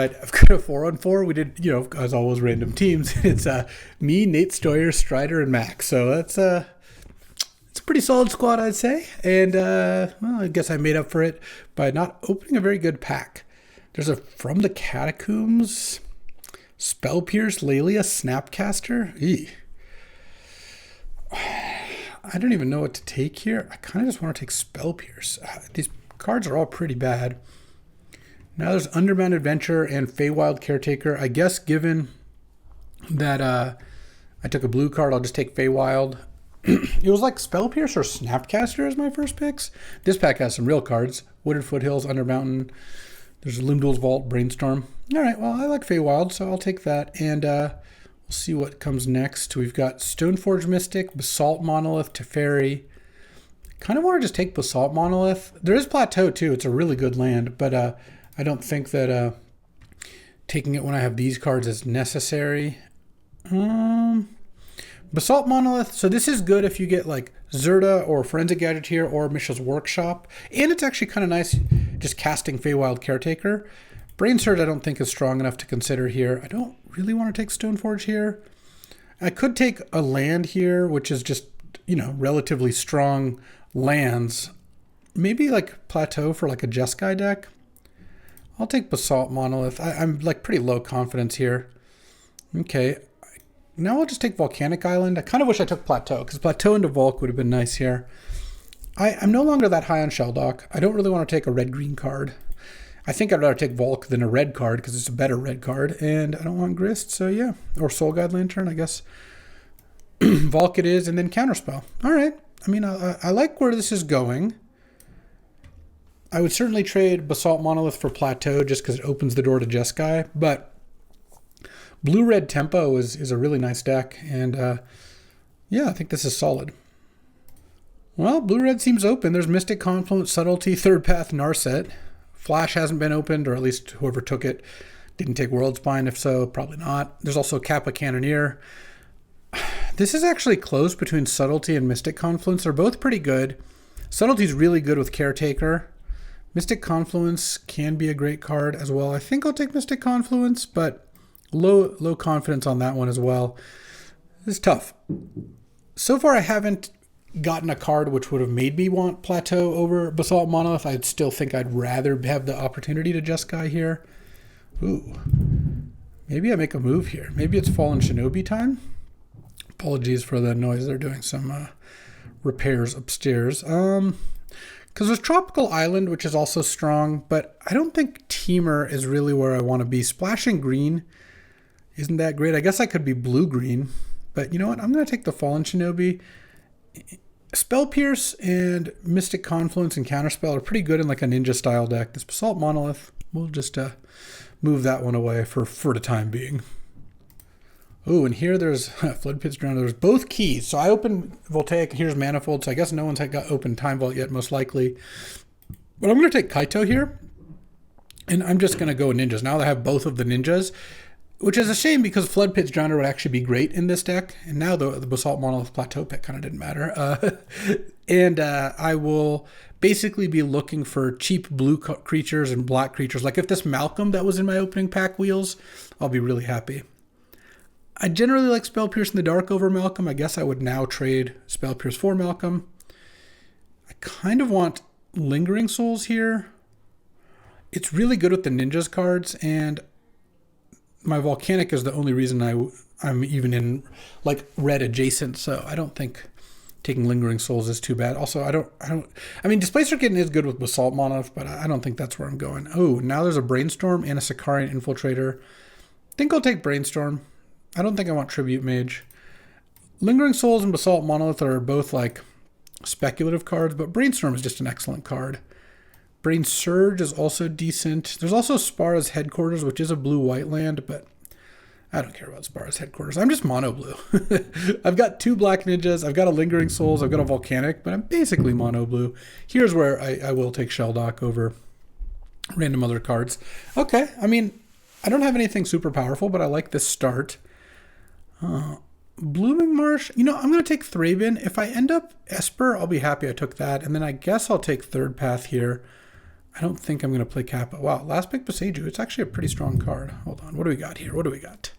right, I've got a 4-on-4. We did, as always, random teams. It's me, Nate Stoyer, Strider, and Max. So that's it's a pretty solid squad, I'd say. And well, I guess I made up for it by not opening a very good pack. There's a From the Catacombs, Spell Pierce, Lelia, Snapcaster. Eee. I don't even know what to take here. I kind of just want to take Spell Pierce. These cards are all pretty bad. Now there's Underbound Adventure and Feywild Caretaker. I guess given that I took a blue card, I'll just take Feywild. It was like Spell Pierce or Snapcaster as my first picks. This pack has some real cards. Wooded Foothills, Undermountain. There's Loomduel's Vault, Brainstorm. All right, well, I like Feywild, so I'll take that. And we'll see what comes next. We've got Stoneforge Mystic, Basalt Monolith, Teferi. Kind of want to just take Basalt Monolith. There is Plateau, too. It's a really good land, but I don't think that taking it when I have these cards is necessary. Basalt Monolith. So this is good if you get like Zerta or Forensic Gadgeteer or Mishra's Workshop. And it's actually kind of nice just casting Feywild Caretaker. Brain Surge I don't think is strong enough to consider here. I don't really want to take Stoneforge here. I could take a land here, which is just, relatively strong lands. Maybe like Plateau for like a Jeskai deck. I'll take Basalt Monolith. I'm like pretty low confidence here. Okay. Now I'll just take Volcanic Island. I kind of wish I took Plateau, because Plateau into Volk would have been nice here. I'm no longer that high on Shelldock. I don't really want to take a red-green card. I think I'd rather take Volk than a red card, because it's a better red card. And I don't want Grist, so yeah. Or Soul Guide Lantern, I guess. Volk it is, and then Counterspell. All right. I mean, I like where this is going. I would certainly trade Basalt Monolith for Plateau, just because it opens the door to Jeskai, but Blue-Red Tempo is a really nice deck, and yeah, I think this is solid. Well, Blue-Red seems open. There's Mystic Confluence, Subtlety, Third Path, Narset. Flash hasn't been opened, or at least whoever took it didn't take World Spine. If so, probably not. There's also Kappa Cannoneer. This is actually close between Subtlety and Mystic Confluence. They're both pretty good. Subtlety's really good with Caretaker. Mystic Confluence can be a great card as well. I think I'll take Mystic Confluence, but low confidence on that one as well. It's tough. So far, I haven't gotten a card which would have made me want Plateau over Basalt Monolith. I'd still think I'd rather have the opportunity to Jeskai here. Ooh. Maybe I make a move here. Maybe it's Fallen Shinobi time. Apologies for the noise. They're doing some repairs upstairs. Because there's Tropical Island, which is also strong, but I don't think Teamer is really where I want to be. Splashing Green isn't that great. I guess I could be blue-green, but you know what? I'm going to take the Fallen Shinobi. Spell Pierce and Mystic Confluence and Counterspell are pretty good in like a ninja-style deck. This Basalt Monolith, we'll just move that one away for the time being. Oh, and here there's Flood Pit's Drowner. There's both keys. So I opened Voltaic. Here's Manifold. So I guess no one's got open Time Vault yet, most likely. But I'm going to take Kaito here. And I'm just going to go ninjas. Now that I have both of the ninjas, which is a shame because Flood Pit's Drowner would actually be great in this deck. And now the Basalt Monolith Plateau pick kind of didn't matter. And I will basically be looking for cheap blue creatures and black creatures. Like if this Malcolm that was in my opening pack wheels, I'll be really happy. I generally like Spell Pierce in the dark over Malcolm. I guess I would now trade Spell Pierce for Malcolm. I kind of want Lingering Souls here. It's really good with the Ninjas cards, and my Volcanic is the only reason I'm even in like red adjacent, so I don't think taking Lingering Souls is too bad. Also, I mean, Displacer Kitten is good with Basalt Monolith, but I don't think that's where I'm going. Oh, now there's a Brainstorm and a Sicarian Infiltrator. I think I'll take Brainstorm. I don't think I want Tribute Mage. Lingering Souls and Basalt Monolith are both like speculative cards, but Brainstorm is just an excellent card. Brain Surge is also decent. There's also Spara's Headquarters, which is a blue-white land, but I don't care about Spara's Headquarters. I'm just mono blue. I've got 2 black ninjas. I've got a Lingering Souls. I've got a Volcanic, but I'm basically mono blue. Here's where I will take Shelldock over random other cards. Okay, I mean, I don't have anything super powerful, but I like this start. Blooming Marsh. I'm going to take Thraben. If I end up Esper, I'll be happy I took that. And then I guess I'll take Third Path here. I don't think I'm going to play Kappa. Wow, last pick Boseiju. It's actually a pretty strong card. Hold on. What do we got here? What do we got?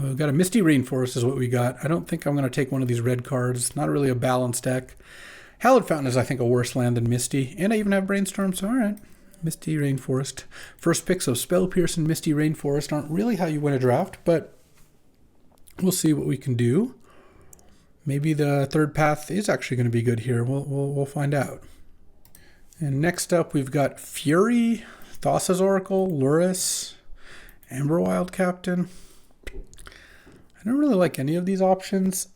We've got a Misty Rainforest is what we got. I don't think I'm going to take one of these red cards. Not really a balanced deck. Hallowed Fountain is, I think, a worse land than Misty. And I even have Brainstorm, so all right. Misty Rainforest. First picks of Spell Pierce and Misty Rainforest aren't really how you win a draft, but we'll see what we can do. Maybe the third path is actually going to be good here. We'll find out. And next up, we've got Fury, Thassa's Oracle, Luris, Amberwild Captain. I don't really like any of these options.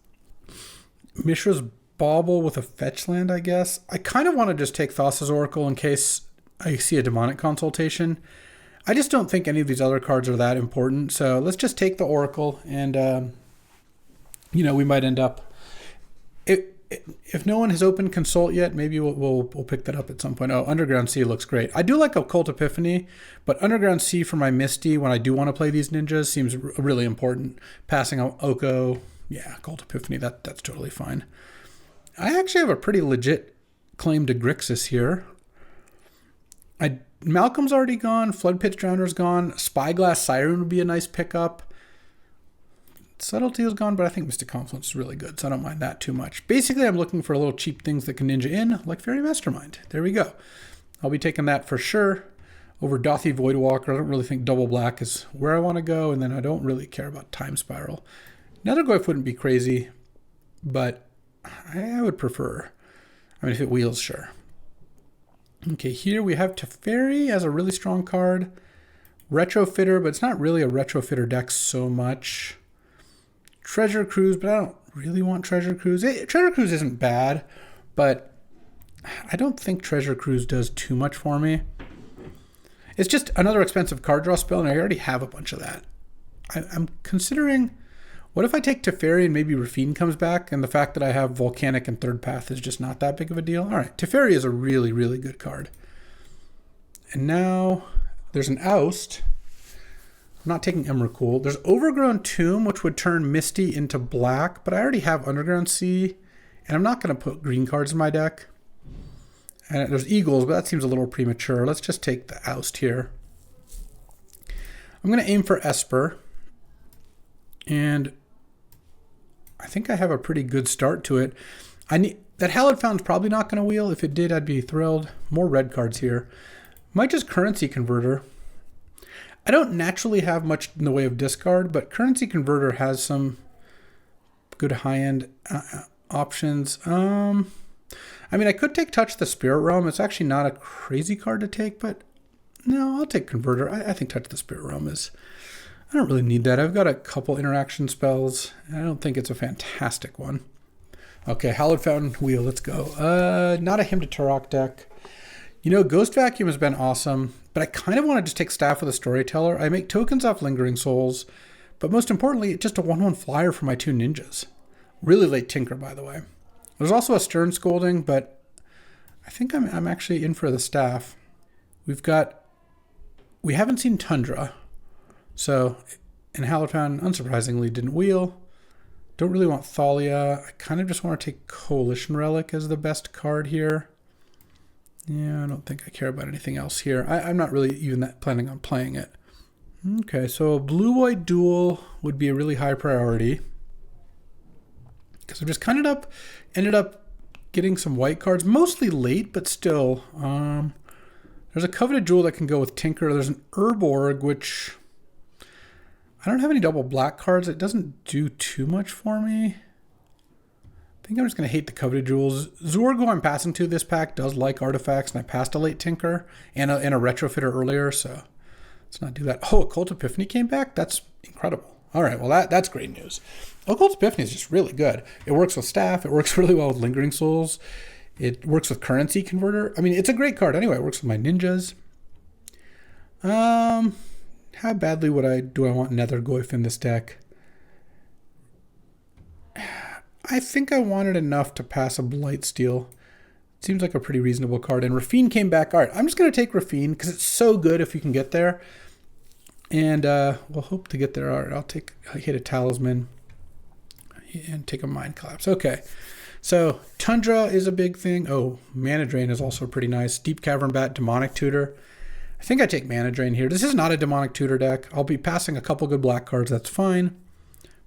Mishra's Bauble with a fetch land, I guess. I kind of want to just take Thassa's Oracle in case I see a Demonic Consultation. I just don't think any of these other cards are that important. So let's just take the Oracle and, we might end up... If no one has opened Consult yet, maybe we'll pick that up at some point. Oh, Underground Sea looks great. I do like Occult Epiphany, but Underground Sea for my Misty, when I do want to play these ninjas, seems really important. Passing out Oko, yeah, Occult Epiphany, that's totally fine. I actually have a pretty legit claim to Grixis here. Malcolm's already gone, Flood Pit's Drowner's gone, Spyglass Siren would be a nice pickup. Subtlety is gone, but I think Mystic Confluence is really good, so I don't mind that too much. Basically, I'm looking for little cheap things that can ninja in, like Fairy Mastermind. There we go. I'll be taking that for sure over Dothy Voidwalker. I don't really think double black is where I want to go, and then I don't really care about Time Spiral. Nethergoyf wouldn't be crazy, but I would prefer. I mean, if it wheels, sure. Okay, here we have Teferi as a really strong card. Retrofitter, but it's not really a Retrofitter deck so much. Treasure Cruise, but I don't really want Treasure Cruise. Treasure Cruise isn't bad, but I don't think Treasure Cruise does too much for me. It's just another expensive card draw spell, and I already have a bunch of that. I'm considering, what if I take Teferi and maybe Rafine comes back, and the fact that I have Volcanic and Third Path is just not that big of a deal? All right, Teferi is a really, really good card. And now there's an Oust. I'm not taking Emrakul. There's Overgrown Tomb, which would turn Misty into black, but I already have Underground Sea, and I'm not going to put green cards in my deck. And there's Eagles, but that seems a little premature. Let's just take the Oust here. I'm going to aim for Esper, and I think I have a pretty good start to it. That Hallowed Fountain's probably not going to wheel. If it did, I'd be thrilled. More red cards here. Might just Currency Converter. I don't naturally have much in the way of discard, but Currency Converter has some good high-end options. I mean, I could take Touch the Spirit Realm. It's actually not a crazy card to take, but no, I'll take Converter. I think Touch the Spirit Realm is... I don't really need that. I've got a couple interaction spells, and I don't think it's a fantastic one. Okay, Hallowed Fountain wheel, let's go. Not a Hymn to Turok deck. Ghost Vacuum has been awesome, but I kind of want to just take Staff with a Storyteller. I make tokens off Lingering Souls, but most importantly, just a 1/1 flyer for my two ninjas. Really late Tinker, by the way. There's also a Stern Scolding, but I think I'm actually in for the Staff. We haven't seen Tundra, so, and Hallowed Fountain, unsurprisingly, didn't wheel. Don't really want Thalia. I kind of just want to take Coalition Relic as the best card here. Yeah, I don't think I care about anything else here. I'm not really even planning on playing it. Okay, so a blue-white duel would be a really high priority. Because I just kind of ended up getting some white cards, mostly late, but still. There's a Coveted Jewel that can go with Tinker. There's an Urborg, which I don't have any double black cards. It doesn't do too much for me. I think I'm just going to hate the Coveted Jewels. Zorgo I'm passing to this pack does like artifacts, and I passed a late Tinker and a Retrofitter earlier, so let's not do that. Oh, Occult Epiphany came back? That's incredible. All right, well, that's great news. Occult Epiphany is just really good. It works with Staff. It works really well with Lingering Souls. It works with Currency Converter. I mean, it's a great card anyway. It works with my ninjas. How badly do I want Nethergoyf in this deck? I think I wanted enough to pass a Blightsteel. It seems like a pretty reasonable card. And Rafine came back. All right, I'm just going to take Rafine because it's so good if you can get there. And we'll hope to get there. All right, I'll hit a Talisman and take a Mind Collapse. Okay, So Tundra is a big thing. Oh, Mana Drain is also pretty nice. Deep Cavern Bat, Demonic Tutor. I think I take Mana Drain here. This is not a Demonic Tutor deck. I'll be passing a couple good black cards. That's fine.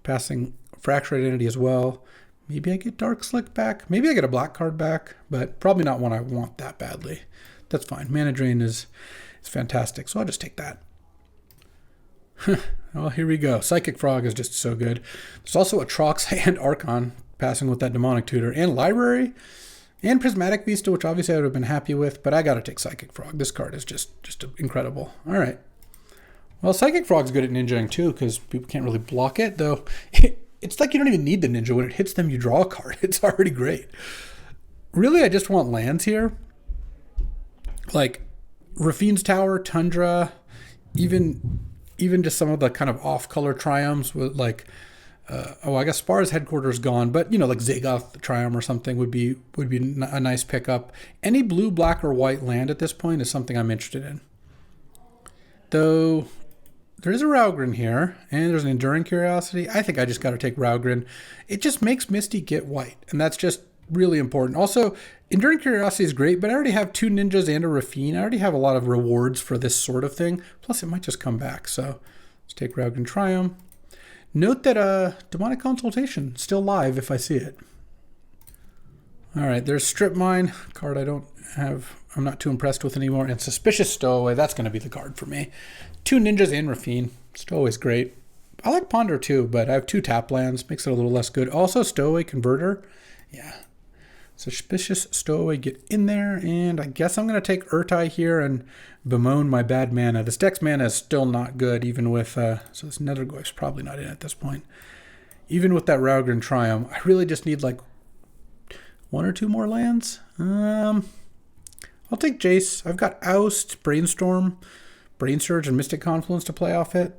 Passing Fractured Identity as well. Maybe I get Dark Slick back. Maybe I get a black card back, but probably not one I want that badly. That's fine. Mana Drain is fantastic, so I'll just take that. Well, here we go. Psychic Frog is just so good. There's also a Trox and Archon passing with that Demonic Tutor, and Library, and Prismatic Vista, which obviously I would have been happy with, but I got to take Psychic Frog. This card is just incredible. All right. Well, Psychic Frog's good at ninjaing too, because people can't really block it, though. It's like you don't even need the ninja. When it hits them, you draw a card. It's already great. Really, I just want lands here. Like Rafine's Tower, Tundra, even just some of the kind of off-color Triomes with like, I guess Spar's Headquarters gone, but like Zagoth Triumph or something would be a nice pickup. Any blue, black, or white land at this point is something I'm interested in. Though there is a Raugrin here, and there's an Enduring Curiosity. I think I just got to take Raugrin. It just makes Misty get white, and that's just really important. Also, Enduring Curiosity is great, but I already have 2 ninjas and a Rafine. I already have a lot of rewards for this sort of thing. Plus, it might just come back. So let's take Raugrin Triumph. Note that Demonic Consultation still live if I see it. All right, there's Strip Mine, card I'm not too impressed with anymore, and Suspicious Stowaway. That's going to be the card for me. 2 ninjas and Rafine. Stowaway's great. I like Ponder too, but I have 2 tap lands. Makes it a little less good. Also, Stowaway Converter. Yeah. Suspicious Stowaway, get in there, and I guess I'm going to take Urtai here and bemoan my bad mana. This deck's mana is still not good, even with, so this Nethergoyf's probably not in at this point. Even with that Raugrin Triumph, I really just need like 1 or 2 more lands. I'll take Jace. I've got Oust, Brainstorm, Brain Surge, and Mystic Confluence to play off it,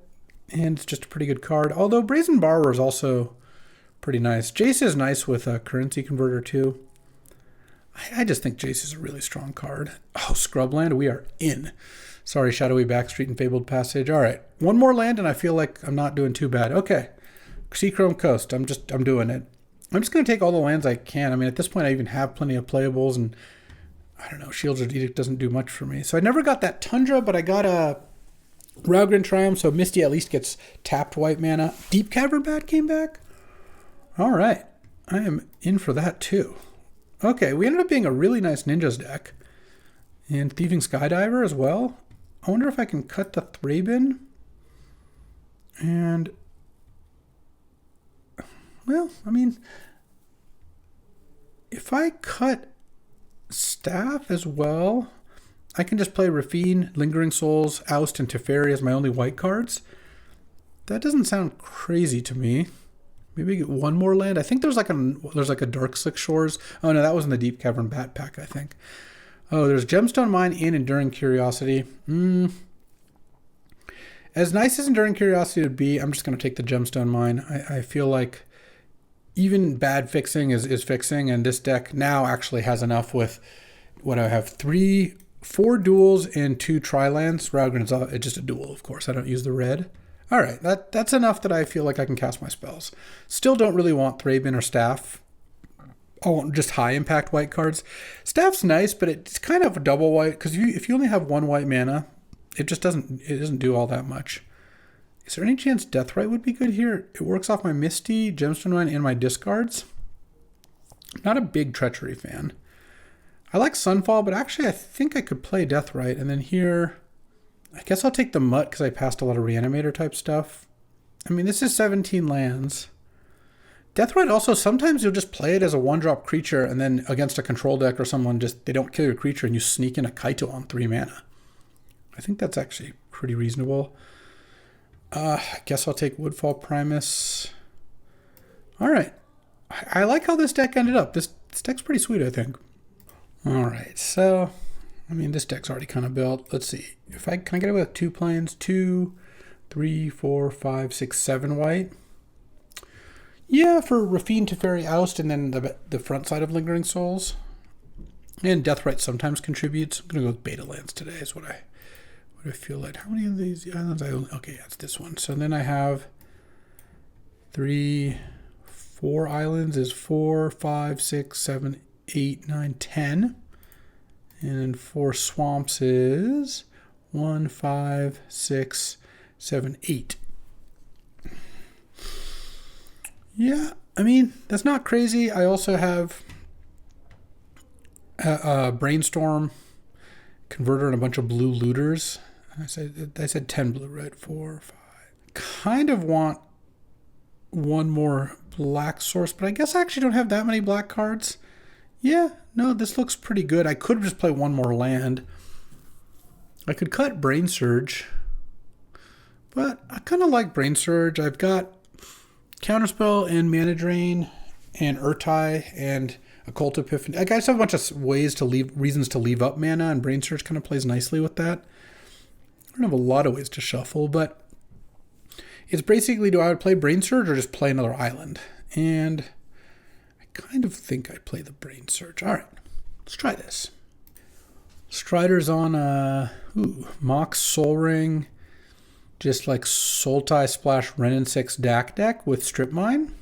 and it's just a pretty good card. Although Brazen Borrower is also pretty nice. Jace is nice with a Currency Converter too. I just think Jace is a really strong card. Oh, Scrubland, we are in. Sorry, Shadowy Backstreet and Fabled Passage. All right, 1 more land, and I feel like I'm not doing too bad. Okay, Seachrome Coast. I'm doing it. I'm just going to take all the lands I can. I mean, at this point, I even have plenty of playables, and I don't know, Shieldred Edict doesn't do much for me. So I never got that Tundra, but I got a Raugrin Triumph, so Misty at least gets tapped white mana. Deep Cavern Bat came back? All right, I am in for that too. Okay, we ended up being a really nice Ninjas deck. And Thieving Skydiver as well. I wonder if I can cut the Thraben. And, well, I mean, if I cut Staff as well, I can just play Rafine, Lingering Souls, Oust, and Teferi as my only white cards. That doesn't sound crazy to me. Maybe get 1 more land. I think there's like a Dark Slick Shores. Oh no, that was in the Deep Cavern Bat pack, I think. Oh, there's Gemstone Mine and Enduring Curiosity. As nice as Enduring Curiosity would be, I'm just going to take the Gemstone Mine. I feel like even bad fixing is fixing, and this deck now actually has enough with what I have 4 duels and 2 tri-lands. Raugrin's just a duel, of course. I don't use the red. All right, that's enough that I feel like I can cast my spells. Still don't really want Thraben or Staff. I want just high impact white cards. Staff's nice, but it's kind of a double white, because if you only have 1 white mana, it doesn't do all that much. Is there any chance Deathrite would be good here? It works off my Misty, Gemstone Mine, and my discards. I'm not a big Treachery fan. I like Sunfall, but actually I think I could play Deathrite, and then here I guess I'll take the Mutt because I passed a lot of Reanimator type stuff. I mean, this is 17 lands. Deathrite also, sometimes you'll just play it as a 1-drop creature, and then against a control deck or someone, they don't kill your creature and you sneak in a Kaito on 3 mana. I think that's actually pretty reasonable. I guess I'll take Woodfall Primus. All right. I like how this deck ended up. This deck's pretty sweet, I think. All right, so I mean, this deck's already kind of built. Let's see. Can I get away with 2 planes? 2, 3, 4, 5, 6, 7 white. Yeah, for Rafine, Teferi, Oust, and then the front side of Lingering Souls. And Deathrite sometimes contributes. I'm going to go with Beta Lands today is what I feel like. How many of these islands I own? Okay, yeah, it's this one. So then I have 3, 4 islands is 4, 5, 6, 7, 8, 9, 10. And 4 swamps is 1, 5, 6, 7, 8. Yeah, I mean, that's not crazy. I also have a brainstorm converter and a bunch of blue looters. I said 10 blue, right? 4, 5. Kind of want one more black source, but I guess I actually don't have that many black cards. Yeah, no, this looks pretty good. I could just play one more land. I could cut Brain Surge, but I kind of like Brain Surge. I've got Counterspell and Mana Drain and Urtai and Occult Epiphany. I just have a bunch of reasons to leave up mana, and Brain Surge kind of plays nicely with that. I don't have a lot of ways to shuffle, but it's basically, do I would play Brain Surge or just play another island? And I kind of think I play the Brain Surge. All right, let's try this. Strider's on Mox Soul Ring, just like Sultai Splash Renin 6 DAC deck with Strip Mine.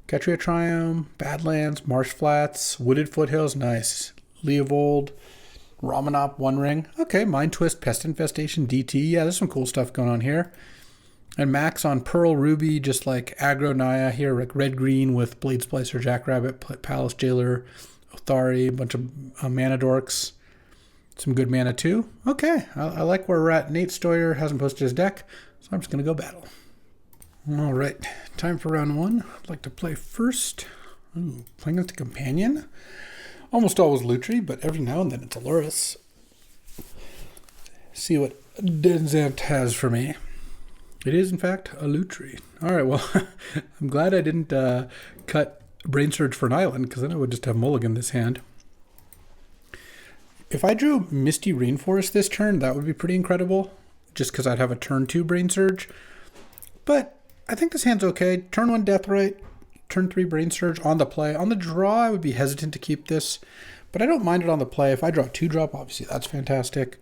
Ketria Triumph, Badlands, Marsh Flats, Wooded Foothills, nice. Leovold, Ramanop, One Ring. Okay, Mind Twist, Pest Infestation, DT. Yeah, there's some cool stuff going on here. And Max on Pearl Ruby, just like Aggro Naya here, like red-green with Blade Splicer, Jackrabbit, Palace Jailer, Othari, a bunch of mana dorks. Some good mana too. Okay, I like where we're at. Nate Stoyer hasn't posted his deck, so I'm just going to go battle. All right, time for round 1. I'd like to play first. Ooh, playing against a companion. Almost always Lutri, but every now and then it's a Lurrus. See what Denzant has for me. It is, in fact, a Lutri. All right, well, I'm glad I didn't cut Brain Surge for an island, because then I would just have Mulligan this hand. If I drew Misty Rainforest this turn, that would be pretty incredible, just because I'd have a turn 2 Brain Surge. But I think this hand's okay. Turn 1 Deathrite, turn 3 Brain Surge on the play. On the draw, I would be hesitant to keep this, but I don't mind it on the play. If I draw 2-drop, obviously that's fantastic.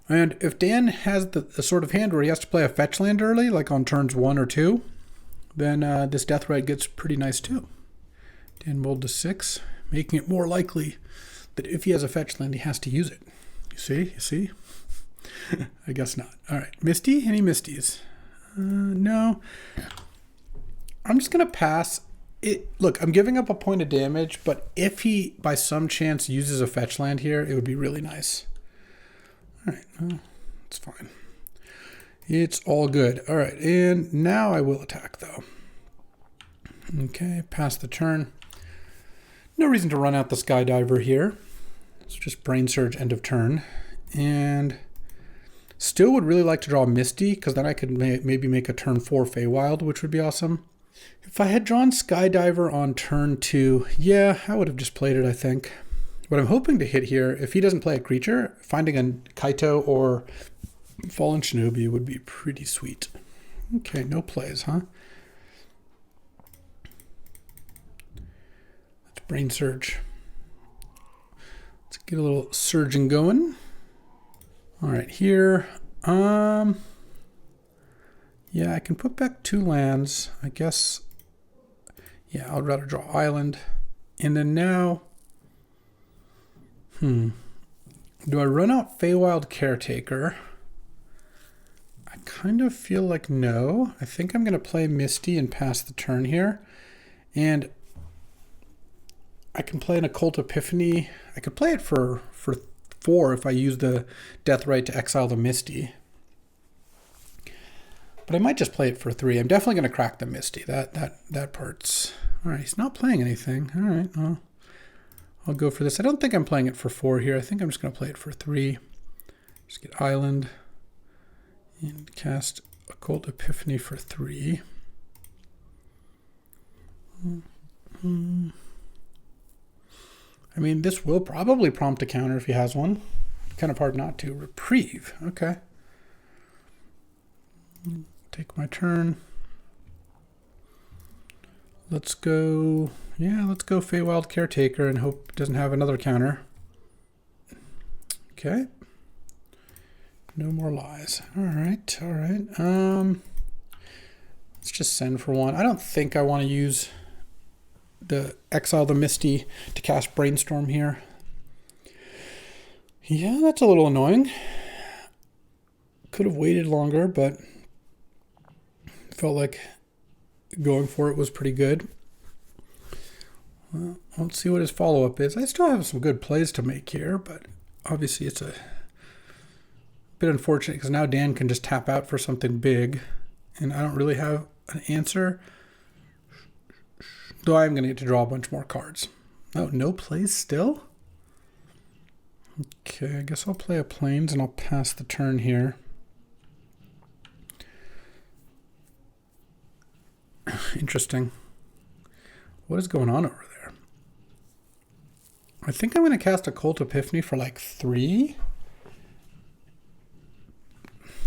And if Dan has the sort of hand where he has to play a fetch land early, like on turns 1 or 2, then this Deathrite gets pretty nice too. Dan rolled to 6, making it more likely that if he has a fetch land, he has to use it. You see? I guess not. All right, Misty? Any Misties? No. I'm just going to pass. Look, I'm giving up a point of damage, but if he, by some chance, uses a fetch land here, it would be really nice. All right, well, it's fine. It's all good. All right, and now I will attack, though. Okay, pass the turn. No reason to run out the Skydiver here. It's just Brain Surge, end of turn. And still would really like to draw Misty, because then I could maybe make a turn 4 Feywild, which would be awesome. If I had drawn Skydiver on turn 2, yeah, I would have just played it, I think. What I'm hoping to hit here, if he doesn't play a creature, finding a Kaito or Fallen Shinobi would be pretty sweet. Okay, no plays, huh? Let's Brain Surge. Let's get a little surging going. All right, here. Yeah, I can put back 2 lands. I guess, yeah, I'd rather draw Island. And then now, do I run out Feywild Caretaker? I kind of feel like no. I think I'm going to play Misty and pass the turn here. And I can play an Occult Epiphany. I could play it for 4 if I use the Deathrite to exile the Misty. But I might just play it for 3. I'm definitely going to crack the Misty. That part's... All right, he's not playing anything. All right, well, I'll go for this. I don't think I'm playing it for 4 here. I think I'm just going to play it for 3. Just get Island and cast Occult Epiphany for 3. I mean, this will probably prompt a counter if he has one. Kind of hard not to. Reprieve. Okay. Take my turn. Let's go... Yeah, let's go Feywild Caretaker and hope it doesn't have another counter. Okay. No more lies. All right, all right. Let's just send for 1. I don't think I want to use exile the Misty to cast Brainstorm here. Yeah, that's a little annoying. Could have waited longer, but felt like going for it was pretty good. Well, let's see what his follow-up is. I still have some good plays to make here, but obviously it's a bit unfortunate because now Dan can just tap out for something big, and I don't really have an answer. Though I'm going to get to draw a bunch more cards. Oh, no plays still? Okay, I guess I'll play a Plains and I'll pass the turn here. Interesting. What is going on over there? I think I'm going to cast a Cult Epiphany for like 3.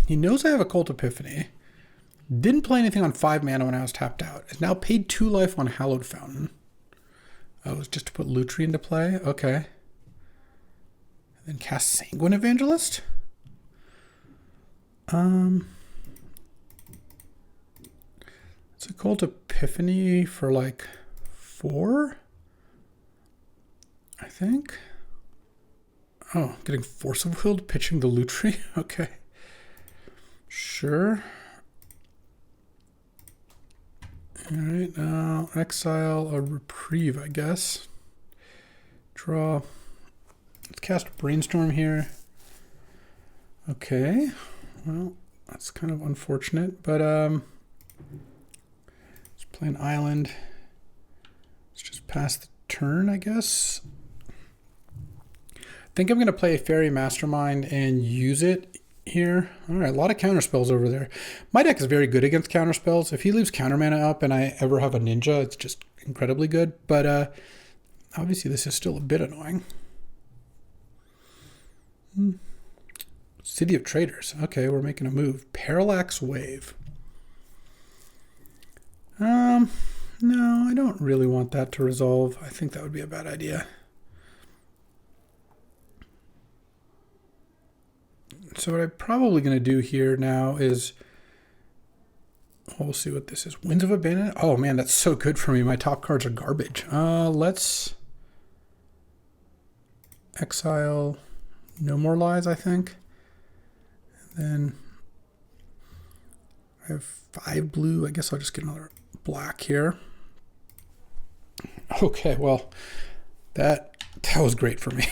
He knows I have a Cult Epiphany. Didn't play anything on 5 mana when I was tapped out. It's now paid 2 life on Hallowed Fountain. Oh, it was just to put Lutri into play? Okay. And then cast Sanguine Evangelist? It's a Cult Epiphany for like 4? I think. Oh, getting Force of Will, pitching the Lutri? Okay. Sure. Alright, now exile a Reprieve, I guess. Draw. Let's cast Brainstorm here. Okay. Well, that's kind of unfortunate, but let's play an island. Let's just pass the turn, I guess. I think I'm going to play a Fairy Mastermind and use it here. All right, a lot of counterspells over there. My deck is very good against counterspells. If he leaves counter mana up and I ever have a ninja, it's just incredibly good. But obviously this is still a bit annoying. City of Traders. Okay, we're making a move. Parallax Wave. No, I don't really want that to resolve. I think that would be a bad idea. So what I'm probably going to do here now is, we'll see what this is. Winds of Abandonment. Oh man, that's so good for me. My top cards are garbage. Let's exile No More Lies, I think. And then I have 5 blue. I guess I'll just get another black here. Okay, well, that was great for me.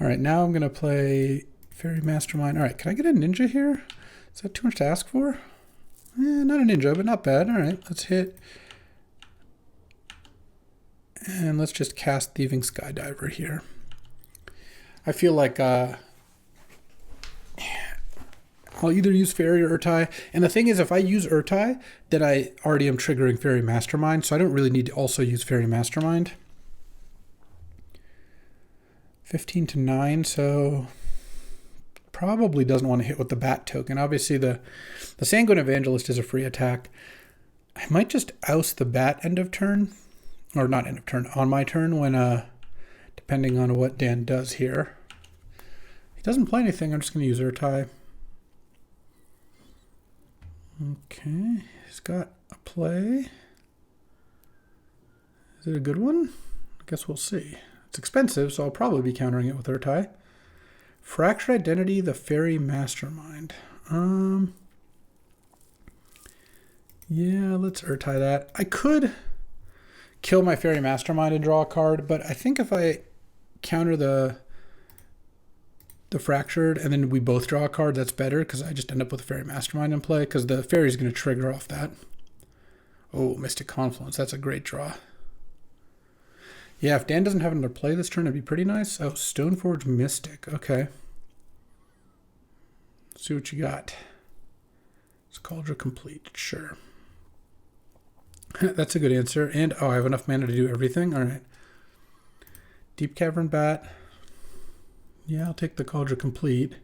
All right, now I'm going to play Fairy Mastermind. All right, can I get a ninja here? Is that too much to ask for? Not a ninja, but not bad. All right, let's hit. And let's just cast Thieving Skydiver here. I feel like I'll either use Fairy or Urtai. And the thing is, if I use Urtai, then I already am triggering Fairy Mastermind, so I don't really need to also use Fairy Mastermind. 15 to 9, so probably doesn't want to hit with the bat token. Obviously, the Sanguine Evangelist is a free attack. I might just oust the bat end of turn, or not end of turn, on my turn when, depending on what Dan does here. He doesn't play anything, I'm just going to use Urtai. Okay, he's got a play. Is it a good one? I guess we'll see. It's expensive, so I'll probably be countering it with Urtai. Fractured Identity, the Fairy Mastermind. Yeah, let's Urtai that. I could kill my Fairy Mastermind and draw a card, but I think if I counter the Fractured and then we both draw a card, that's better because I just end up with a Fairy Mastermind in play because the Fairy is going to trigger off that. Oh, Mystic Confluence. That's a great draw. Yeah, if Dan doesn't have another play this turn, it'd be pretty nice. Oh, Stoneforge Mystic. Okay. Let's see what you got. It's Cauldron Complete. Sure. That's a good answer. And, oh, I have enough mana to do everything. All right. Deep Cavern Bat. Yeah, I'll take the Cauldron Complete.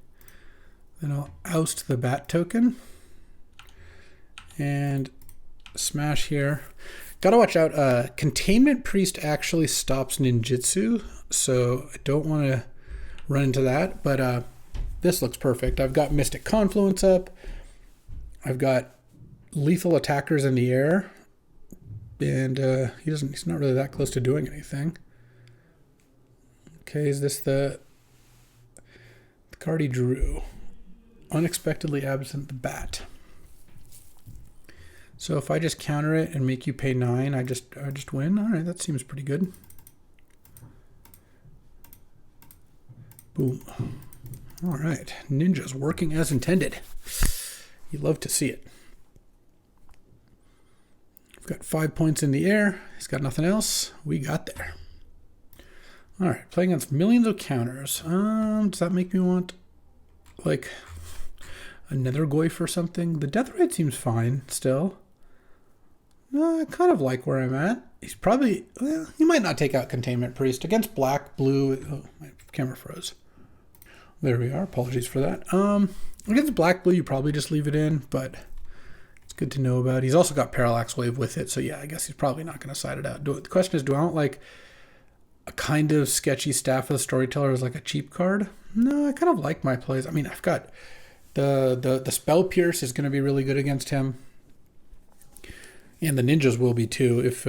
Then I'll oust the bat token. And smash here. Gotta watch out. Containment Priest actually stops ninjutsu, so I don't want to run into that. But this looks perfect. I've got Mystic Confluence up. I've got lethal attackers in the air. and he's not really that close to doing anything. Okay, is this the card he drew? Unexpectedly absent the bat. So if I just counter it and make you pay 9, I just win. All right, that seems pretty good. Boom. All right, Ninja's working as intended. You love to see it. We've got 5 points in the air. He's got nothing else. We got there. All right, playing against millions of counters. Does that make me want, like, another Goyf or something? The death rate seems fine still. I kind of like where I'm at. He's probably, well, he might not take out Containment Priest. Against black, blue, oh, my camera froze. There we are. Apologies for that. Against black, blue, you probably just leave it in, but it's good to know about. He's also got Parallax Wave with it, so yeah, I guess he's probably not going to side it out. The question is, do I want like a kind of sketchy Staff of the Storyteller as like a cheap card? No, I kind of like my plays. I mean, I've got the Spell Pierce is going to be really good against him. And the ninjas will be too if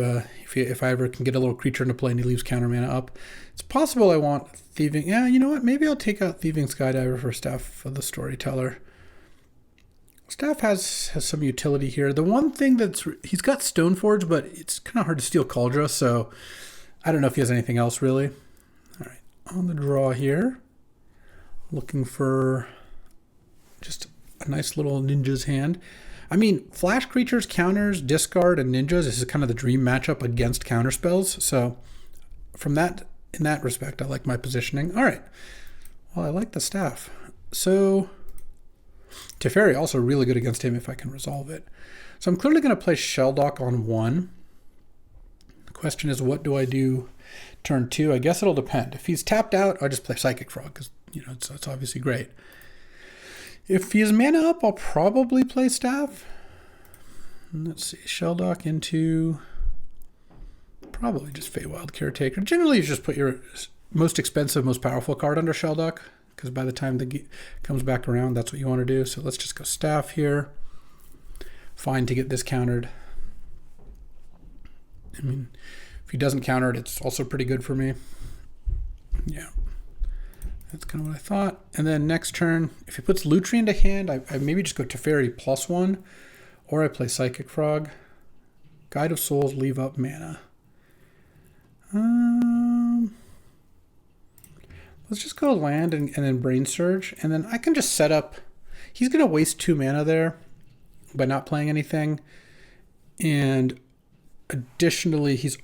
I ever can get a little creature into play and he leaves counter mana up. It's possible I want Thieving. Yeah, you know what? Maybe I'll take out Thieving Skydiver for Staff of the Storyteller. Staff has some utility here. The one thing he's got Stoneforge, but it's kind of hard to steal Kaldra, so I don't know if he has anything else really. All right, on the draw here, looking for just a nice little ninja's hand. I mean, flash creatures, counters, discard, and ninjas, this is kind of the dream matchup against counter spells. So in that respect, I like my positioning. All right. Well, I like the staff. So Teferi also really good against him if I can resolve it. So I'm clearly going to play Shelldock on 1. The question is, what do I do turn 2? I guess it'll depend. If he's tapped out, I'll just play Psychic Frog because, you know, it's obviously great. If he has mana up, I'll probably play Staff. Let's see, Shelldock into probably just Feywild Caretaker. Generally, you just put your most expensive, most powerful card under Shelldock, because by the time the comes back around, that's what you want to do. So let's just go Staff here. Fine to get this countered. I mean, if he doesn't counter it, it's also pretty good for me. Yeah. That's kind of what I thought. And then next turn, if he puts Lutri into hand, I maybe just go Teferi +1, or I play Psychic Frog. Guide of Souls, leave up mana. Let's just go land and then Brain Surge, and then I can just set up. He's going to waste 2 mana there by not playing anything. And additionally, he's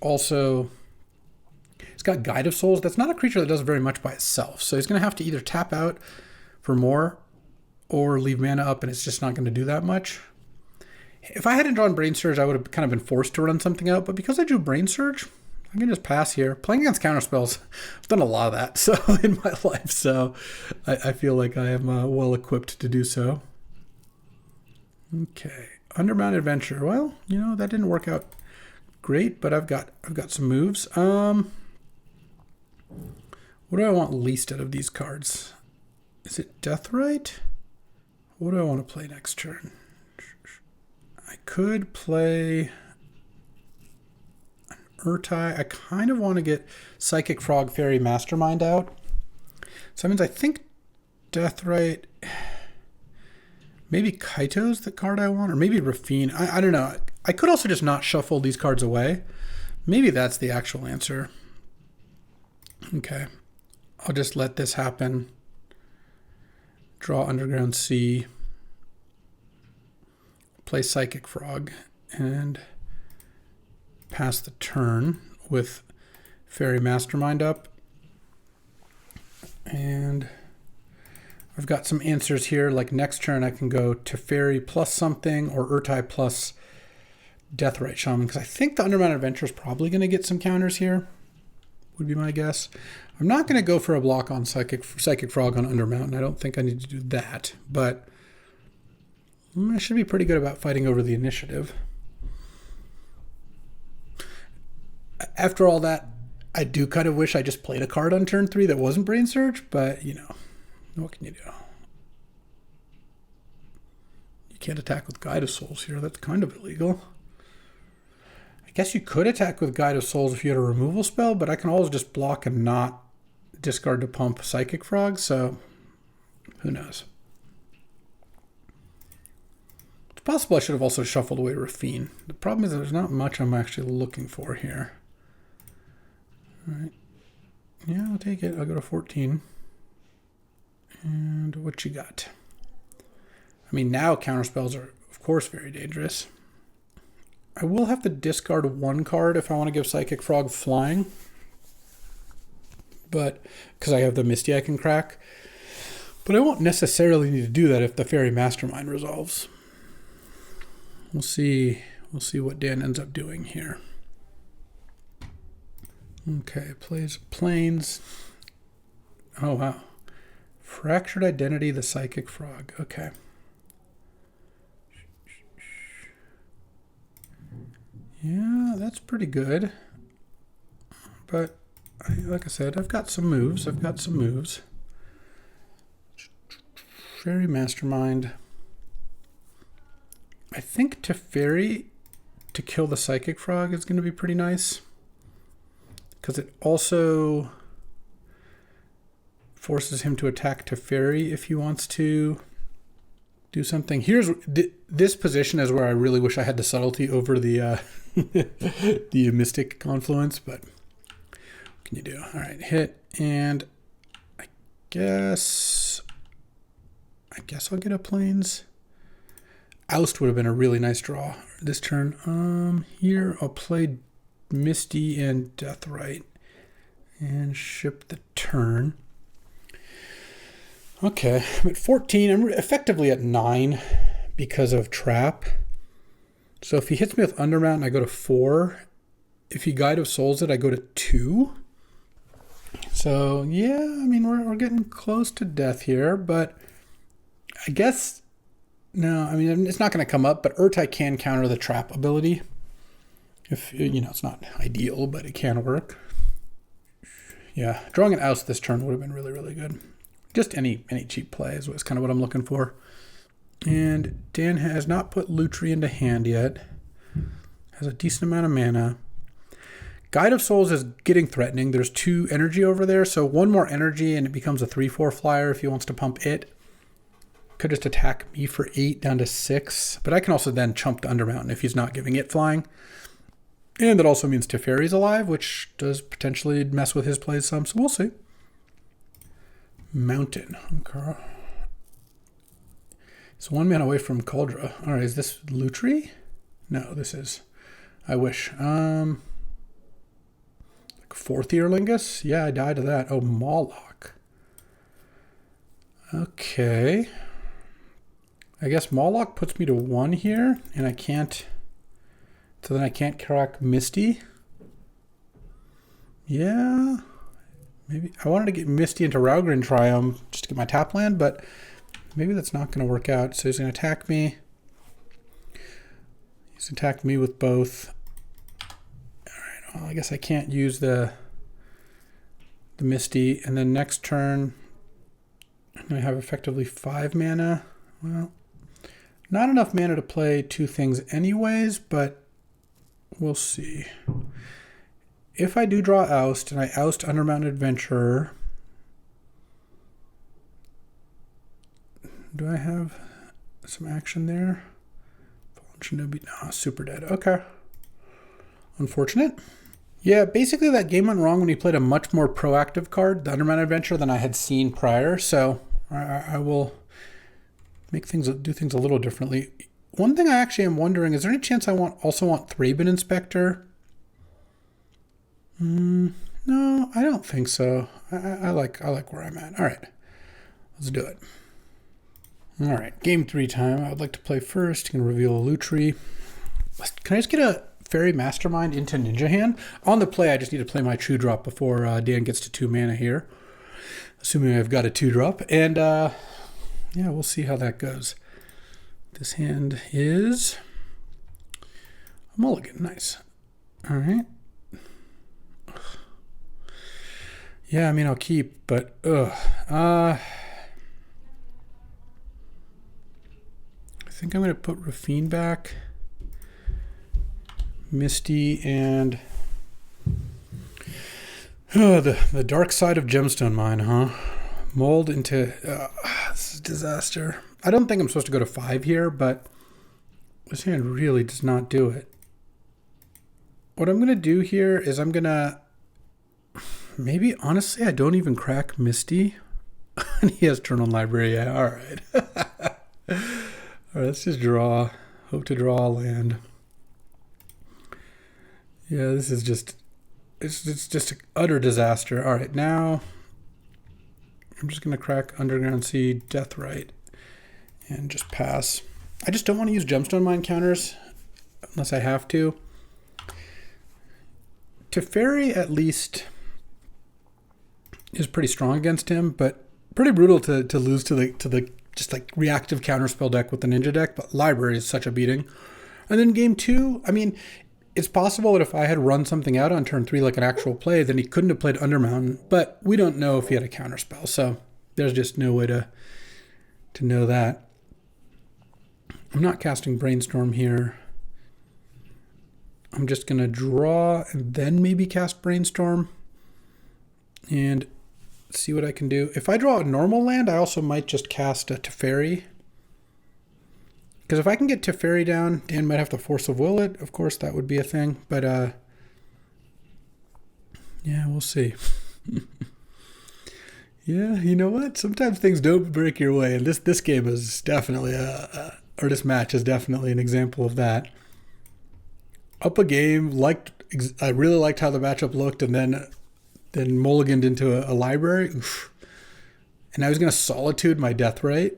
got Guide of Souls. That's not a creature that does very much by itself. So he's going to have to either tap out for more or leave mana up, and it's just not going to do that much. If I hadn't drawn Brain Surge, I would have kind of been forced to run something out. But because I drew Brain Surge, I can just pass here. Playing against counter spells, I've done a lot of that so in my life. So I feel like I am well equipped to do so. Okay, Undermount Adventure. Well, you know, that didn't work out great, but I've got some moves. What do I want least out of these cards? Is it Deathrite? What do I want to play next turn? I could play an Urtai. I kind of want to get Psychic Frog Fairy Mastermind out. So that means I think Deathrite, maybe Kaito's the card I want, or maybe Rafine. I don't know. I could also just not shuffle these cards away. Maybe that's the actual answer. Okay, I'll just let this happen. Draw Underground Sea. Play Psychic Frog. And pass the turn with Fairy Mastermind up. And I've got some answers here. Like next turn I can go Teferi plus something or Urtai plus Deathrite Shaman. Because I think the Undermount Adventure is probably going to get some counters here. Would be my guess. I'm not going to go for a block on Psychic Frog on Undermountain. I don't think I need to do that, but I should be pretty good about fighting over the initiative. After all that, I do kind of wish I just played a card on turn 3 that wasn't Brain Surge, but you know, what can you do? You can't attack with Guide of Souls here. That's kind of illegal. I guess you could attack with Guide of Souls if you had a removal spell, but I can always just block and not discard to pump Psychic Frog, so who knows. It's possible I should have also shuffled away Rafine. The problem is there's not much I'm actually looking for here. All right. Yeah, I'll take it. I'll go to 14. And what you got? I mean, now counterspells are, of course, very dangerous. I will have to discard one card if I want to give Psychic Frog flying. But, because I have the Misty I can crack. But I won't necessarily need to do that if the Fairy Mastermind resolves. We'll see what Dan ends up doing here. Okay, plays Plains. Oh, wow. Fractured Identity, the Psychic Frog. Okay. Yeah, that's pretty good. But, like I said, I've got some moves. Fairy Mastermind. I think Teferi to kill the Psychic Frog is going to be pretty nice. Because it also forces him to attack Teferi if he wants to do something. Here's this position is where I really wish I had the subtlety over the the Mystic Confluence, but what can you do? All right, hit, and I guess I'll get a Plains. Oust would have been a really nice draw this turn. Here I'll play Misty and Deathrite and ship the turn. Okay, I'm at 14. I'm effectively at 9 because of Trap. So if he hits me with Undermount, I go to 4. If he Guide of Souls it, I go to 2. So yeah, I mean we're getting close to death here, but I guess no. I mean it's not going to come up, but Urtai can counter the Trap ability. If you know, it's not ideal, but it can work. Yeah, drawing an Oust this turn would have been really, really good. Just any cheap play is kind of what I'm looking for. And Dan has not put Lutri into hand yet. Has a decent amount of mana. Guide of Souls is getting threatening. There's 2 energy over there, so 1 more energy and it becomes a 3/4 flyer if he wants to pump it. Could just attack me for 8 down to 6, but I can also then chump to Undermountain if he's not giving it flying. And that also means Teferi's alive, which does potentially mess with his plays some, so we'll see. Mountain. Okay. It's 1 man away from Cauldra. All right, is this Lutri? No, this is... I wish. Like 4th Earlingus? Yeah, I died to that. Oh, Moloch. Okay. I guess Moloch puts me to 1 here, and I can't... So then I can't crack Misty. Yeah. Maybe I wanted to get Misty into Raugrin Triumph just to get my tap land, but maybe that's not going to work out. So he's going to attack me. He's attacked me with both. All right. Well, I guess I can't use the Misty. And then next turn, I'm going to have effectively 5 mana. Well, not enough mana to play 2 things anyways, but we'll see. If I do draw Oust, and I oust Undermountain Adventurer, do I have some action there? Fallen Shinobi, no, super dead. Okay. Unfortunate. Yeah, basically that game went wrong when he played a much more proactive card, the Undermountain Adventurer, than I had seen prior, so I will do things a little differently. One thing I actually am wondering, is there any chance I also want Thraben Inspector? No, I don't think so. I like where I'm at. All right, let's do it. All right, game 3 time. I would like to play first. You can reveal a Lutri. Can I just get a Fairy Mastermind into Ninja Hand? On the play, I just need to play my 2-drop before Dan gets to 2 mana here. Assuming I've got a 2-drop. And yeah, we'll see how that goes. This hand is a mulligan. Nice. All right. Yeah, I mean, I'll keep, but I think I'm going to put Rafine back. Misty and the dark side of Gemstone Mine, huh? Mold into this is disaster. I don't think I'm supposed to go to 5 here, but this hand really does not do it. What I'm going to do here is I'm going to maybe, honestly, I don't even crack Misty. And he has turn on library. Yeah, all right. All right, let's just draw. Hope to draw a land. Yeah, this is just, it's just an utter disaster. All right, now I'm just going to crack Underground Sea, Deathrite, and just pass. I just don't want to use Gemstone Mine counters unless I have to. Teferi at least is pretty strong against him, but pretty brutal to lose to the just like reactive counterspell deck with the ninja deck. But library is such a beating. And then game 2, I mean, it's possible that if I had run something out on turn 3 like an actual play, then he couldn't have played Undermountain. But we don't know if he had a counterspell, so there's just no way to know that. I'm not casting Brainstorm here. I'm just going to draw and then maybe cast Brainstorm and see what I can do. If I draw a normal land, I also might just cast a Teferi. Because if I can get Teferi down, Dan might have to Force of Will it. Of course, that would be a thing. But, yeah, we'll see. Yeah, you know what? Sometimes things don't break your way. And this game is definitely, or this match is definitely an example of that. Up a game, I really liked how the matchup looked, and then mulliganed into a library. Oof. And I was going to Solitude my Deathrite.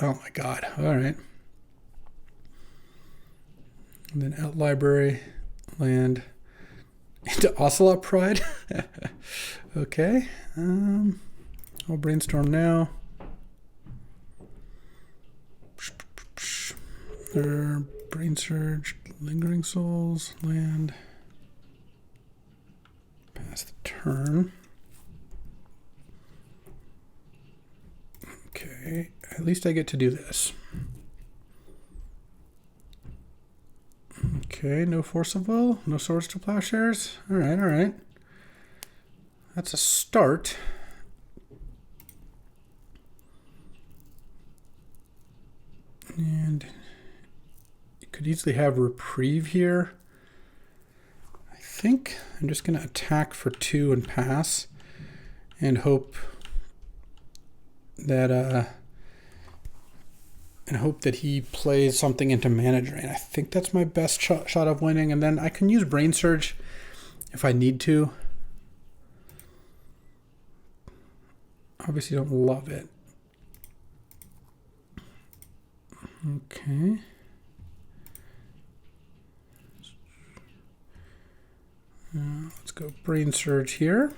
Oh my god. All right. And then out library, land, into Ocelot Pride. Okay. I'll Brainstorm now. Brain Surge, Lingering Souls, land. Pass the turn. Okay, at least I get to do this. Okay, no Force of Will, no Swords to Plowshares. All right. That's a start. And you could easily have Reprieve here. I think I'm just going to attack for 2 and pass and hope that he plays something into Mana Drain. I think that's my best shot of winning, and then I can use Brain Surge if I need to. Obviously don't love it. Okay. Let's go Brain Surge here.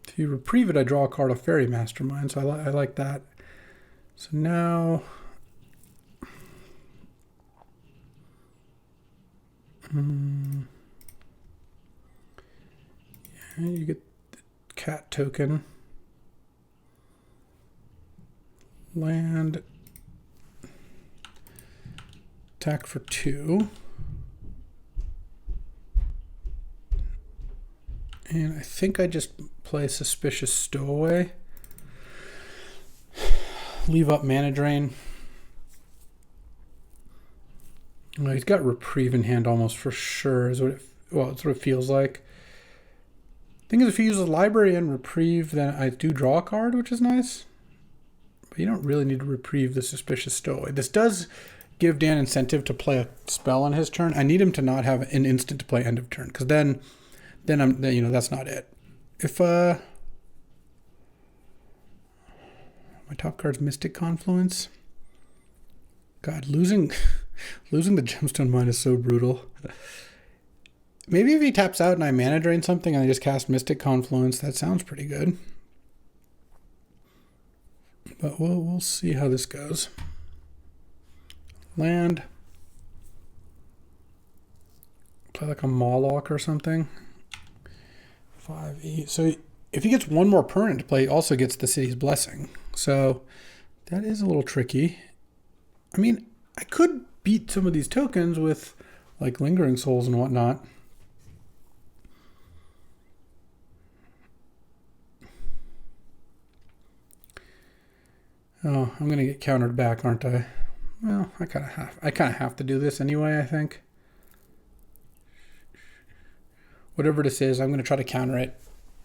If you Reprieve it, I draw a card of Fairy Mastermind, so I like that. So now, yeah, you get the cat token, land, attack for 2. And I think I just play Suspicious Stowaway. Leave up Mana Drain. Well, he's got Reprieve in hand almost for sure. That's what it feels like. Thing is, if he uses Library and Reprieve, then I do draw a card, which is nice. But you don't really need to Reprieve the Suspicious Stowaway. This does give Dan incentive to play a spell on his turn. I need him to not have an instant to play end of turn, because then that's not it. If my top card's Mystic Confluence. God, losing the Gemstone Mine is so brutal. Maybe if he taps out and I Mana Drain something and I just cast Mystic Confluence, that sounds pretty good. But we'll see how this goes. Land. Play like a Mawlock or something. 5e. So if he gets one more permanent to play, he also gets the City's Blessing. So that is a little tricky. I mean, I could beat some of these tokens with like Lingering Souls and whatnot. Oh, I'm gonna get countered back, aren't I? Well, I kind of have to do this anyway, I think. Whatever this is, I'm going to try to counter it.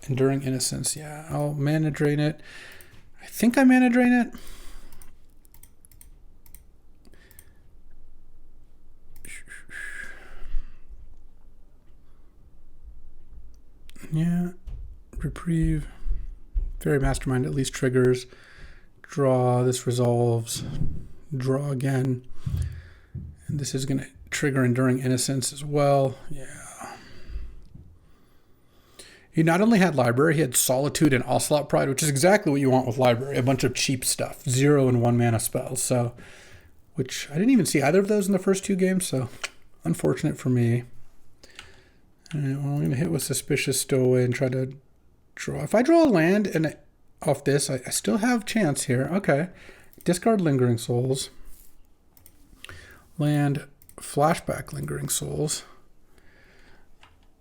Enduring Innocence. Yeah, I'll mana drain it. I think I mana drain it. Yeah. Reprieve. Fairy Mastermind at least triggers. Draw. This resolves. Draw again. And this is going to trigger Enduring Innocence as well. Yeah. He not only had Library, he had Solitude and Ocelot Pride, which is exactly what you want with Library. A bunch of cheap stuff. 0 and 1 mana spells. So, which I didn't even see either of those in the first 2 games, so unfortunate for me. And well, I'm going to hit with Suspicious Stowaway and try to draw. If I draw a land and off this, I still have chance here. Okay. Discard Lingering Souls. Land, flashback Lingering Souls.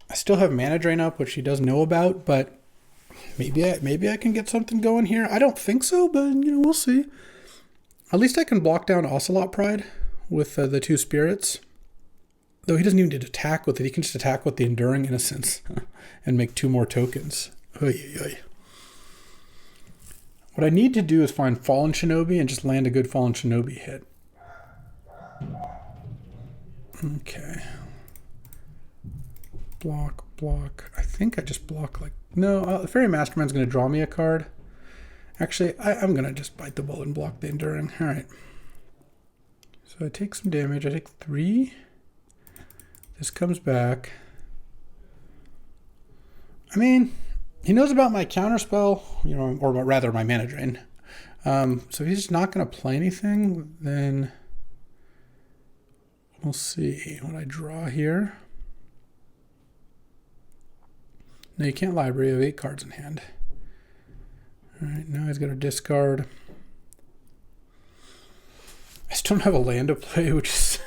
I still have mana drain up, which he does know about, but maybe I can get something going here. I don't think so, but we'll see. At least I can block down Ocelot Pride with the 2 spirits. Though he doesn't even need to attack with it. He can just attack with the Enduring Innocence and make 2 more tokens. Oy, oy, oy. What I need to do is find Fallen Shinobi and just land a good Fallen Shinobi hit. Okay. Block. I think I just block like... No, the Fairy Mastermind's going to draw me a card. Actually, I'm going to just bite the bullet and block the Enduring. All right. So I take some damage. I take 3. This comes back. I mean, he knows about my counterspell, or rather my mana drain. So he's just not going to play anything. Then we'll see what I draw here. No, you can't Library. You have 8 cards in hand. All right, now he's got to discard. I still don't have a land to play, which is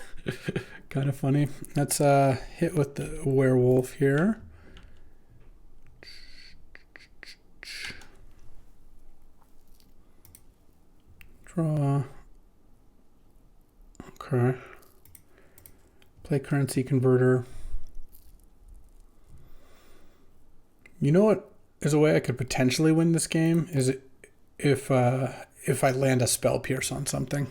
kind of funny. Let's hit with the werewolf here. Draw. Okay. Play Currency Converter. You know what is a way I could potentially win this game? Is it if I land a Spell Pierce on something.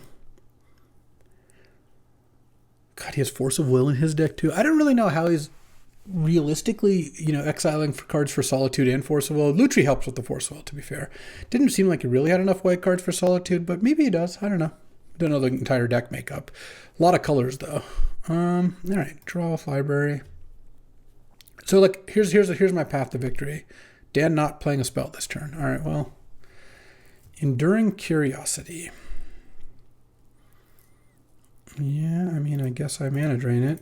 God, he has Force of Will in his deck too. I don't really know how he's realistically, exiling for cards for Solitude and Force of Will. Lutri helps with the Force of Will, to be fair. Didn't seem like he really had enough white cards for Solitude, but maybe he does. I don't know. Don't know the entire deck makeup. A lot of colors though. All right, draw off Library. So like here's my path to victory. Dan not playing a spell this turn. All right, well, Enduring Curiosity. Yeah, I mean, I guess I mana drain it.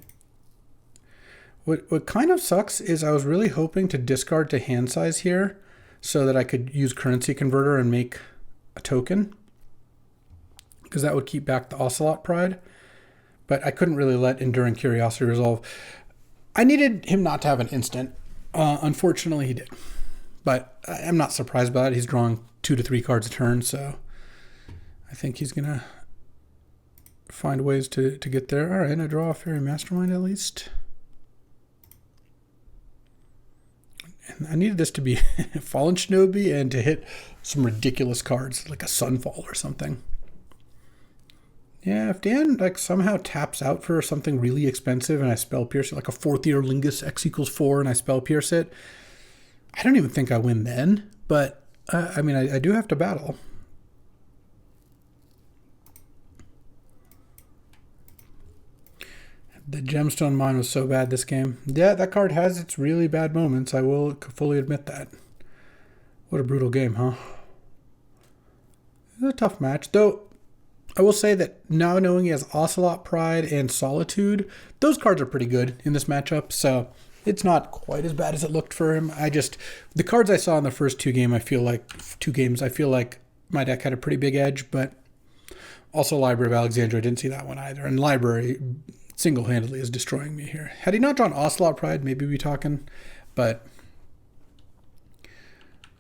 What kind of sucks is I was really hoping to discard to hand size here so that I could use Currency Converter and make a token, because that would keep back the Ocelot Pride. But I couldn't really let Enduring Curiosity resolve. I needed him not to have an instant. Unfortunately, he did. But I'm not surprised by it. He's drawing 2 to 3 cards a turn, so I think he's going to find ways to get there. All right, I draw a Fairy Mastermind at least. And I needed this to be Fallen Shinobi and to hit some ridiculous cards, like a Sunfall or something. Yeah, if Dan somehow taps out for something really expensive and I Spell Pierce it, like a 4th Year Lingus X = 4 and I Spell Pierce it, I don't even think I win then. But, I mean, I do have to battle. The Gemstone Mine was so bad this game. Yeah, that card has its really bad moments. I will fully admit that. What a brutal game, huh? It was a tough match. Though, I will say that now knowing he has Ocelot Pride and Solitude, those cards are pretty good in this matchup. So it's not quite as bad as it looked for him. The cards I saw in the first 2 games, I feel like my deck had a pretty big edge. But Also, Library of Alexandria, I didn't see that one either. And Library single-handedly is destroying me here. Had he not drawn Ocelot Pride, maybe we'd be talking. But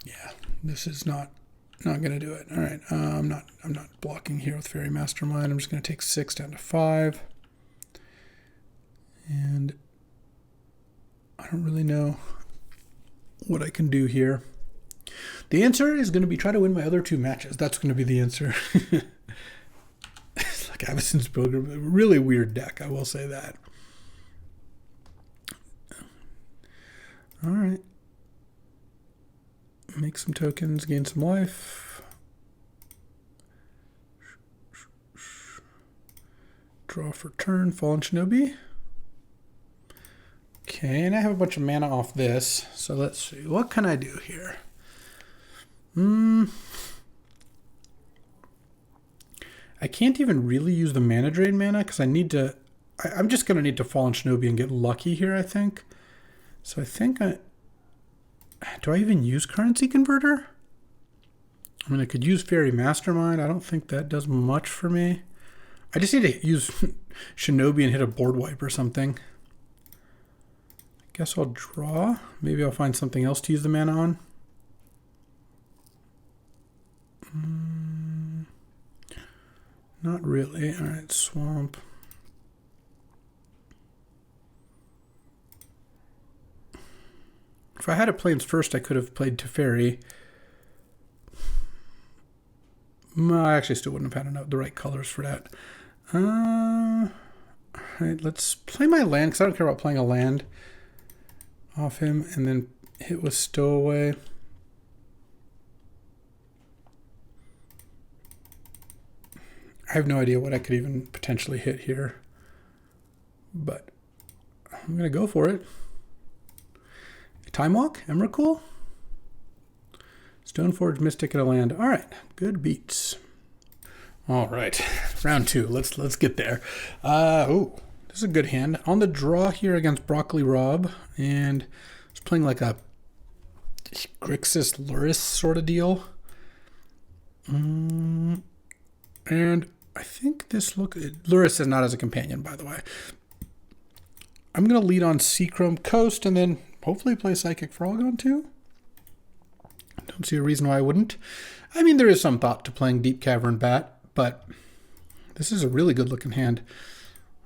yeah, this is not going to do it. All right, I'm not blocking here with Fairy Mastermind. I'm just going to take 6 down to 5. And I don't really know what I can do here. The answer is going to be try to win my other 2 matches. That's going to be the answer. It's like Avacyn's Pilgrim. Really weird deck, I will say that. All right. Make some tokens, gain some life. Draw for turn, Fallen Shinobi. Okay, and I have a bunch of mana off this. So let's see. What can I do here? I can't even really use the mana drain mana because I need to... I'm just going to need to Fallen Shinobi and get lucky here, I think. So I think I... Do I even use Currency Converter? I mean, I could use Fairy Mastermind. I don't think that does much for me. I just need to use Shinobi and hit a board wipe or something. I guess I'll draw. Maybe I'll find something else to use the mana on. Not really. All right, Swamp. If I had a Plains first, I could have played Teferi. I actually still wouldn't have had the right colors for that. All right, let's play my land, because I don't care about playing a land off him, and then hit with Stowaway. I have no idea what I could even potentially hit here, but I'm going to go for it. Time Walk, Emrakul, Stoneforge, Mystic, and a land. All right, good beats. All right, round 2. Let's get there. Oh, this is a good hand. On the draw here against Broccoli Rob, and it's playing like a Grixis Luris sort of deal. And I think this Luris is not as a companion, by the way. I'm going to lead on Seachrome Coast and then hopefully play Psychic Frog on 2. Don't see a reason why I wouldn't. I mean, there is some thought to playing Deep Cavern Bat, but this is a really good looking hand.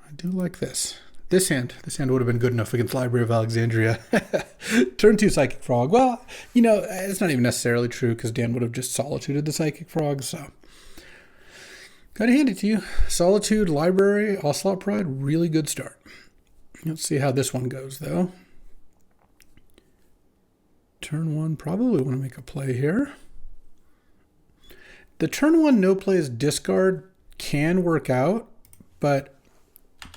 I do like this. This hand would have been good enough against Library of Alexandria. Turn 2 Psychic Frog. Well, you know, it's not even necessarily true because Dan would have just Solituded the Psychic Frog, so... Gotta hand it to you. Solitude, Library, Ocelot Pride, really good start. Let's see how this one goes, though. Turn 1, probably want to make a play here. The turn 1 no plays discard can work out, but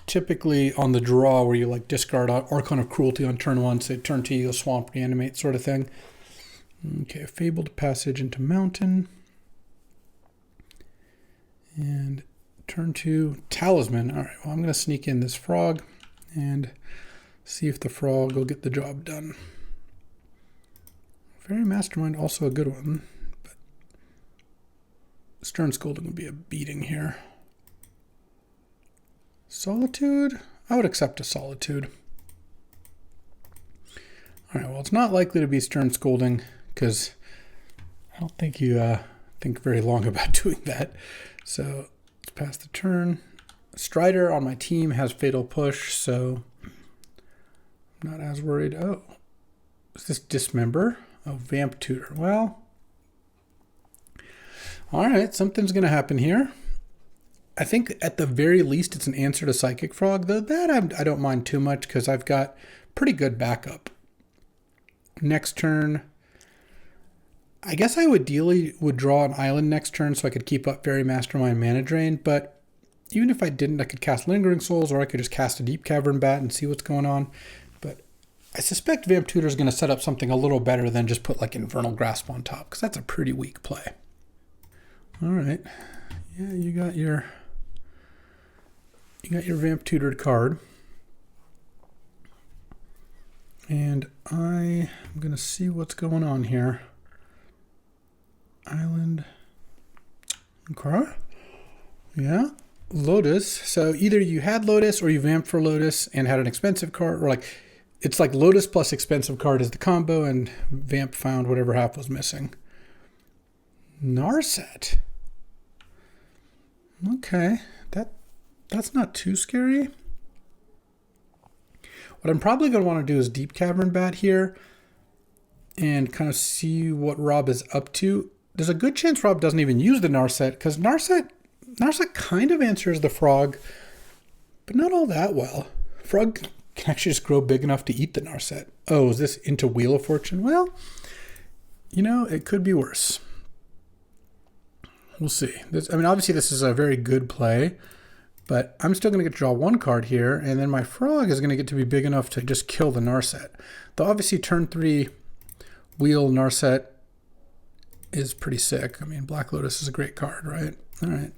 typically on the draw where you like discard Archon of Cruelty on turn 1, say turn 2 you go Swamp, Reanimate sort of thing. Okay, Fabled Passage into Mountain. And turn 2, Talisman. All right, well, I'm going to sneak in this frog and see if the frog will get the job done. Fairy Mastermind, also a good one, but Stern Scolding would be a beating here. Solitude? I would accept a Solitude. All right, well, it's not likely to be Stern Scolding because I don't think you think very long about doing that. So let's pass the turn. Strider on my team has Fatal Push, so I'm not as worried. Oh, is this Dismember? Oh, Vamp Tutor. Well, all right, something's going to happen here. I think at the very least it's an answer to Psychic Frog, though that I don't mind too much because I've got pretty good backup. Next turn, I guess I ideally would draw an island next turn so I could keep up Fairy Mastermind Mana Drain, but even if I didn't, I could cast Lingering Souls or I could just cast a Deep Cavern Bat and see what's going on. But I suspect Vamp Tutor is going to set up something a little better than just put like Infernal Grasp on top, because that's a pretty weak play. All right. Yeah, you got your Vamp Tutored card. And I'm going to see what's going on here. Island. Okay. Yeah. Lotus. So either you had Lotus or you vamped for Lotus and had an expensive card, or like it's like Lotus plus expensive card is the combo, and vamp found whatever half was missing. Narset. Okay, that's not too scary. What I'm probably going to want to do is Deep Cavern Bat here and kind of see what Rob is up to. There's a good chance Rob doesn't even use the Narset, because Narset kind of answers the Frog, but not all that well. Frog can actually just grow big enough to eat the Narset. Oh, is this into Wheel of Fortune? Well, it could be worse. We'll see. Obviously this is a very good play, but I'm still going to get to draw one card here, and then my Frog is going to get to be big enough to just kill the Narset. Though obviously turn 3 Wheel Narset is pretty sick. Black Lotus is a great card, right? All right.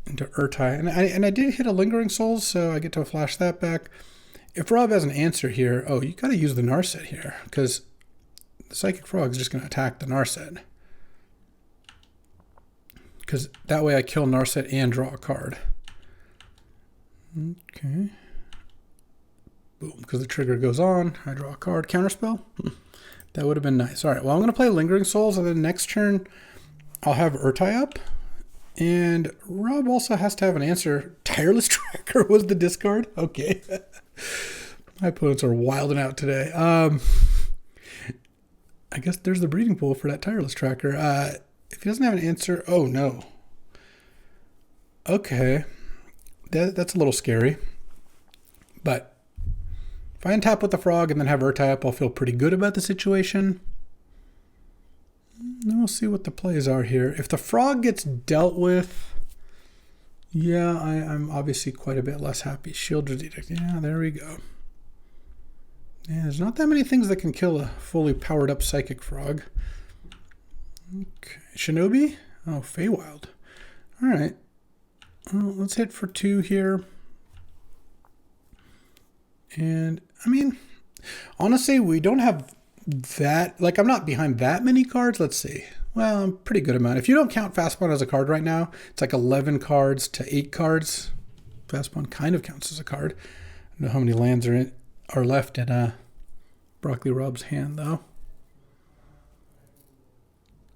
Into Urtai. And I did hit a Lingering Souls, so I get to flash that back. If Rob has an answer here, you got to use the Narset here, because the Psychic Frog is just going to attack the Narset. Because that way I kill Narset and draw a card. Okay. Boom. Because the trigger goes on, I draw a card. Counterspell? That would have been nice. All right, well, I'm going to play Lingering Souls, and then next turn I'll have Urtai up. And Rob also has to have an answer. Tireless Tracker was the discard? Okay. My opponents are wilding out today. I guess there's the breeding pool for that Tireless Tracker. If he doesn't have an answer, oh no. Okay. That's a little scary. But if I untap with the Frog and then have Urtai up, I'll feel pretty good about the situation. Then we'll see what the plays are here. If the Frog gets dealt with, yeah, I'm obviously quite a bit less happy. Shield's Edict. Yeah, there we go. Yeah, there's not that many things that can kill a fully powered up Psychic Frog. Okay. Shinobi? Oh, Feywild. All right. Well, let's hit for 2 here. And, honestly, we don't have that. I'm not behind that many cards. Let's see. Well, I'm pretty good amount. If you don't count Fastpawn as a card right now, it's like 11 cards to 8 cards. Fastpawn kind of counts as a card. I don't know how many lands are left in Broccoli Rob's hand, though.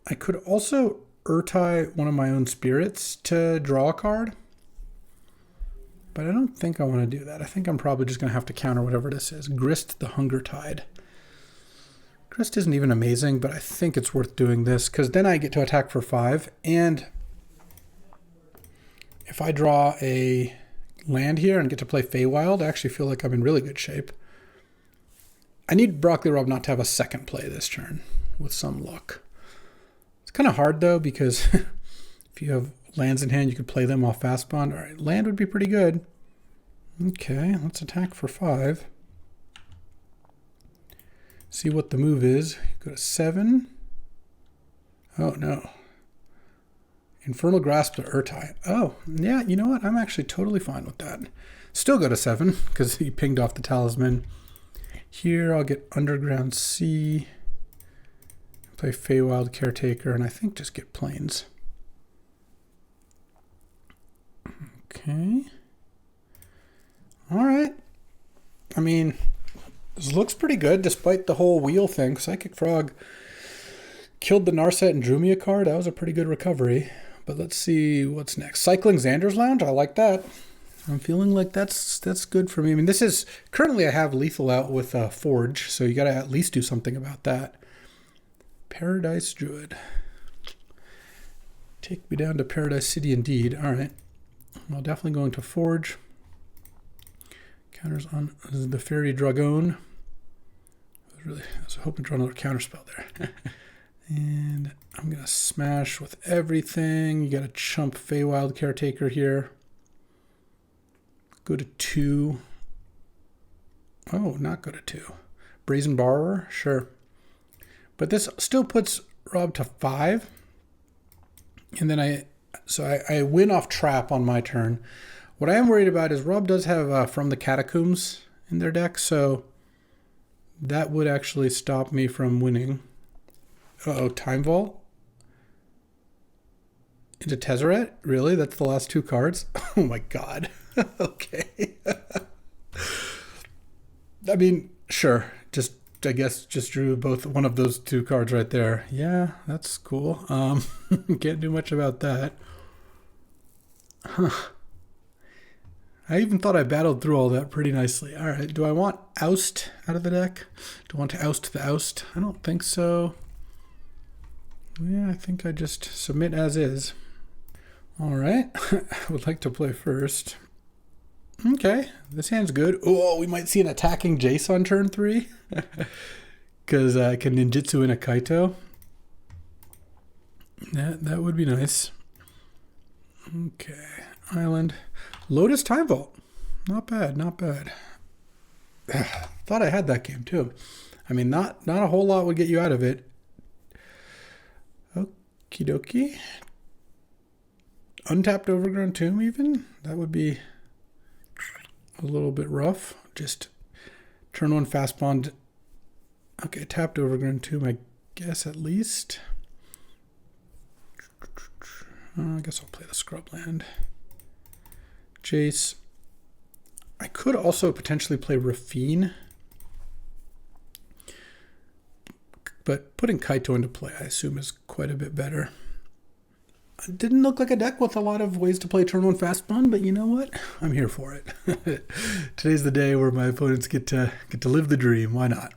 I could also Urtai one of my own spirits to draw a card. But I don't think I want to do that. I think I'm probably just going to have to counter whatever this is. Grist the Hunger Tide. Grist isn't even amazing, but I think it's worth doing this, because then I get to attack for 5. And if I draw a land here and get to play Feywild, I actually feel like I'm in really good shape. I need Broccoli Rob not to have a second play this turn, with some luck. It's kind of hard, though, because if you have lands in hand, you could play them off Fastpawn. All right, land would be pretty good. Okay, let's attack for 5. See what the move is. Go to 7. Oh, no. Infernal Grasp to Urtai. Oh, yeah, you know what? I'm actually totally fine with that. Still go to 7, because he pinged off the Talisman. Here, I'll get Underground Sea. Play Feywild Caretaker, and I think just get Plains. Okay. All right. This looks pretty good despite the whole wheel thing. Psychic Frog killed the Narset and drew me a card. That was a pretty good recovery. But let's see what's next. Cycling Xander's Lounge. I like that. I'm feeling like that's good for me. This is currently I have lethal out with Forge, so you got to at least do something about that. Paradise Druid. Take me down to Paradise City indeed. All right. Well, definitely going to Forge. Counters on the Fairy Dragon. I was hoping to draw another counterspell there. And I'm going to smash with everything. You got to chump Feywild Caretaker here. Go to 2. Oh, not go to 2. Brazen Borrower, sure. But this still puts Rob to 5. And then I win off Trap on my turn. What I am worried about is Rob does have From the Catacombs in their deck, so that would actually stop me from winning. Uh-oh, Time Vault? into Tezzeret? Really? That's the last 2 cards? Oh my god. Okay. I mean, sure. I guess just drew one of those 2 cards right there. Yeah, that's cool. Can't do much about that. Huh. I even thought I battled through all that pretty nicely. All right, do I want Oust out of the deck? Do I want to oust the Oust? I don't think so. Yeah, I think I just submit as is. All right, I would like to play first. Okay, this hand's good. Oh, we might see an attacking Jace on turn 3. Because I can ninjutsu in a Kaito. That would be nice. Okay, Island. Lotus Time Vault. Not bad, not bad. Thought I had that game too. I mean, not a whole lot would get you out of it. Okie dokie. Untapped Overgrown Tomb even? That would be a little bit rough. Just turn 1 fast bond. Okay, tapped Overgrown Tomb, I guess at least. I guess I'll play the Scrubland. Jace. I could also potentially play Rafine. But putting Kaito into play, I assume, is quite a bit better. It didn't look like a deck with a lot of ways to play turn 1 fast bond, but you know what? I'm here for it. Today's the day where my opponents get to live the dream. Why not?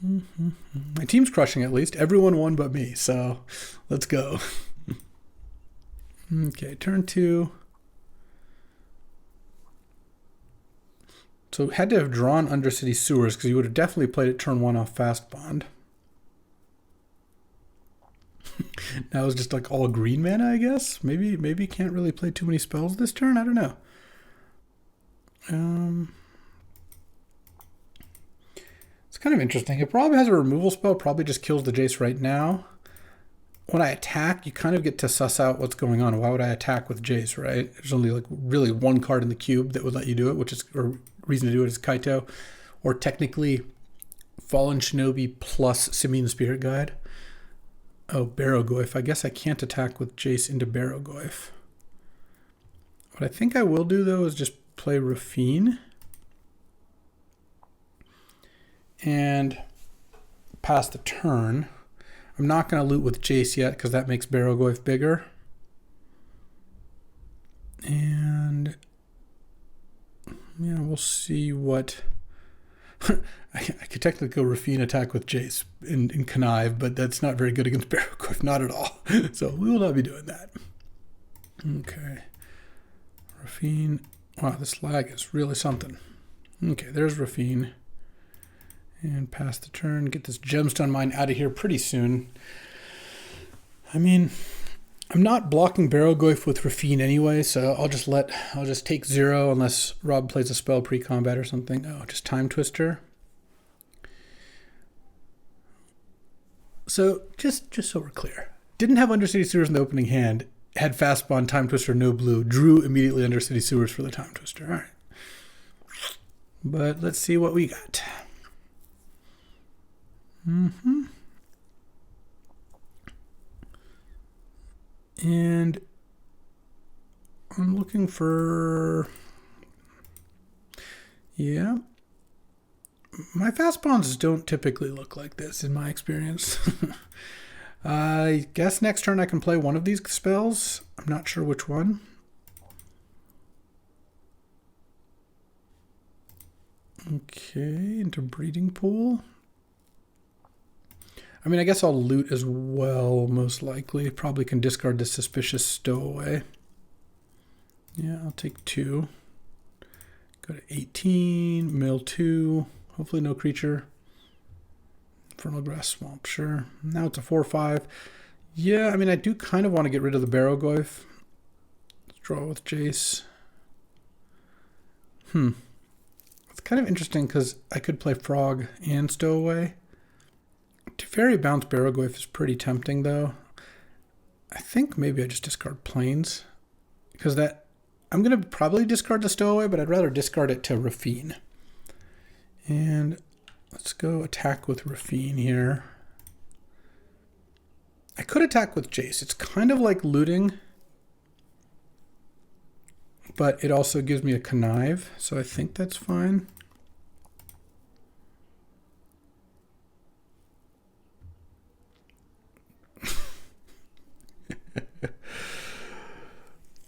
My team's crushing at least. Everyone won but me, so let's go. Okay, turn 2. So had to have drawn Undercity Sewers because you would have definitely played it turn 1 off fast bond. Now it's just like all green mana, I guess. Maybe can't really play too many spells this turn. I don't know. It's kind of interesting. It probably has a removal spell. Probably just kills the Jace right now. When I attack, you kind of get to suss out what's going on. Why would I attack with Jace, right? There's only like really 1 card in the cube that would let you do it, which is or reason to do it is Kaito, or technically Fallen Shinobi plus Simian Spirit Guide. Oh, Barrogoyf. I guess I can't attack with Jace into Barrogoyf. What I think I will do, though, is just play Rafine and pass the turn. I'm not going to loot with Jace yet because that makes Barrogoyf bigger. And yeah, we'll see what... I could technically go Rafine attack with Jace in Connive, but that's not very good against Barrogoyf, not at all. So we will not be doing that. Okay. Rafine. Wow, this lag is really something. Okay, there's Rafine. And pass the turn. Get this Gemstone Mine out of here pretty soon. I mean, I'm not blocking Barrogoyf with Rafine anyway, so I'll just take 0 unless Rob plays a spell pre-combat or something. Oh, just Time Twister. So just so we're clear, didn't have Undercity Sewers in the opening hand. Had fast bond, Time Twister, no blue. Drew immediately Undercity Sewers for the Time Twister. All right, but let's see what we got. And I'm looking for, yeah, my fast bonds don't typically look like this in my experience. I guess next turn I can play one of these spells. I'm not sure which one. Okay, into Breeding Pool. I mean, I guess I'll loot as well, most likely. Probably can discard the Suspicious Stowaway. Yeah, I'll take 2. Go to 18, mill 2. Hopefully no creature. Infernal Grass Swamp, sure. Now it's a 4/5. Yeah, I mean, I do kind of want to get rid of the Barrogoyf. Let's draw with Jace. It's kind of interesting because I could play Frog and Stowaway. Teferi Bounce Barrogoyf is pretty tempting, though. I think maybe I just discard Plains. Because that... I'm going to probably discard the Stowaway, but I'd rather discard it to Rafine. And let's go attack with Rafine here. I could attack with Jace. It's kind of like looting, but it also gives me a connive, so I think that's fine.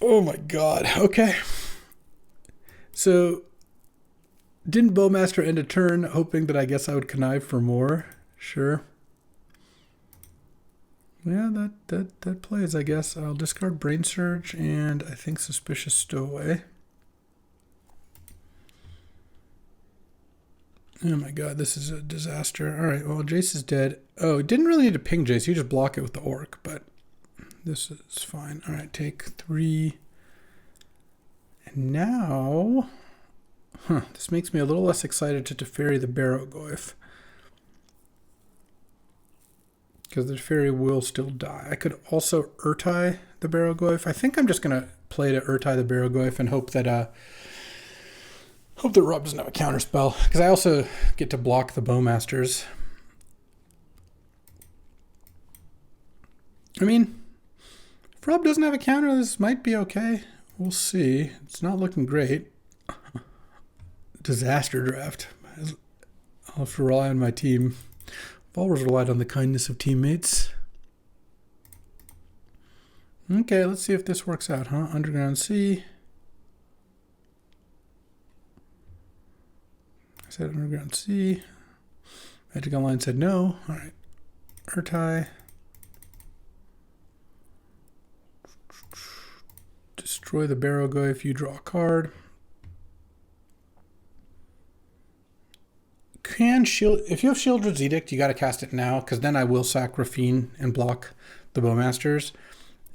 Oh my god. Okay. So, didn't Bowmaster end a turn hoping that I guess I would connive for more? Sure. Yeah, that plays, I guess. I'll discard Brain Surge and I think Suspicious Stowaway. Oh my god, this is a disaster. Alright, well, Jace is dead. Oh, it didn't really need to ping Jace. You just block it with the Orc, but this is fine. Alright, take 3. And now... this makes me a little less excited to Teferi the Barrowgoyf. Because the Teferi will still die. I could also Urtai the Barrowgoyf. I think I'm just going to play to Urtai the Barrowgoyf and hope that Rob doesn't have a counterspell. Because I also get to block the Bowmasters. I mean, if Rob doesn't have a counter, this might be okay. We'll see. It's not looking great. Disaster draft. I'll have to rely on my team. I've always relied on the kindness of teammates. Okay, let's see if this works out, huh? Underground Sea. I said Underground Sea. Magic Online said no. All right. Urtai. Destroy the Barrowgoyf if you draw a card. Can shield, if you have Shieldred's Edict, you got to cast it now, because then I will sack Rafine and block the Bowmasters.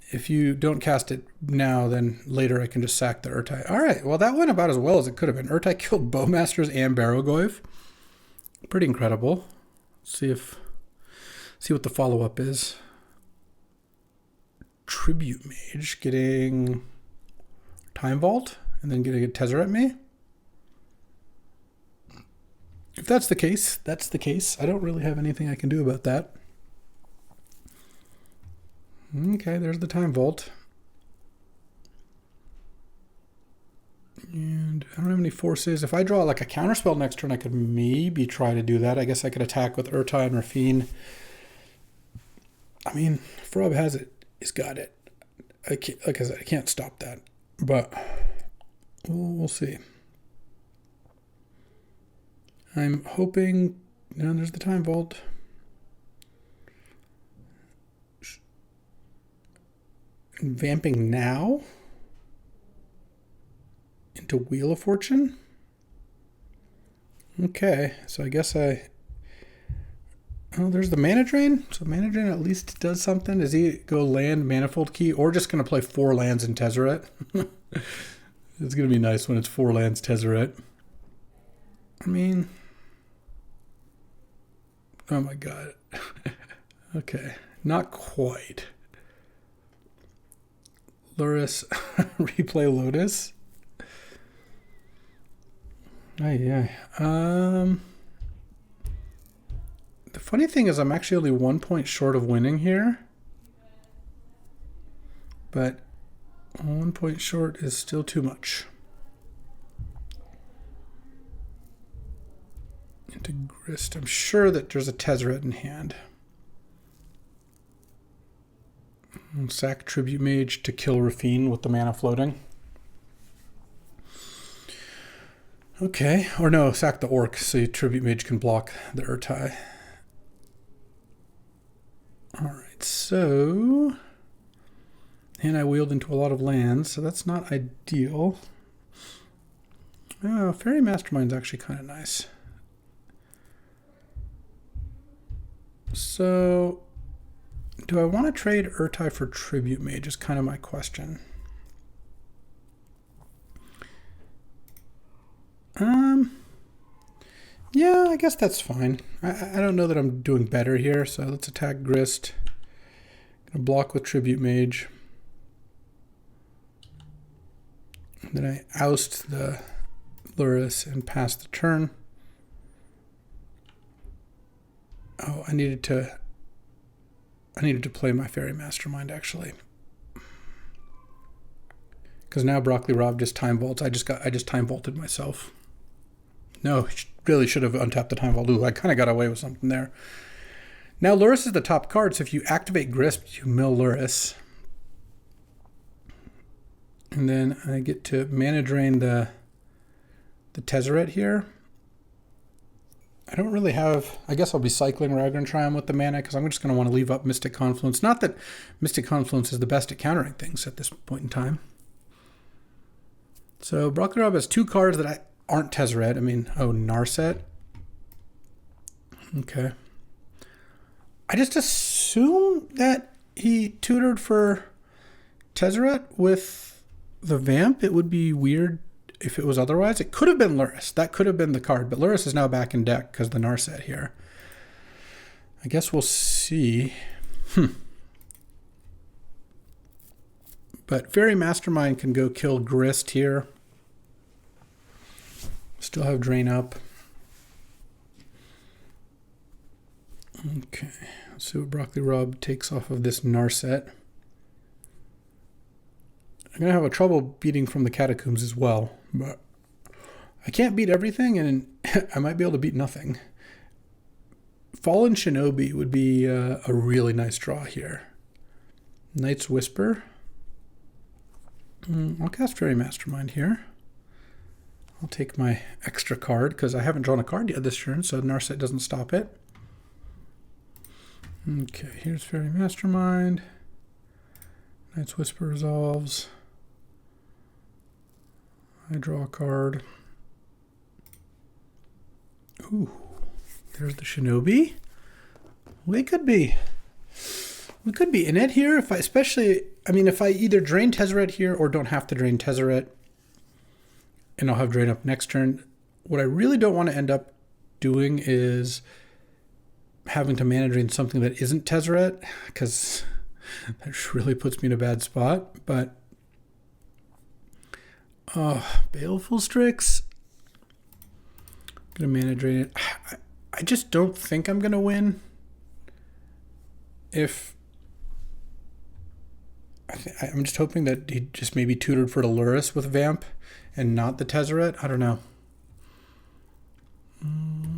If you don't cast it now, then later I can just sack the Urtai. All right, well, that went about as well as it could have been. Urtai killed Bowmasters and Barrowgoyf. Pretty incredible. See what the follow-up is. Tribute Mage getting Time Vault and then getting a Tezzeret me. If that's the case, that's the case. I don't really have anything I can do about that. Okay, there's the Time Vault. And I don't have any forces. If I draw like a counterspell next turn, I could maybe try to do that. I guess I could attack with Urtai and Rafine. I mean, if Rob has it, he's got it. Like I said, I can't stop that. But we'll see. I'm hoping... No, there's the Time Vault. Vamping now into Wheel of Fortune. Okay, so I guess Oh, there's the Mana Drain. So Mana Drain at least does something. Does he go land Manifold Key or just going to play 4 lands in Tezzeret? It's going to be nice when it's 4 lands Tezzeret. I mean... Oh my god. Okay, not quite. Luris, replay Lotus. The funny thing is I'm actually only 1 point short of winning here. But 1 point short is still too much. Into Grist. I'm sure that there's a Tezzeret in hand. I'll sack Tribute Mage to kill Rafine with the mana floating. Okay, or no, sack the Orc so your Tribute Mage can block the Urtai. Alright, so... And I wheeled into a lot of lands, so that's not ideal. Oh, Fairy Mastermind's actually kind of nice. So, do I want to trade Urtai for Tribute Mage is kind of my question. Yeah, I guess that's fine. I don't know that I'm doing better here, so let's attack Grist. Gonna block with Tribute Mage. And then I oust the Luris and pass the turn. Oh, I needed to... I needed to play my Fairy Mastermind, actually. Because now Broccoli Rob just time vaults. I just time vaulted myself. No, really should have untapped the time vault. Ooh, I kind of got away with something there. Now Lurrus is the top card, so if you activate Grisp, you mill Lurrus. And then I get to mana drain the Tezzeret here. I don't really have... I guess I'll be cycling Ragran Triumph with the mana because I'm just going to want to leave up Mystic Confluence. Not that Mystic Confluence is the best at countering things at this point in time. So Broccoli Rob has 2 cards that aren't Tezzeret. I mean, Narset. Okay. I just assume that he tutored for Tezzeret with the Vamp. It would be weird if it was otherwise. It could have been Lurrus. That could have been the card, but Lurrus is now back in deck because the Narset here. I guess we'll see. But Fairy Mastermind can go kill Grist here. Still have Drain up. Okay, let's see what Broccoli Rob takes off of this Narset. I'm going to have a trouble beating from the Catacombs as well, but I can't beat everything, and I might be able to beat nothing. Fallen Shinobi would be a really nice draw here. Knight's Whisper. I'll cast Fairy Mastermind here. I'll take my extra card, because I haven't drawn a card yet this turn, so Narset doesn't stop it. Okay, here's Fairy Mastermind. Knight's Whisper resolves. I draw a card. Ooh, there's the Shinobi. We could be in it here if I either drain Tezzeret here or don't have to drain Tezzeret, and I'll have drain up next turn. What I really don't want to end up doing is having to mana drain something that isn't Tezzeret, because that really puts me in a bad spot. But Baleful Strix, gonna mana drain it. I just don't think I'm gonna win if I'm just hoping that he just maybe tutored for the Lurrus with Vamp and not the Tezzeret. I don't know.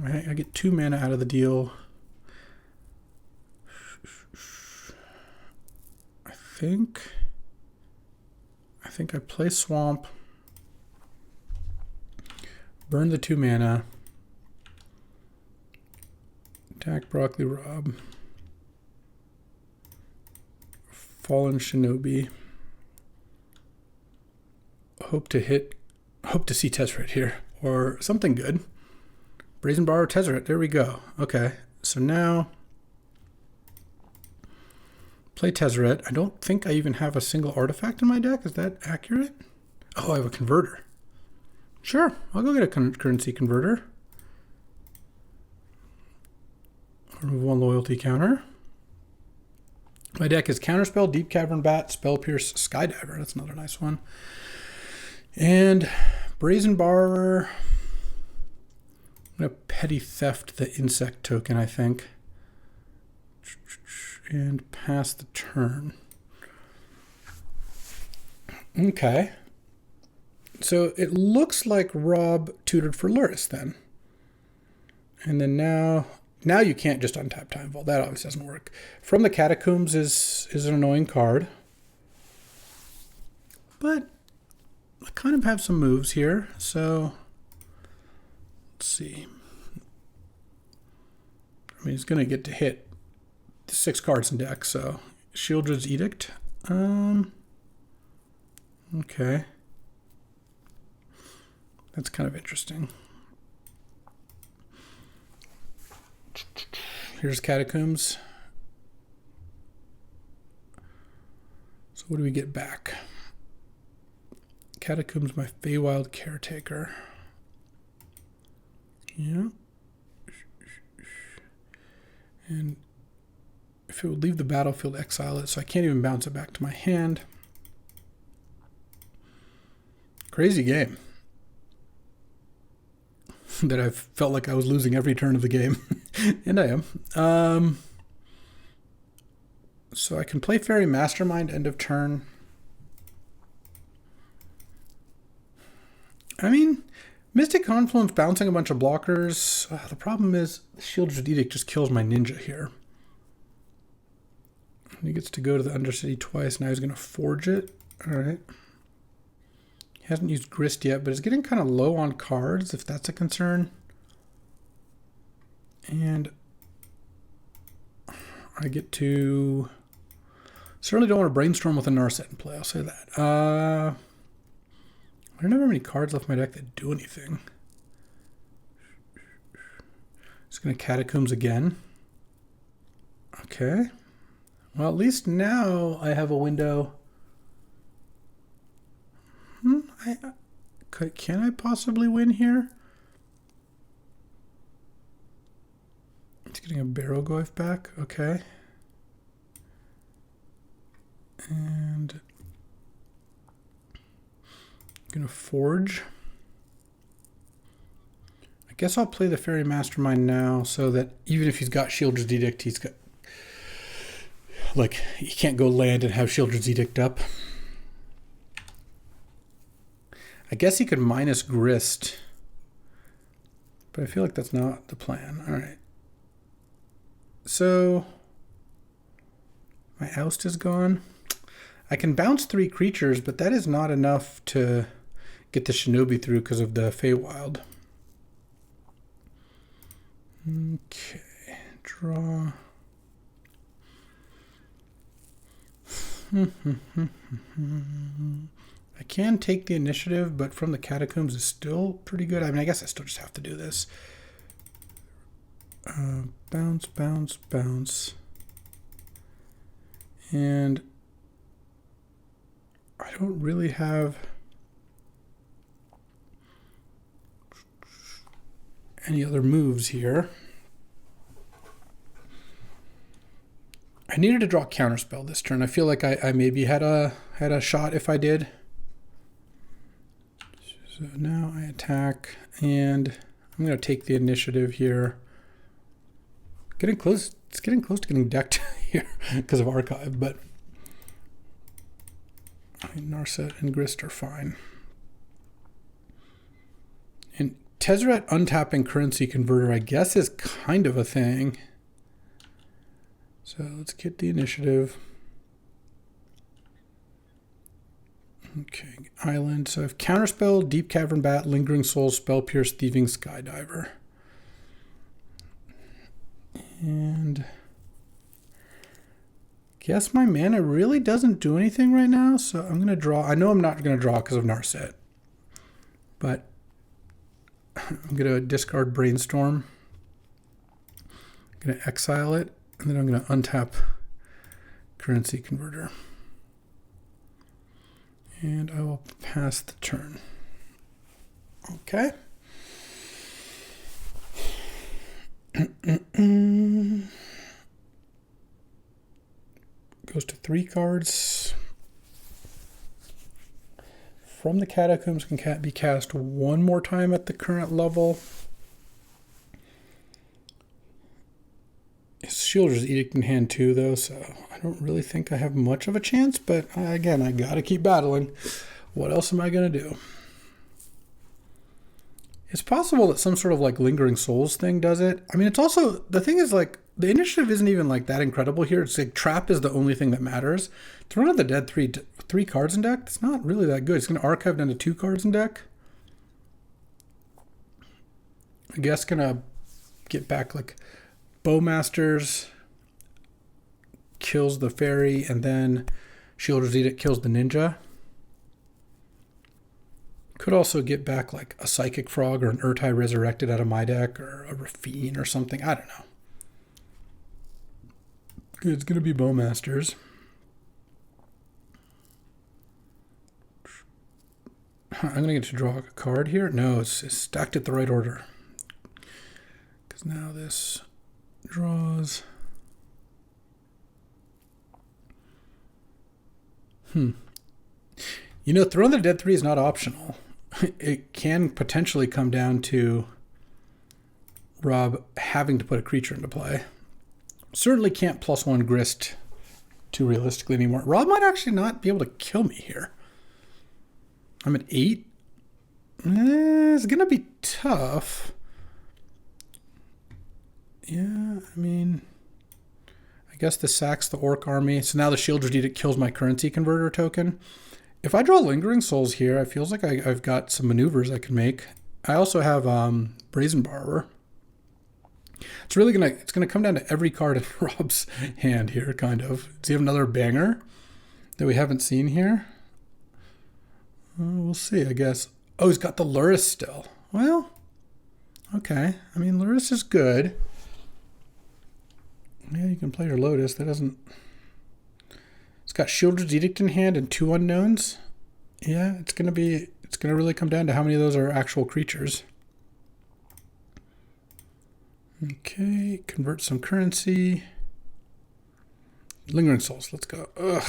I get 2 mana out of the deal. I think I play Swamp, burn the 2 mana, attack Broccoli Rob, Fallen Shinobi, hope to see Tezzeret here, or something good. Brazen Bar or Tezzeret, there we go. Okay, so now play Tezzeret. I don't think I even have a single artifact in my deck. Is that accurate? Oh, I have a converter. Sure, I'll go get a currency converter. Remove 1 loyalty counter. My deck is Counterspell, Deep Cavern Bat, Spell Pierce, Skydiver. That's another nice one. And Brazen Bar. I'm going to Petty Theft the Insect token, I think. And pass the turn. Okay. So it looks like Rob tutored for Lurrus then. And then now you can't just untap Time Vault. That obviously doesn't work. From the Catacombs is an annoying card. But I kind of have some moves here. So let's see. I mean, he's going to get to hit 6 cards in deck, so Shieldred's Edict. Okay. That's kind of interesting. Here's Catacombs. So what do we get back? Catacombs, my Feywild Caretaker. Yeah. And if it would leave the battlefield, exile it, so I can't even bounce it back to my hand. Crazy game. That I felt like I was losing every turn of the game. And I am. So I can play Fairy Mastermind end of turn. I mean, Mystic Confluence bouncing a bunch of blockers. The problem is Shieldred Edict just kills my ninja here. He gets to go to the Undercity twice. Now he's going to forge it. All right. He hasn't used Grist yet, but it's getting kind of low on cards, if that's a concern. And I get to... Certainly don't want to brainstorm with a Narset in play, I'll say that. I don't have many cards left in my deck that do anything. Just going to Catacombs again. Okay. Well, at least now I have a window. Can I possibly win here? It's getting a Barrowgoyf back. Okay. And I'm going to forge. I guess I'll play the Fairy Mastermind now so that even if he's got Shieldred's Edict, he's got... Like, he can't go land and have Shieldred's Edict up. I guess he could minus Grist. But I feel like that's not the plan. All right. So, my Oust is gone. I can bounce 3 creatures, but that is not enough to get the Shinobi through because of the Feywild. Okay, draw. I can take the initiative, but from the Catacombs is still pretty good. I mean, I guess I still just have to do this. Bounce, bounce, bounce. And I don't really have any other moves here. I needed to draw Counterspell this turn. I feel like I maybe had a shot if I did. So now I attack, and I'm going to take the initiative here. Getting close. It's getting close to getting decked here because of Archive, but I mean, Narset and Grist are fine. And Tezzeret untapping Currency Converter, I guess, is kind of a thing. So let's get the initiative. Okay, Island. So I have Counterspell, Deep Cavern Bat, Lingering Soul, Spell Pierce, Thieving Skydiver. And guess my mana really doesn't do anything right now, so I'm going to draw. I know I'm not going to draw because of Narset, but I'm going to discard Brainstorm. I'm going to exile it, and then I'm going to untap Currency Converter. And I will pass the turn. Okay. Goes to 3 cards. From the Catacombs can be cast 1 more time at the current level. Shieldred's Edict in hand too, though, so I don't really think I have much of a chance, but again, I gotta keep battling. What else am I gonna do? It's possible that some sort of like Lingering Souls thing does it. I mean, it's also, the thing is like, the initiative isn't even like that incredible here. It's like Trap is the only thing that matters. Throne of the Dead, three cards in deck, it's not really that good. It's gonna archive down to 2 cards in deck. I guess gonna get back like Bowmasters kills the fairy, and then Shieldred's Edict kills the ninja. Could also get back like a Psychic Frog or an Urtai Resurrected out of my deck, or a Rafine or something. I don't know. It's going to be Bowmasters. I'm going to get to draw a card here. No, it's stacked at the right order. Because now this draws. You know, Throne of the Dead 3 is not optional. It can potentially come down to Rob having to put a creature into play. Certainly can't +1 Grist too realistically anymore. Rob might actually not be able to kill me here. I'm at 8. It's going to be tough. Yeah, I mean, I guess this sacks the Orc army. So now the Shieldred's Edict kills my currency converter token. If I draw Lingering Souls here, it feels like I've got some maneuvers I can make. I also have Brazen Borrower. It's really gonna come down to every card in Rob's hand here, kind of. Does he have another banger that we haven't seen here? We'll see, I guess. Oh, he's got the Luris still. Well, okay. I mean, Luris is good. Yeah, you can play your Lotus. That doesn't... It's got Shieldred's Edict in hand and 2 unknowns. Yeah, it's gonna really come down to how many of those are actual creatures. Okay, convert some currency. Lingering Souls, let's go. Ugh.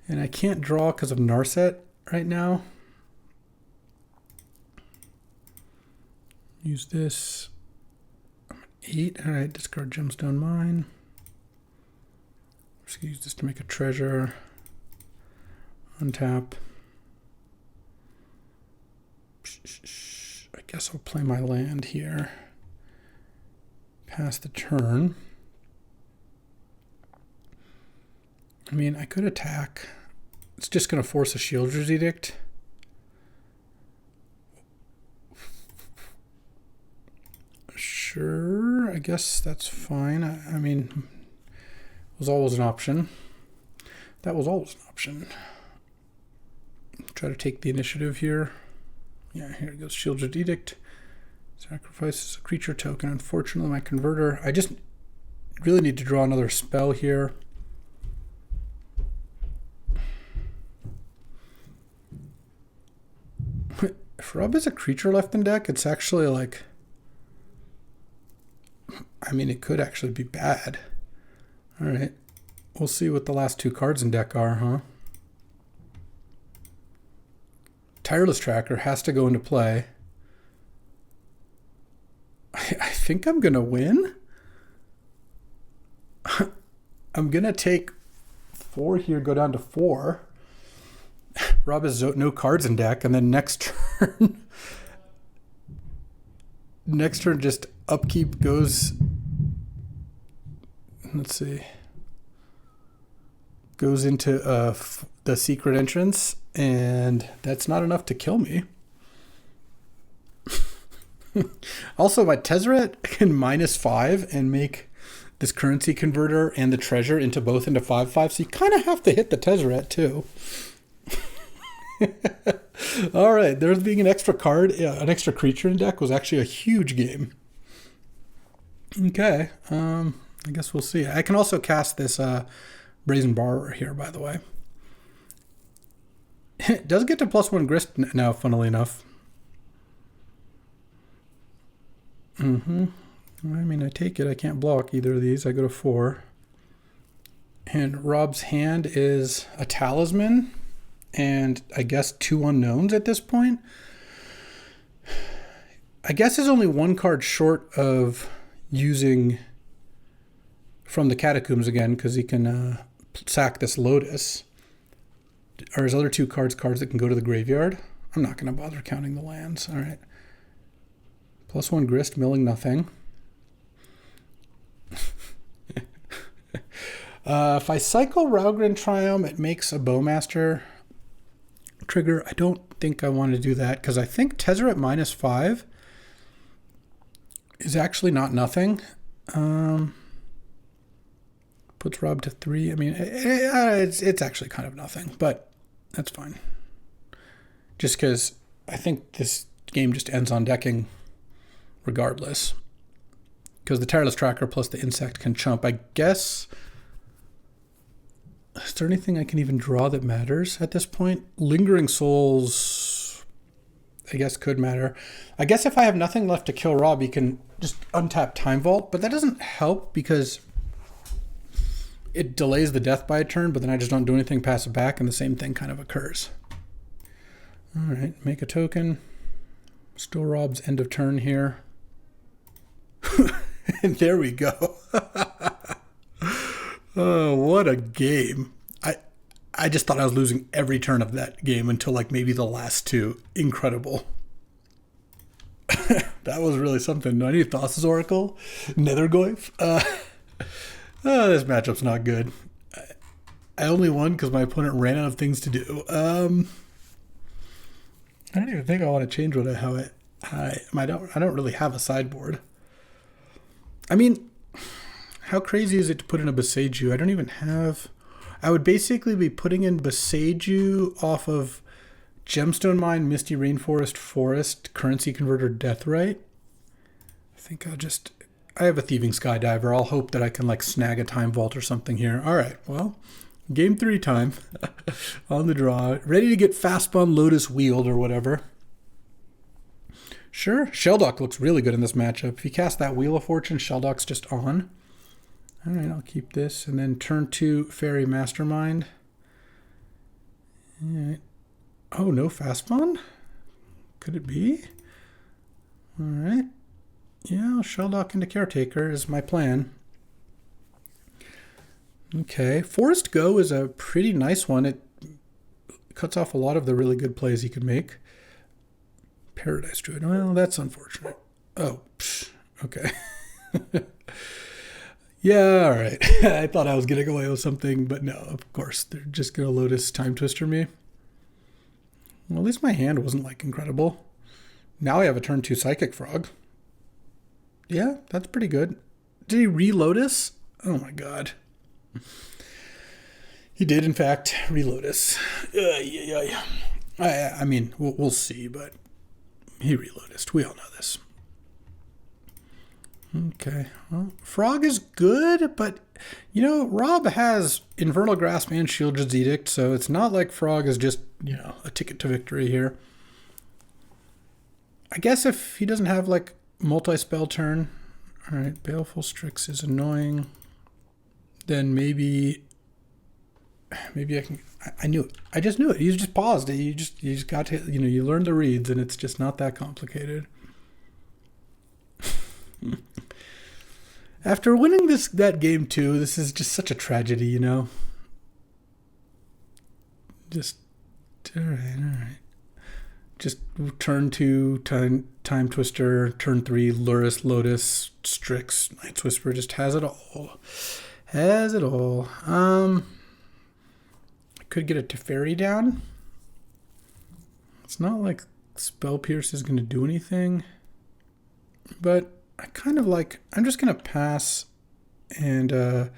And I can't draw because of Narset right now. Use this. I'm at 8. All right, discard Gemstone Mine. I'm just gonna use this to make a treasure. Untap. I guess I'll play my land here. Pass the turn. I mean, I could attack. It's just going to force a Shieldred's Edict. Sure, I guess that's fine. I mean, it was always an option. That was always an option. Try to take the initiative here. Yeah, here it goes. Shieldred's Edict. Sacrifices a creature token. Unfortunately, my converter... I just really need to draw another spell here. If Rob has a creature left in deck, it's actually like... I mean, it could actually be bad. Alright. We'll see what the last 2 cards in deck are, huh? Tireless Tracker has to go into play. I think I'm going to win. I'm going to take 4 here, go down to 4. Rob has no cards in deck, and then next turn... next turn just upkeep goes... Let's see. Goes into the secret entrance, and that's not enough to kill me. Also, my Tezzeret can -5 and make this currency converter and the treasure into both into 5/5. So you kind of have to hit the Tezzeret too. All right, there's being an extra card, an extra creature in deck was actually a huge game. Okay, I guess we'll see. I can also cast this Brazen Borrower here, by the way. It does get to +1 grist now, funnily enough. I mean, I take it. I can't block either of these. I go to 4. And Rob's hand is a Talisman and I guess 2 unknowns at this point. I guess is only 1 card short of using from the Catacombs again, because he can sack this Lotus. Are his other 2 cards that can go to the graveyard? I'm not going to bother counting the lands. All right. +1 grist, milling nothing. If I cycle Raugrin Triumph, it makes a Bowmaster trigger. I don't think I want to do that, because I think Tezzeret -5 is actually not nothing. Puts Rob to 3. I mean, it's actually kind of nothing, but that's fine. Just because I think this game just ends on decking regardless. Because the Tireless Tracker plus the Insect can chump. I guess... Is there anything I can even draw that matters at this point? Lingering Souls, I guess, could matter. I guess if I have nothing left to kill Rob, he can just untap Time Vault, but that doesn't help because it delays the death by a turn, but then I just don't do anything, pass it back, and the same thing kind of occurs. All right, make a token. Still Rob's end of turn here. And there we go. Oh, what a game. I just thought I was losing every turn of that game until like maybe the last two. Incredible. That was really something. Do I need Thassa's Oracle? Nethergoyf? This matchup's not good. I only won because my opponent ran out of things to do. I don't even think I want to change I don't really have a sideboard. I mean, how crazy is it to put in a Boseiju? I don't even have... I would basically be putting in Boseiju off of Gemstone Mine, Misty Rainforest, Forest, Currency Converter, Deathrite. I think I have a Thieving Skydiver. I'll hope that I can like snag a Time Vault or something here. All right, well, game 3 time. On the draw. Ready to get fast spun Lotus Wield or whatever. Sure, Sheldock looks really good in this matchup. If you cast that Wheel of Fortune, Sheldock's just on. All right, I'll keep this. And then turn 2, Fairy Mastermind. All right. Oh, no fast spawn? Could it be? All right. Yeah, I'll Sheldock into Caretaker is my plan. Okay, Forest Go is a pretty nice one. It cuts off a lot of the really good plays you could make. Paradise Druid. Well, that's unfortunate. Oh, okay. Yeah, all right. I thought I was getting away with something, but no, of course. They're just going to Lotus Time Twister me. Well, at least my hand wasn't, like, incredible. Now I have a turn 2 Psychic Frog. Yeah, that's pretty good. Did he re-Lotus? Oh, my God. He did, in fact, re-Lotus. Yeah. I mean, we'll see, but he re-Lotused. We all know this. Okay, well, Frog is good, but, you know, Rob has Infernal Grasp and Shieldred's Edict, so it's not like Frog is just, you know, a ticket to victory here. I guess if he doesn't have, like, multi-spell turn, all right, Baleful Strix is annoying, then maybe I can, I knew it. I just knew it. You just paused it. You just got to, you know, you learn the reads, and it's just not that complicated. After winning that game too, this is just such a tragedy, you know. Just all right. Just turn 2 time Twister, turn 3 Luris, Lotus, Strix, Night's Whisper. Just has it all. Has it all. I could get a Teferi down. It's not like Spell Pierce is going to do anything, but I kind of like, I'm just going to pass and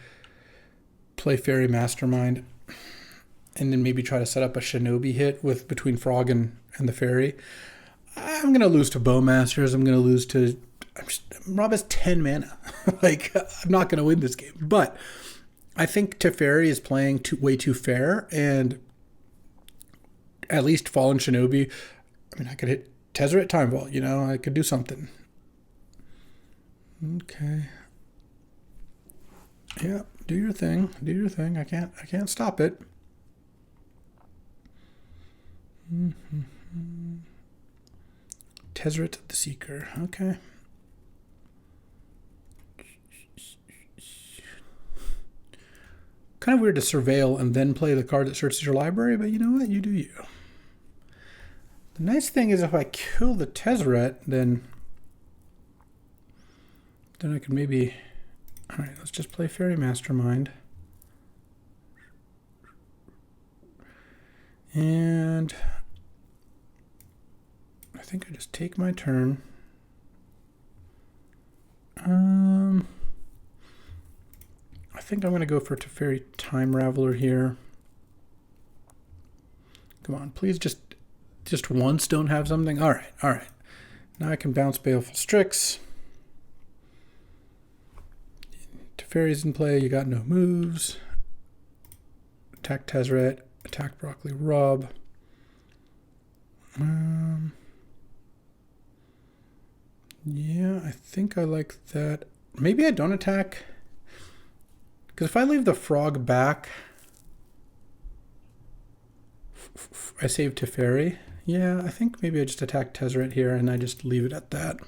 play Fairy Mastermind and then maybe try to set up a Shinobi hit with between Frog and the Fairy. I'm going to lose to Bowmasters. I'm going to lose to... Rob has 10 mana. Like, I'm not going to win this game. But I think Teferi is playing way too fair, and at least Fallen Shinobi, I mean, I could hit Tezzeret Time Vault, you know? I could do something. Okay. Yeah, do your thing. Do your thing. I can't stop it. Tezzeret the Seeker. Okay. Kind of weird to surveil and then play the card that searches your library, but you know what? You do you. The nice thing is if I kill the Tezzeret, then I can maybe... All right, let's just play Fairy Mastermind. And I think I just take my turn. I think I'm going to go for Teferi Time Raveler here. Come on, please just once don't have something. All right. Now I can bounce Baleful Strix. Teferi's in play. You got no moves. Attack Tezzeret. Attack Broccoli Rob. Yeah, I think I like that. Maybe I don't attack. Because if I leave the Frog back, I save Teferi. Yeah, I think maybe I just attack Tezzeret here and I just leave it at that.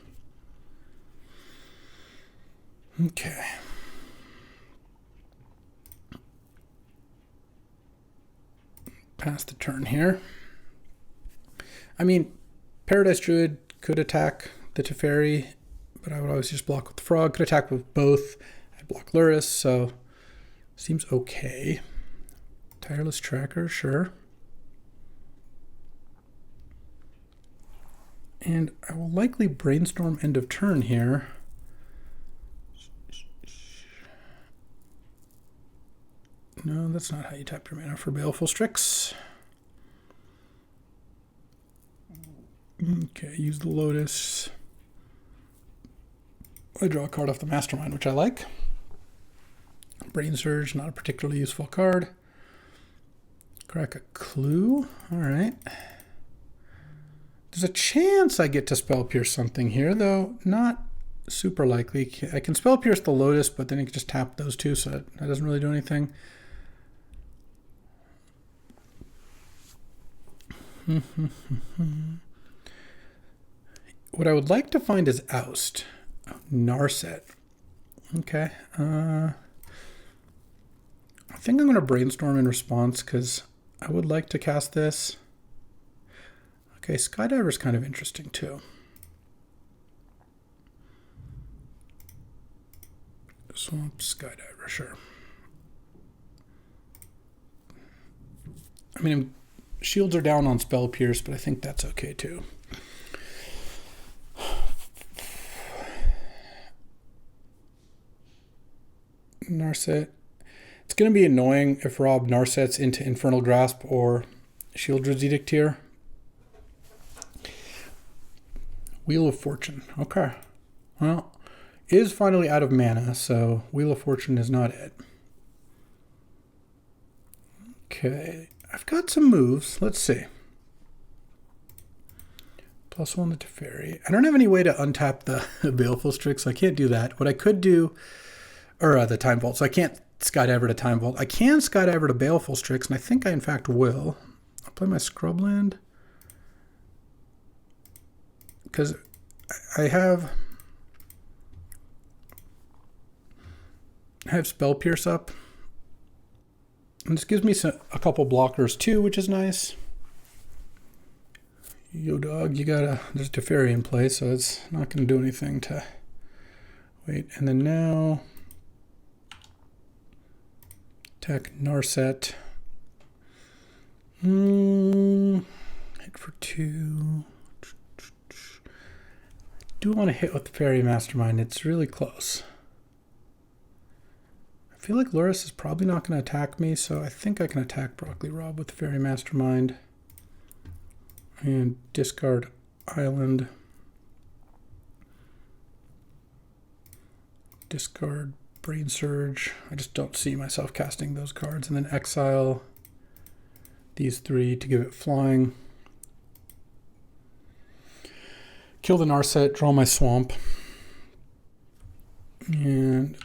Okay. pass the turn here. I mean, Paradise Druid could attack the Teferi, but I would always just block with the Frog. Could attack with both. I'd block Luris, so seems okay. Tireless Tracker, sure. And I will likely Brainstorm end of turn here. No, that's not how you tap your mana for Baleful Strix. Okay, use the Lotus. I draw a card off the Mastermind, which I like. Brain Surge, not a particularly useful card. Crack a Clue. All right. There's a chance I get to Spell Pierce something here, though not super likely. I can Spell Pierce the Lotus, but then you can just tap those two, so that doesn't really do anything. What I would like to find is Oust. Oh, Narset. Okay. I think I'm going to Brainstorm in response because I would like to cast this. Okay, Skydiver is kind of interesting too. Swamp Skydiver, sure. I mean, shields are down on Spell Pierce, but I think that's okay too. Narset. It's going to be annoying if Rob Narsets into Infernal Grasp or Shieldred's Edict here. Wheel of Fortune. Okay. Well, it is finally out of mana, so Wheel of Fortune is not it. Okay. I've got some moves. Let's see. +1 to Teferi. I don't have any way to untap the Baleful Strix, so I can't do that. What I could do, or the Time Vault, so I can't Skydiver to Time Vault. I can Skydiver to Baleful Strix, and I think I in fact will. I'll play my Scrubland. Because I have Spell Pierce up. And this gives me a couple blockers too, which is nice. Yo dog, there's Teferi in play, so it's not going to do anything to wait. And then now, attack Narset. Hit for 2. Do want to hit with the Fairy Mastermind. It's really close. I feel like Luris is probably not going to attack me, so I think I can attack Broccoli Rob with the Fairy Mastermind. And discard Island. Discard Brain Surge. I just don't see myself casting those cards. And then exile these 3 to give it flying. Kill the Narset, draw my Swamp. And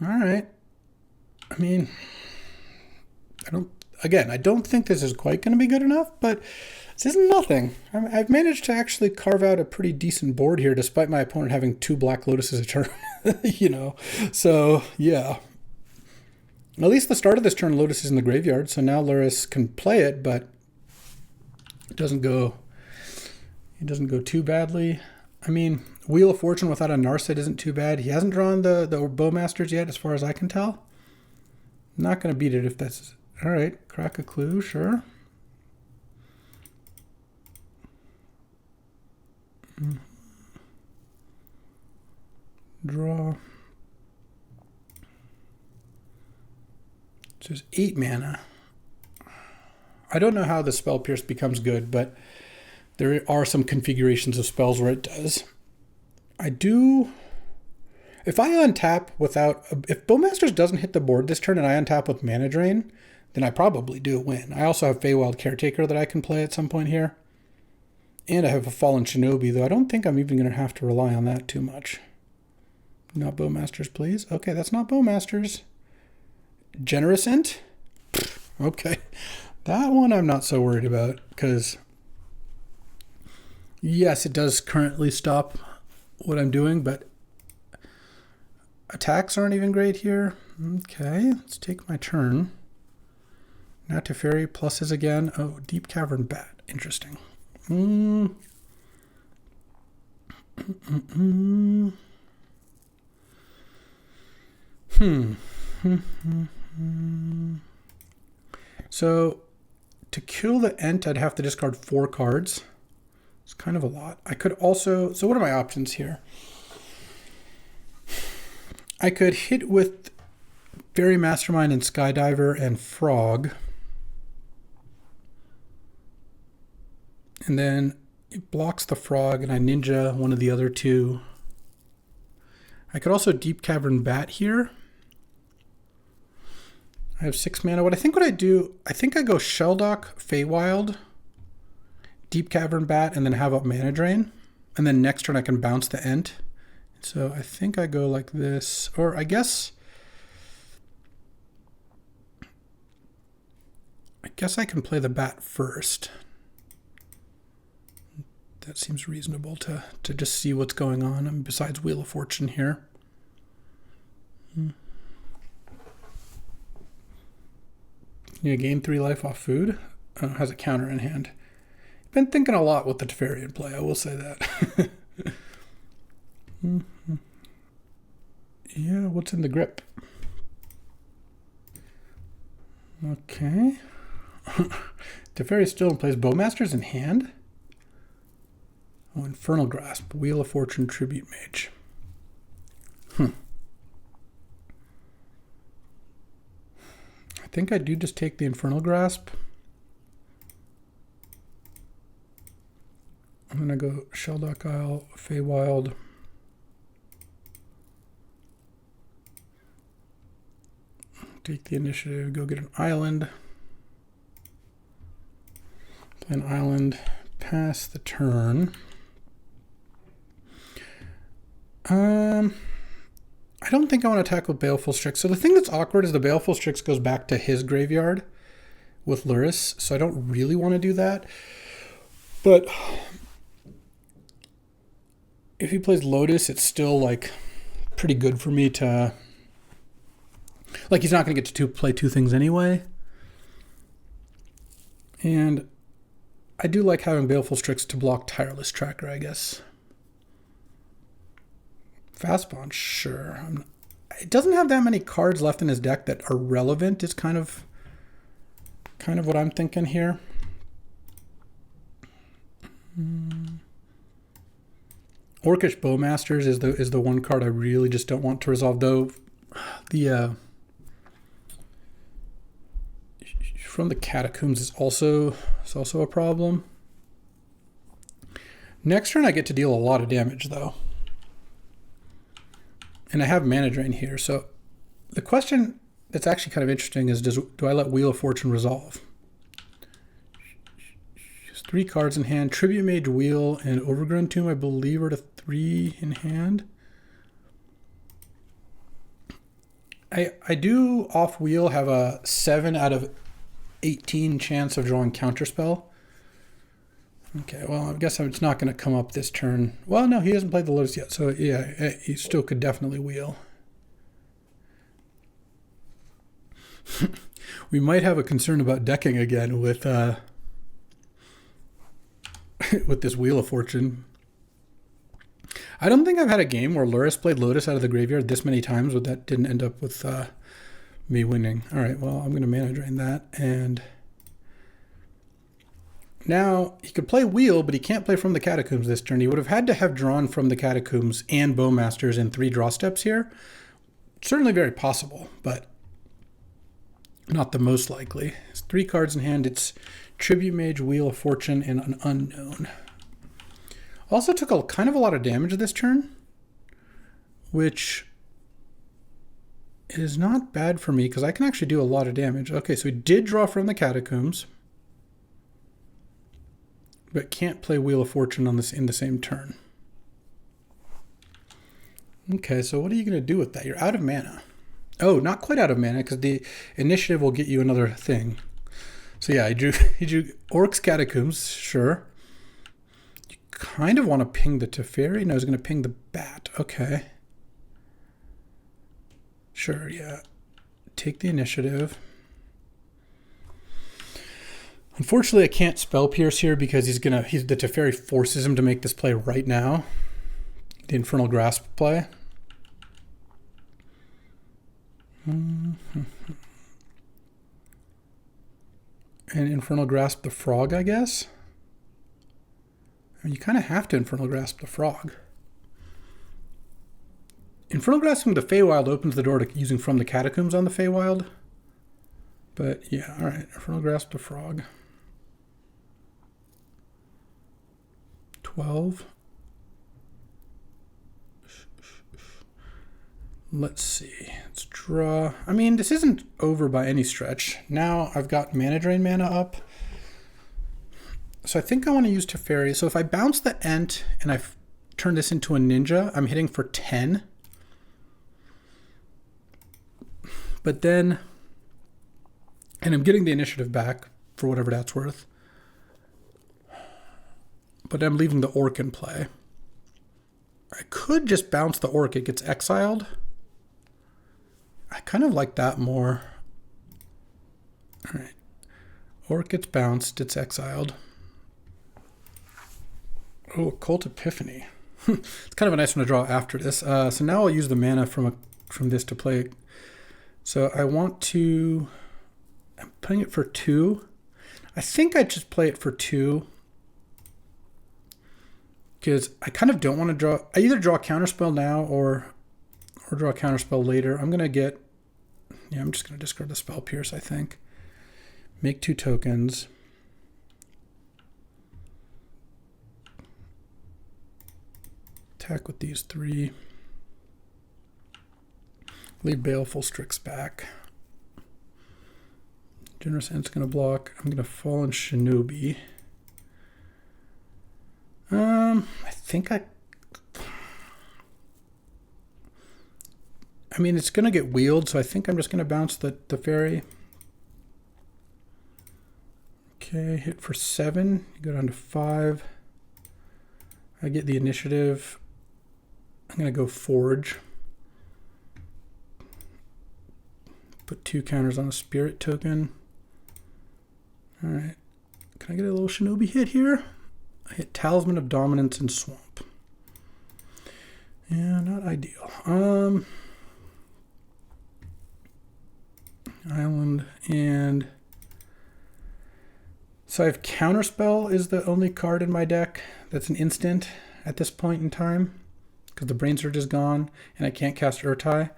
all right. I mean, I don't think this is quite going to be good enough, but this is nothing. I've managed to actually carve out a pretty decent board here, despite my opponent having 2 Black Lotuses a turn, you know. So, yeah. At least the start of this turn, Lotus is in the graveyard, so now Luris can play it, but it doesn't go too badly. I mean, Wheel of Fortune without a Narset isn't too bad. He hasn't drawn the Bowmasters yet, as far as I can tell. I'm not going to beat it if that's... All right, crack a Clue, sure. Draw. So there's 8 mana. I don't know how the Spell Pierce becomes good, but there are some configurations of spells where it does. I do... If I untap without... If Bowmasters doesn't hit the board this turn and I untap with Mana Drain, then I probably do win. I also have Feywild Caretaker that I can play at some point here. And I have a Fallen Shinobi, though I don't think I'm even going to have to rely on that too much. Not Bowmasters, please. Okay, that's not Bowmasters. Generous Int? Okay. That one I'm not so worried about, because yes, it does currently stop what I'm doing, but attacks aren't even great here. Okay, let's take my turn. Now Teferi pluses again. Oh, Deep Cavern Bat. Interesting. So to kill the Ent, I'd have to discard 4 cards. It's kind of a lot. I could also... So what are my options here? I could hit with Fairy Mastermind and Skydiver and Frog. And then it blocks the Frog and I Ninja one of the other 2. I could also Deep Cavern Bat here. I have 6 mana. What I do, I think I go Shelldock, Feywild, Deep Cavern Bat, and then have up Mana Drain. And then next turn I can bounce the Ent. So I think I go like this. Or I guess I can play the Bat first. That seems reasonable to just see what's going on, besides Wheel of Fortune here. You gain 3 life off food. Has a counter in hand. Been thinking a lot with the Teferi in play, I will say that. Yeah, what's in the grip? Okay. Teferi still in place. Bowmaster's in hand. Oh, Infernal Grasp. Wheel of Fortune, Tribute Mage. I think I do just take the Infernal Grasp. I'm going to go Shelldock Isle, Feywild. Take the initiative, go get an island. Play an island, pass the turn. I don't think I want to tackle Baleful Strix. So the thing that's awkward is the Baleful Strix goes back to his graveyard with Luris, so I don't really want to do that. But if he plays Lotus, it's still like pretty good for me to... Like, he's not going to get to play 2 things anyway. And I do like having Baleful Strix to block Tireless Tracker, I guess. Fastbond, sure. It doesn't have that many cards left in his deck that are relevant. Is kind of what I'm thinking here. Orcish Bowmasters is the one card I really just don't want to resolve, though. The from the Catacombs is also a problem. Next turn I get to deal a lot of damage though. And I have Mana Drain here. So the question that's actually kind of interesting is do I let Wheel of Fortune resolve? Just 3 cards in hand. Tribute Mage, Wheel, and Overgrown Tomb, I believe, are the 3 in hand. I do off wheel have a 7 out of 18 chance of drawing Counterspell. Okay, well, I guess it's not going to come up this turn. Well, no, he hasn't played the Lotus yet, so yeah, he still could definitely wheel. We might have a concern about decking again with with this Wheel of Fortune. I don't think I've had a game where Luris played Lotus out of the graveyard this many times, but that didn't end up with me winning. All right, well, I'm going to Mana Drain that, and now he could play Wheel, but he can't play from the Catacombs this turn. He would have had to have drawn from the Catacombs and Bowmasters in 3 draw steps here. Certainly very possible, but not the most likely. It's 3 cards in hand. It's Tribute Mage, Wheel of Fortune, and an Unknown. Also took kind of a lot of damage this turn, which is not bad for me because I can actually do a lot of damage. Okay, so he did draw from the Catacombs, but can't play Wheel of Fortune on in the same turn. Okay, so what are you going to do with that? You're out of mana. Oh, not quite out of mana because the initiative will get you another thing. So yeah, he drew Orc's Catacombs, sure. You kind of want to ping the Teferi. No, he's going to ping the Bat. Okay. Sure, yeah. take the initiative. Unfortunately, I can't Spell Pierce here because the Teferi forces him to make this play right now. The Infernal Grasp play. And Infernal Grasp the Frog, I guess. I mean, you kind of have to Infernal Grasp the Frog. Infernal Grasping the Feywild opens the door to using From the Catacombs on the Feywild. But yeah, alright. Infernal Grasp the Frog. 12. Let's see. Let's draw. I mean, this isn't over by any stretch. Now I've got Mana Drain mana up. So I think I want to use Teferi. So if I bounce the Ent and I turn this into a Ninja, I'm hitting for 10. But then, and I'm getting the initiative back for whatever that's worth. But I'm leaving the Orc in play. I could just bounce the Orc. It gets exiled. I kind of like that more. All right. Orc gets bounced. It's exiled. Oh, Occult Epiphany. It's kind of a nice one to draw after this. So now I'll use the mana from this to play. So I want to... I'm putting it for 2. I think I just play it for 2. Because I kind of don't want to draw... I either draw a Counterspell now or draw a Counterspell later. I'm going to get... Yeah, I'm just going to discard the Spell Pierce, I think. Make 2 tokens. Attack with these 3. Leave Baleful Strix back. Generous End's going to block. I'm going to Fallen Shinobi. I think I mean, it's going to get wheeled, so I think I'm just going to bounce the fairy. Okay, hit for 7. You go down to 5. I get the initiative. I'm going to go Forge. Put 2 counters on a Spirit token. All right. Can I get a little Shinobi hit here? I hit Talisman of Dominance and Swamp. Yeah, not ideal. Island and... So I have Counterspell is the only card in my deck that's an instant at this point in time. Because the Brain Surge is gone and I can't cast Urtai.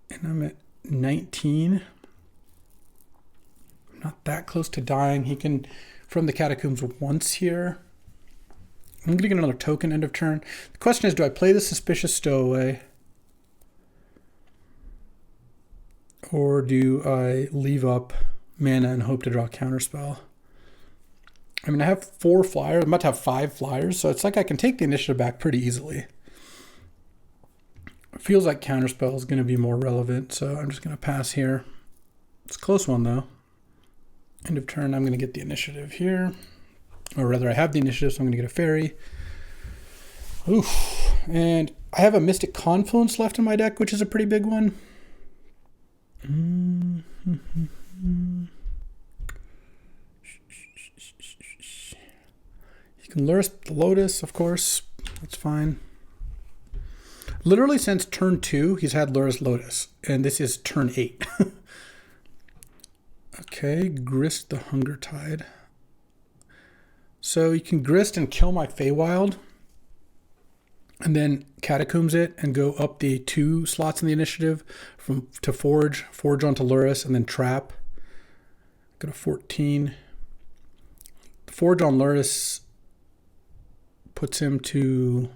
And I'm at 19. I'm not that close to dying. He can, from the Catacombs once here. I'm going to get another token end of turn. The question is, do I play the Suspicious Stowaway? Or do I leave up mana and hope to draw a Counterspell? I mean, I have 4 flyers. I'm about to have 5 flyers, so it's like I can take the initiative back pretty easily. It feels like Counterspell is going to be more relevant, so I'm just going to pass here. It's a close one, though. End of turn, I'm going to get the initiative here. Or rather, I have the initiative, so I'm going to get a fairy. Oof. And I have a Mystic Confluence left in my deck, which is a pretty big one. You can lure the Lotus, of course. That's fine. Literally since turn 2, he's had Lurrus Lotus. And this is turn 8. Okay, Grist the Hunger Tide. So you can Grist and kill my Feywild. And then Catacombs it and go up the 2 slots in the initiative to Forge. Forge onto Lurrus and then Trap. Go to 14. Forge on Lurrus puts him to...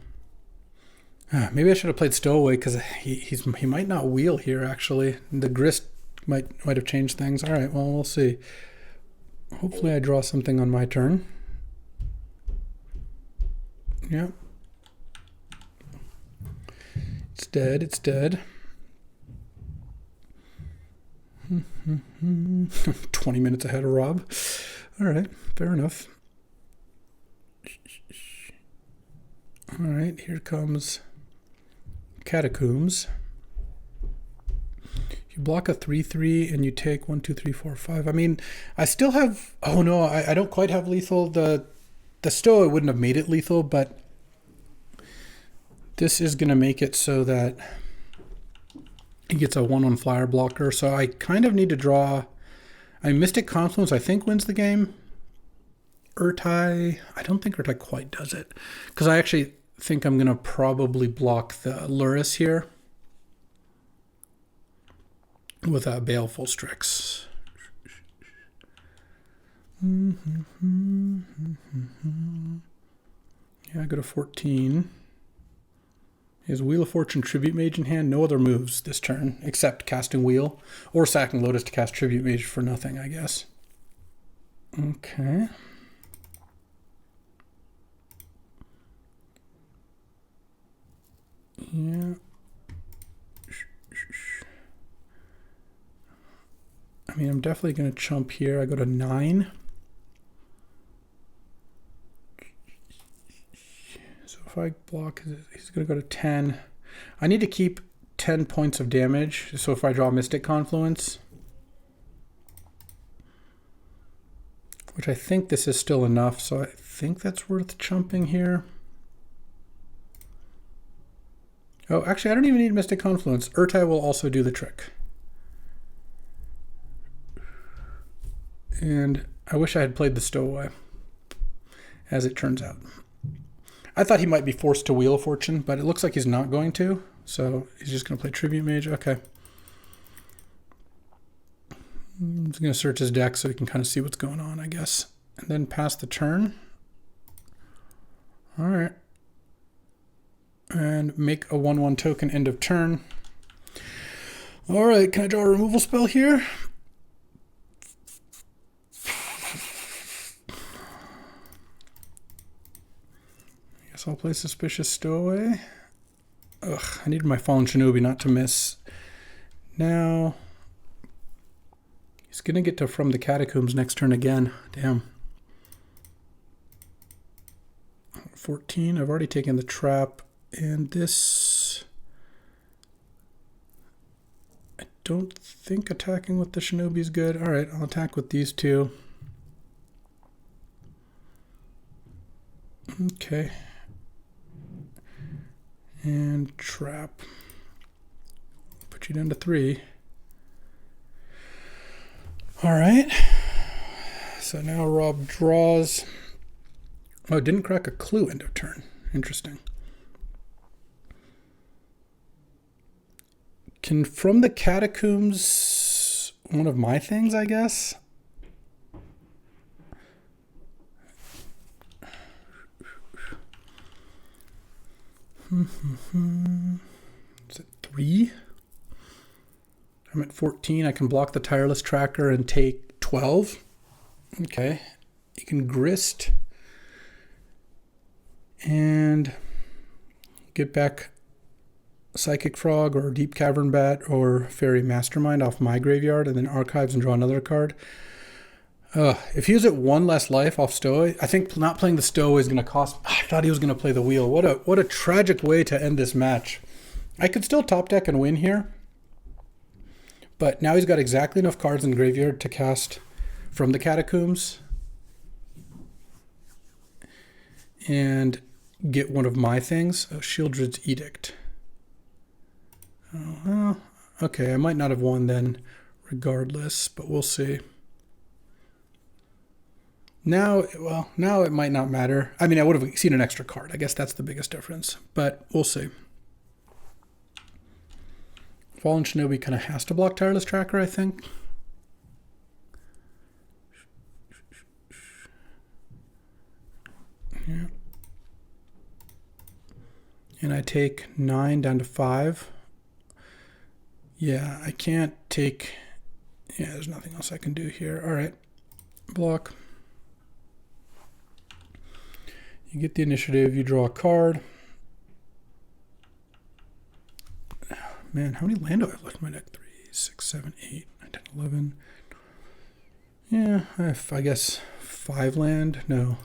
maybe I should have played Stowaway because he might not wheel here, actually. The Grist might have changed things. All right, well, we'll see. Hopefully I draw something on my turn. Yep. It's dead. It's dead. 20 minutes ahead of Rob. All right, fair enough. All right, here comes Catacombs. You block a 3/3 and you take 1, 2, 3, 4, 5. I mean, I still have. Oh no, I don't quite have lethal. The Stoa wouldn't have made it lethal, but this is going to make it so that he gets a 1/1 flyer blocker. So I kind of need to draw. Mystic Confluence, I think, wins the game. Urtai, I don't think Urtai quite does it, because I actually think I'm going to probably block the Luris here with a Baleful Strix. Yeah, I go to 14. He has Wheel of Fortune, Tribute Mage in hand. No other moves this turn except casting Wheel or sacking Lotus to cast Tribute Mage for nothing, I guess. Okay. Yeah. I mean, I'm definitely going to chump here. I go to 9. So if I block, he's going to go to 10. I need to keep 10 points of damage. So if I draw Mystic Confluence, which I think this is still enough, so I think that's worth chumping here. Oh, actually, I don't even need Mystic Confluence. Urtai will also do the trick. And I wish I had played the Stowaway, as it turns out. I thought he might be forced to Wheel of Fortune, but it looks like he's not going to. So he's just going to play Tribute Mage. Okay. I'm just going to search his deck so he can kind of see what's going on, I guess. And then pass the turn. All right. And make a 1/1 token end of turn. All right, can I draw a removal spell here? I guess I'll play Suspicious Stowaway. Ugh, I needed my Fallen Shinobi not to miss. Now, he's going to get to From the Catacombs next turn again. Damn. 14, I've already taken the trap. And this, I don't think attacking with the Shinobi is good. All right, I'll attack with these two. Okay. And trap. Put you down to 3. All right. So now Rob draws. Oh, didn't crack a clue end of turn. Interesting. Can From the Catacombs one of my things, I guess? Is it 3? I'm at 14. I can block the Tireless Tracker and take 12. Okay. You can Grist and get back Psychic Frog or Deep Cavern Bat or Fairy Mastermind off my graveyard, and then Archives and draw another card. If he was at 1 less life off Stowaway, I think not playing the Stowaway is going to cost. I thought he was going to play the Wheel. What a tragic way to end this match. I could still top deck and win here, but now he's got exactly enough cards in the graveyard to cast From the Catacombs and get one of my things. Oh, Shieldred's Edict. Oh, well, okay, I might not have won then regardless, but we'll see. Now it might not matter. I mean, I would have seen an extra card. I guess that's the biggest difference, but we'll see. Fallen Shinobi kind of has to block Tireless Tracker, I think. Yeah. And I take 9 down to 5. Yeah, I can't take... Yeah, there's nothing else I can do here. All right. Block. You get the initiative. You draw a card. Oh, man, how many land do I have left in my deck? 3, 6, 7, 8, 9, 10, 11. Yeah, I guess 5 land. No.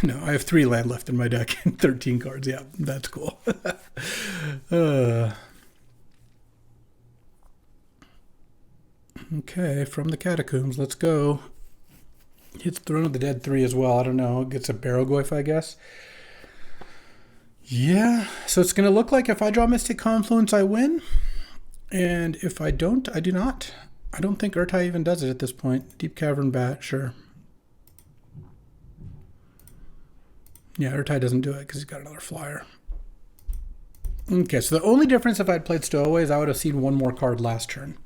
No, I have 3 land left in my deck and 13 cards. Yeah, that's cool. Okay, from the Catacombs, let's go. Hits Throne of the Dead 3 as well. I don't know. It gets a Barrowgoyf, I guess. Yeah, so it's going to look like if I draw Mystic Confluence, I win. And if I don't, I do not. I don't think Urtai even does it at this point. Deep Cavern Bat, sure. Yeah, Urtai doesn't do it because he's got another flyer. Okay, so the only difference if I'd played Stowaway is I would have seen 1 more card last turn.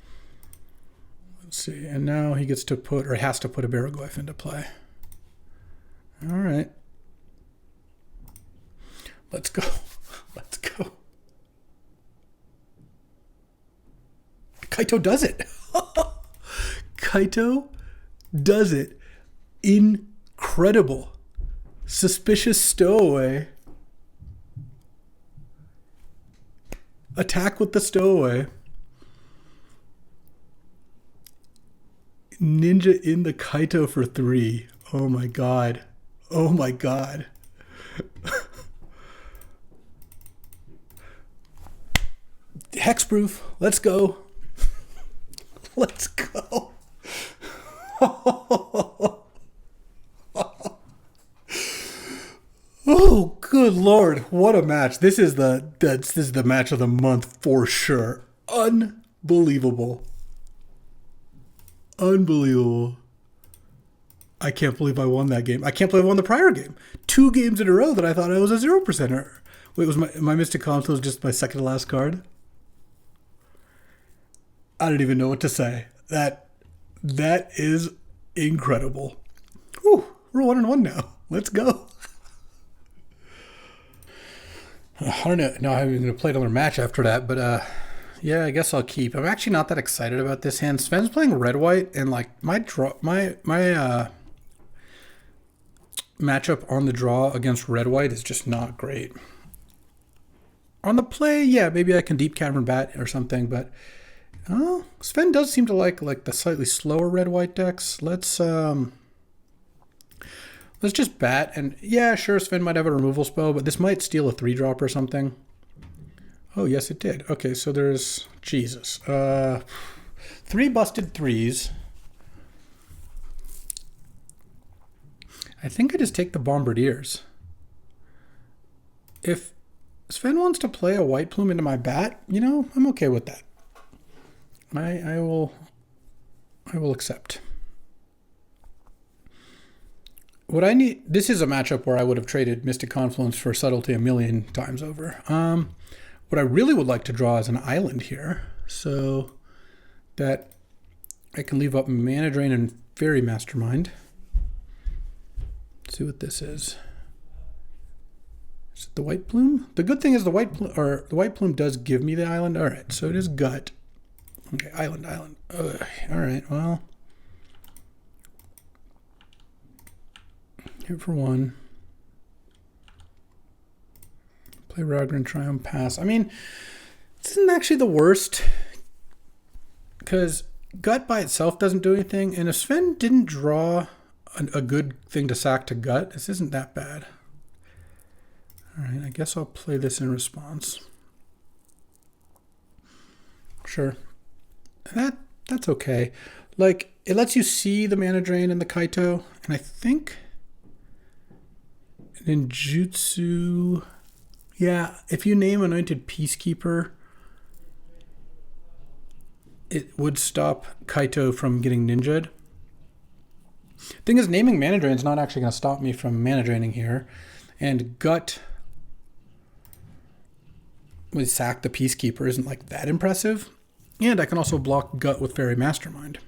Let's see, and now he gets to put, or has to put a Barrowgoyf into play. All right. Let's go. Let's go. Kaito does it. Kaito does it. Incredible. Suspicious Stowaway. Attack with the Stowaway. Ninja in the Kaito for 3. Oh my god. Oh my god. Hexproof. Let's go. Let's go. Oh, good lord. What a match. This is the match of the month for sure. Unbelievable. Unbelievable. I can't believe I won that game. I can't believe I won the prior game. 2 games in a row that I thought I was a 0%er. Wait, was my Mystic Confluence just my second to last card? I don't even know what to say. That is incredible. Whew, we're 1-1 now. Let's go. I don't know how I'm going to play another match after that, but yeah, I guess I'll keep. I'm actually not that excited about this hand. Sven's playing red-white, and like my matchup on the draw against red-white is just not great. On the play, yeah, maybe I can Deep Cavern Bat or something, but oh, Sven does seem to like the slightly slower red-white decks. Let's just bat, and yeah, sure, Sven might have a removal spell, but this might steal a 3-drop or something. Oh, yes, it did. Okay, so there's Jesus. 3 busted 3s. I think I just take the Bombardiers. If Sven wants to play a White Plume into my bat, you know, I'm okay with that. I will accept. What I need, this is a matchup where I would have traded Mystic Confluence for Subtlety a million times over. What I really would like to draw is an island here, so that I can leave up Mana Drain and Fairy Mastermind. Let's see what this is. Is it the White Plume? The good thing is the White Plume does give me the island. All right, so it is gut. Okay, island. Ugh. All right, well, here for 1. Play Ragran Triumph, pass. I mean, this isn't actually the worst, because gut by itself doesn't do anything, and if Sven didn't draw a good thing to sack to gut, this isn't that bad. All right, I guess I'll play this in response. Sure. That's okay. Like, it lets you see the Mana Drain and the Kaito, and I think Ninjutsu, yeah, if you name Anointed Peacekeeper, it would stop Kaito from getting ninja'd. Thing is, naming Mana Drain is not actually going to stop me from Mana Draining here, and gut with sack the Peacekeeper isn't like that impressive. And I can also block gut with Fairy Mastermind.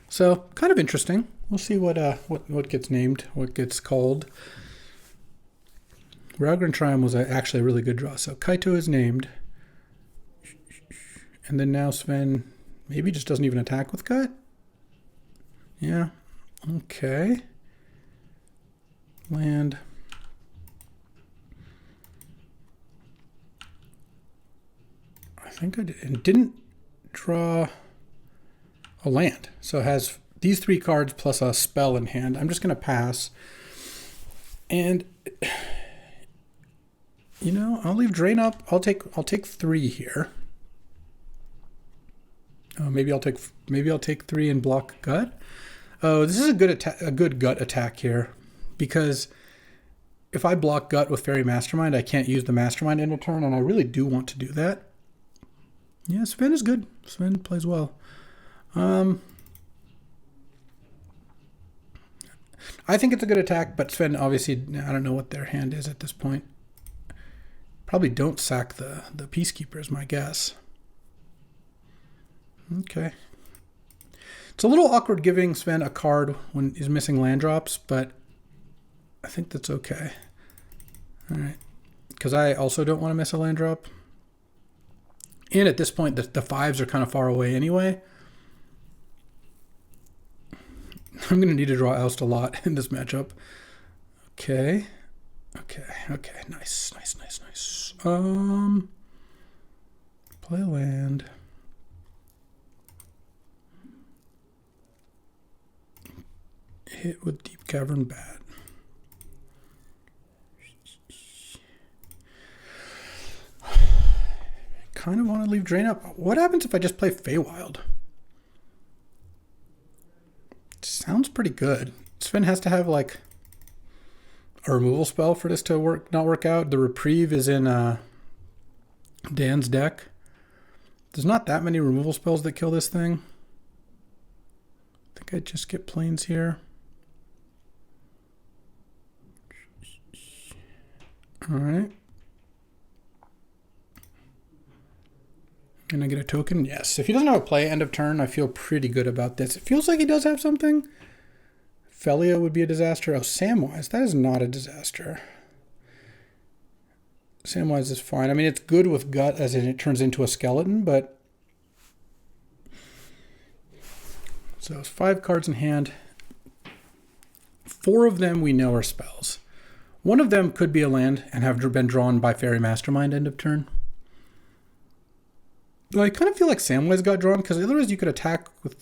So, kind of interesting. We'll see what gets named, what gets called. Ragran Triumph was actually a really good draw. So Kaito is named. And then now Sven maybe just doesn't even attack with gut. Yeah. Okay. Land. I think I didn't draw a land. So it has these 3 cards plus a spell in hand. I'm just going to pass. And, you know, I'll leave Drain up. I'll take 3 here. Oh, maybe I'll take 3 and block Gut. Oh, this is a good Gut attack here, because if I block Gut with Fairy Mastermind, I can't use the Mastermind end of turn, and I really do want to do that. Yeah, Sven is good. Sven plays well. I think it's a good attack, but Sven, obviously, I don't know what their hand is at this point. Probably don't sack the Peacekeeper is my guess. Okay. It's a little awkward giving Sven a card when he's missing land drops, but I think that's okay. All right. Because I also don't want to miss a land drop. And at this point, the 5s are kind of far away anyway. I'm going to need to draw Oust a lot in this matchup. Okay. Nice. Play a land. Hit with Deep Cavern Bat. Kind of want to leave Drain up. What happens if I just play Feywild? Sounds pretty good. Sven has to have like a removal spell for this to not work out. The Reprieve is in Dan's deck. There's not that many removal spells that kill this thing. I think I just get Plains here. All right. Can I get a token? Yes. If he doesn't have a play end of turn, I feel pretty good about this. It feels like he does have something. Felia would be a disaster. Oh, Samwise. That is not a disaster. Samwise is fine. I mean, it's good with Gut as in it turns into a skeleton, but... So it's 5 cards in hand. 4 of them we know are spells. One of them could be a land and have been drawn by Fairy Mastermind end of turn. Well, I kind of feel like Samwise got drawn, because otherwise you could attack with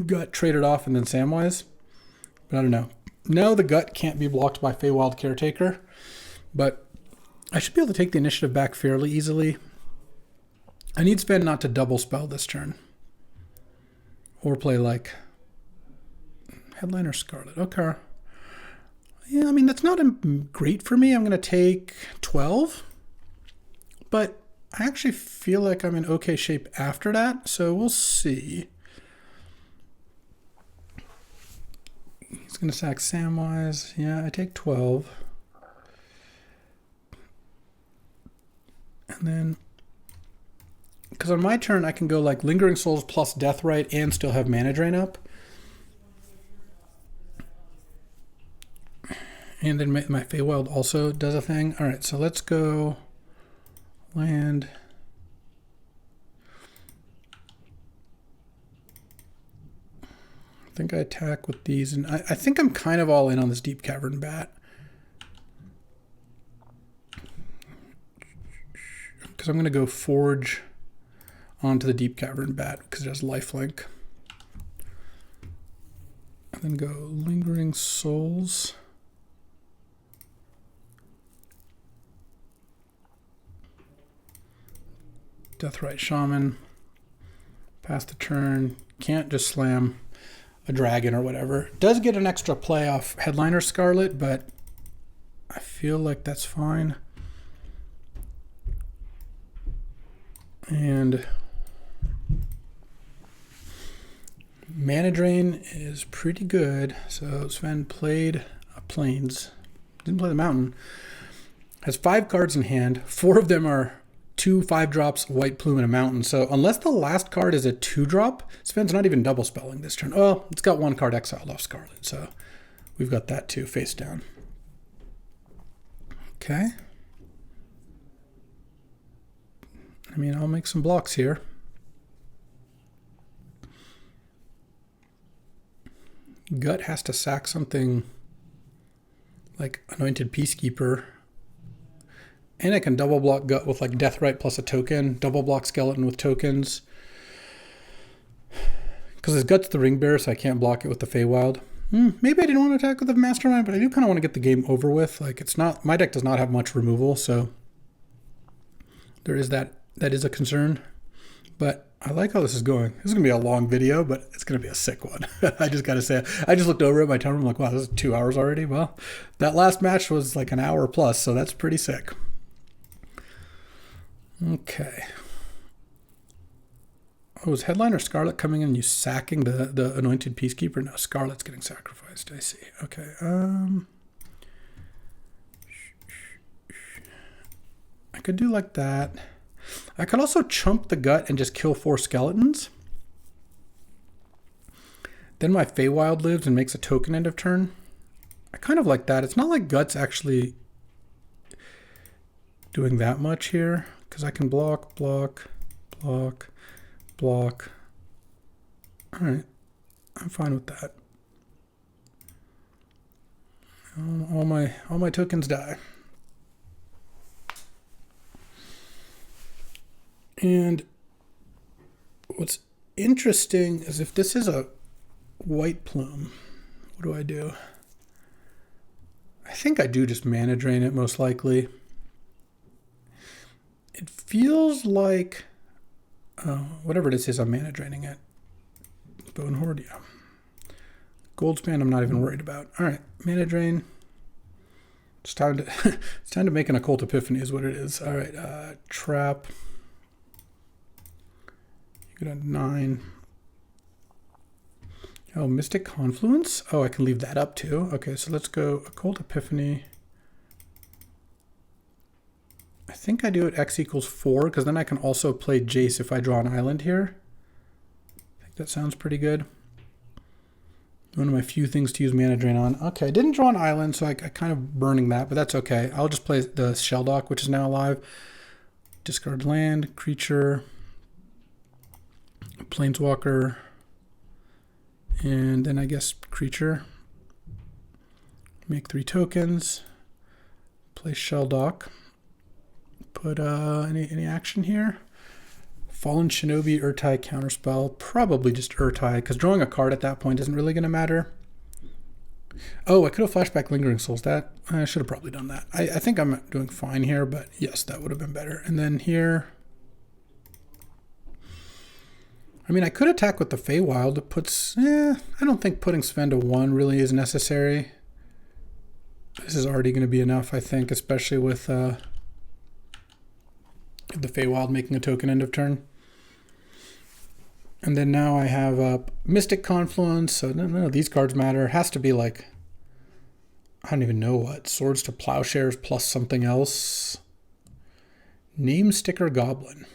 Gut, trade it off, and then Samwise. But I don't know. No, the Gut can't be blocked by Feywild Caretaker, but I should be able to take the initiative back fairly easily. I need Sven not to double spell this turn. Or play like Headliner Scarlet. Okay. Yeah, I mean, that's not great for me. I'm going to take 12, but I actually feel like I'm in okay shape after that, so we'll see. He's going to sack Samwise. Yeah, I take 12. And then, because on my turn, I can go like Lingering Souls plus Deathrite and still have Mana Drain up. And then my Feywild also does a thing. All right, so let's go land. I think I attack with these, and I think I'm kind of all in on this Deep Cavern Bat. Because I'm going to go Forge onto the Deep Cavern Bat because it has lifelink. And then go Lingering Souls. Deathrite Shaman. Pass the turn. Can't just slam a dragon or whatever. Does get an extra play off Headliner Scarlet, but I feel like that's fine. And Mana Drain is pretty good. So Sven played a Plains. Didn't play the Mountain. Has 5 cards in hand. 4 of them are 2 5-drops, White Plume, and a Mountain. So unless the last card is a 2-drop, Sven's not even double spelling this turn. Oh, it's got 1 card exiled off Scarlet. So we've got that too, face down. Okay. I mean, I'll make some blocks here. Gut has to sack something like Anointed Peacekeeper. And I can double block Gut with like Deathrite plus a token. Double block Skeleton with tokens. Because his Gut's the Ring Bearer, so I can't block it with the Feywild. Maybe I didn't want to attack with the Mastermind, but I do kind of want to get the game over with. Like, it's not, my deck does not have much removal, so there is that. That is a concern. But I like how this is going. This is going to be a long video, but it's going to be a sick one. I just got to say, I just looked over at my timer. I'm like, wow, this is 2 hours already. Well, that last match was like an hour plus, so that's pretty sick. Okay. Oh, is Headliner Scarlet coming in and you sacking the Anointed Peacekeeper? No, Scarlet's getting sacrificed. I see. Okay. I could do like that. I could also chump the Gut and just kill 4 skeletons. Then my Feywild lives and makes a token end of turn. I kind of like that. It's not like Gut's actually doing that much here, because I can block, block, block, block. All right, I'm fine with that. All my tokens die. And what's interesting is if this is a white plume, what do? I think I do just mana drain it most likely. It feels like whatever this is, I'm mana draining it. Bone Horde, yeah. Goldspan, I'm not even worried about. All right, mana drain. It's time to it's time to make an Occult Epiphany is what it is. All right, trap. You got a 9. Oh, Mystic Confluence. Oh, I can leave that up too. Okay, so let's go Occult Epiphany. I think I do it X equals 4 because then I can also play Jace if I draw an island here. I think that sounds pretty good. One of my few things to use mana drain on. Okay, I didn't draw an island, so I kind of burning that, but that's okay. I'll just play the Shelldock, which is now alive. Discard land, creature, Planeswalker, and then I guess creature. Make 3 tokens. Play Shelldock. Put any action here. Fallen Shinobi, Urtai, Counterspell. Probably just Urtai, because drawing a card at that point isn't really going to matter. Oh, I could have flashback Lingering Souls. That I should have probably done that. I think I'm doing fine here, but yes, that would have been better. And then here, I mean, I could attack with the Feywild. It puts, I don't think putting Sven to 1 really is necessary. This is already going to be enough, I think, especially with the Feywild making a token end of turn. And then now I have Mystic Confluence, so none of these cards matter. It has to be like, I don't even know what. Swords to Plowshares plus something else. Name Sticker Goblin.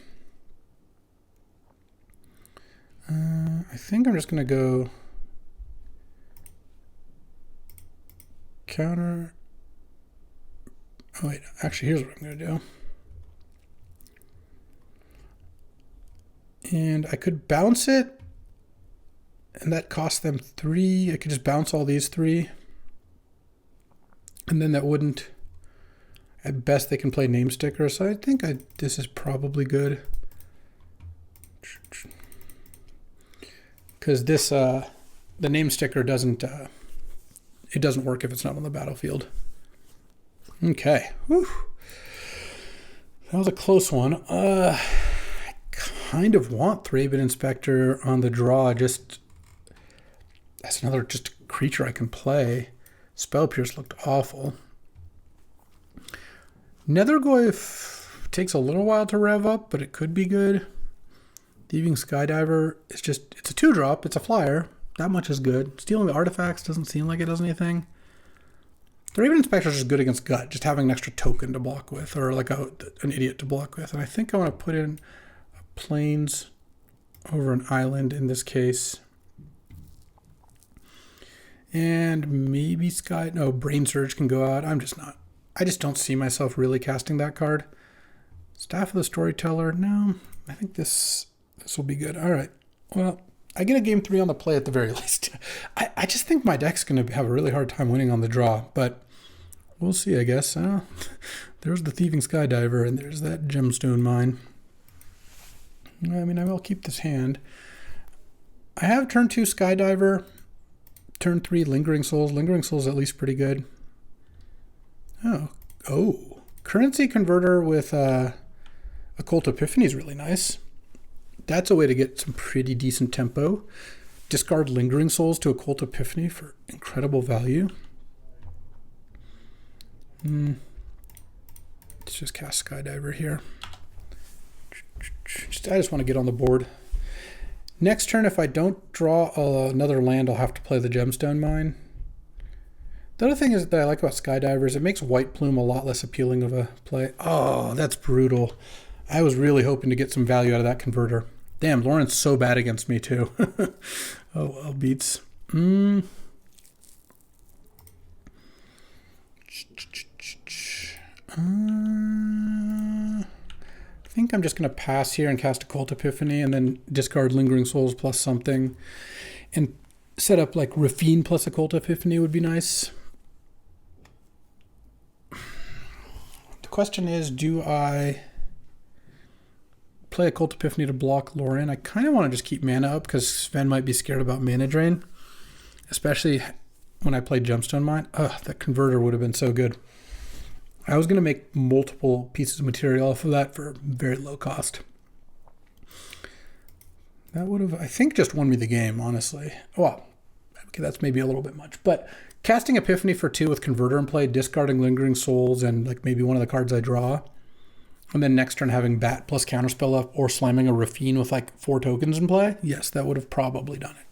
I think I'm just going to go counter. Oh wait, actually here's what I'm going to do. And I could bounce it, and that costs them 3. I could just bounce all these 3. And then that wouldn't, at best they can play Name Sticker, so I think this is probably good. Because this, the Name Sticker doesn't, it doesn't work if it's not on the battlefield. Okay, whew. That was a close one. Kind of want Thraben Inspector on the draw. Just that's another just creature I can play. Spell Pierce looked awful. Nethergoyf takes a little while to rev up, but it could be good. Thieving Skydiver is just, it's a 2-drop, it's a flyer. That much is good. Stealing the Artifacts doesn't seem like it does anything. Thraben Inspector is just good against Gut, just having an extra token to block with, or like an idiot to block with. And I think I want to put in Plains over an island in this case. And maybe Brain Surge can go out. I just don't see myself really casting that card. Staff of the Storyteller, no, I think this will be good. All right, well, I get a game 3 on the play at the very least. I just think my deck's going to have a really hard time winning on the draw, but we'll see, I guess. There's the Thieving Skydiver, and there's that Gemstone Mine. I mean, I will keep this hand. I have turn 2 Skydiver, turn 3 Lingering Souls. Lingering Souls at least pretty good. Oh, Currency Converter with Occult Epiphany is really nice. That's a way to get some pretty decent tempo. Discard Lingering Souls to Occult Epiphany for incredible value. Let's just cast Skydiver here. I just want to get on the board. Next turn, if I don't draw another land, I'll have to play the Gemstone Mine. The other thing is that I like about Skydiver is it makes White Plume a lot less appealing of a play. Oh, that's brutal. I was really hoping to get some value out of that converter. Damn, Lauren's so bad against me too. Oh, well, beats. I think I'm just going to pass here and cast Occult Epiphany and then discard Lingering Souls plus something. And set up like Raffine plus Occult Epiphany would be nice. The question is, do I play Occult Epiphany to block Lauren? I kind of want to just keep mana up because Sven might be scared about mana drain, especially when I played Gemstone Mine. That converter would have been so good. I was going to make multiple pieces of material off of that for very low cost. That would have, I think, just won me the game, honestly. Well, okay, that's maybe a little bit much. But casting Epiphany for 2 with Converter in play, discarding Lingering Souls and like maybe one of the cards I draw, and then next turn having Bat plus Counterspell up or slamming a Raffine with like 4 tokens in play, yes, that would have probably done it.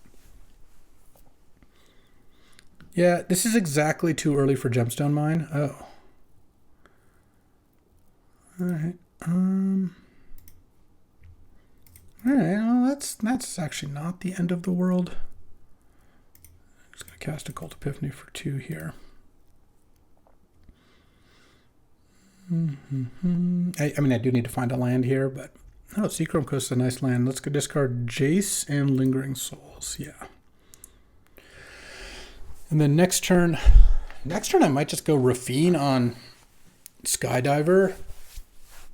Yeah, this is exactly too early for Gemstone Mine. Oh. All right. All right. Well, that's actually not the end of the world. I'm just going to cast Occult Epiphany for 2 here. I mean, I do need to find a land here, but Seachrome Coast is a nice land. Let's go discard Jace and Lingering Souls. Yeah. And then next turn I might just go Raffine on Skydiver.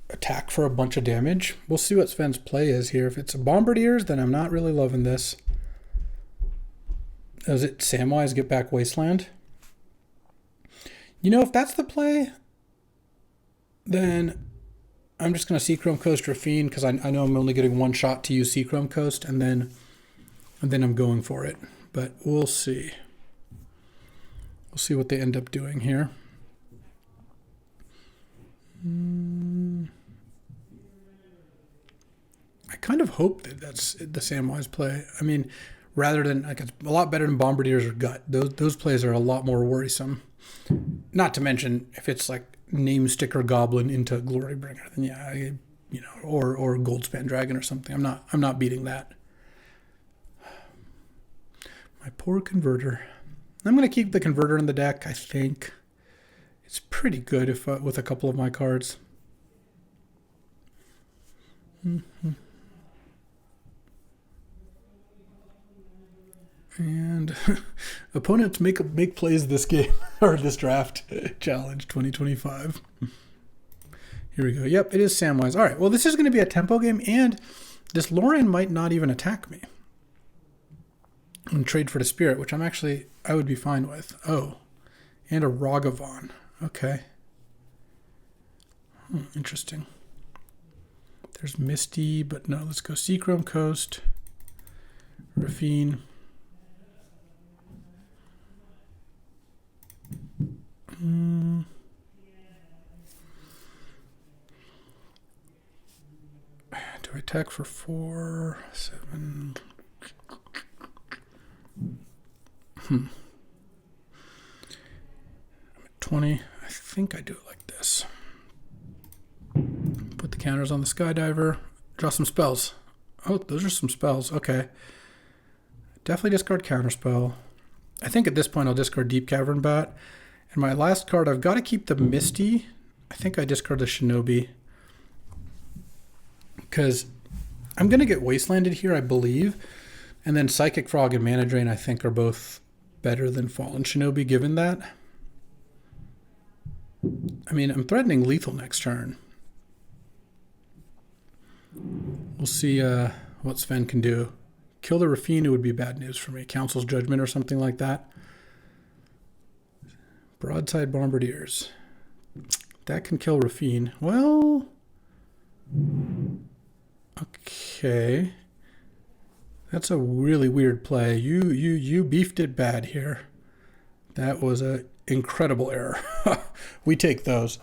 Attack for a bunch of damage. We'll see what Sven's play is here. If it's a Bombardiers, then I'm not really loving this. Is it Samwise get back Wasteland? You know, if that's the play, then I'm just going to Seachrome Coast Raffine because I know I'm only getting one shot to use Seachrome Coast, and then I'm going for it. But we'll see. We'll see what they end up doing here. I kind of hope that that's the Samwise play. I mean, rather than like, it's a lot better than Bombardiers or Gut. Those plays are a lot more worrisome. Not to mention if it's like Name Sticker Goblin into Glorybringer, then yeah, or Goldspan Dragon or something. I'm not beating that. My poor converter. I'm going to keep the converter in the deck. I think it's pretty good if with a couple of my cards. And opponents make plays this game or this draft challenge 2025. Here we go. Yep, it is Samwise. All right. Well, this is going to be a tempo game, and this Lauren might not even attack me and trade for the Spirit, which I would be fine with. Oh, and a Ragavan. Okay. Interesting. There's Misty, but no. Let's go Seachrome Coast, Raffine. Do I attack for 4, 7? 20. I think I do it like this. Put the counters on the Skydiver. Draw some spells. Oh, those are some spells. Okay. Definitely discard Counterspell. I think at this point I'll discard Deep Cavern Bat. And my last card, I've got to keep the Misty. I think I discard the Shinobi. Because I'm going to get Wastelanded here, I believe. And then Psychic Frog and Mana Drain, I think, are both better than Fallen Shinobi, given that. I mean, I'm threatening lethal next turn. We'll see what Sven can do. kill the Rafine, it would be bad news for me. Council's Judgment or something like that. Broadside Bombardiers. That can kill Rafine. Well, okay. That's a really weird play. You beefed it bad here. That was an incredible error. We take those.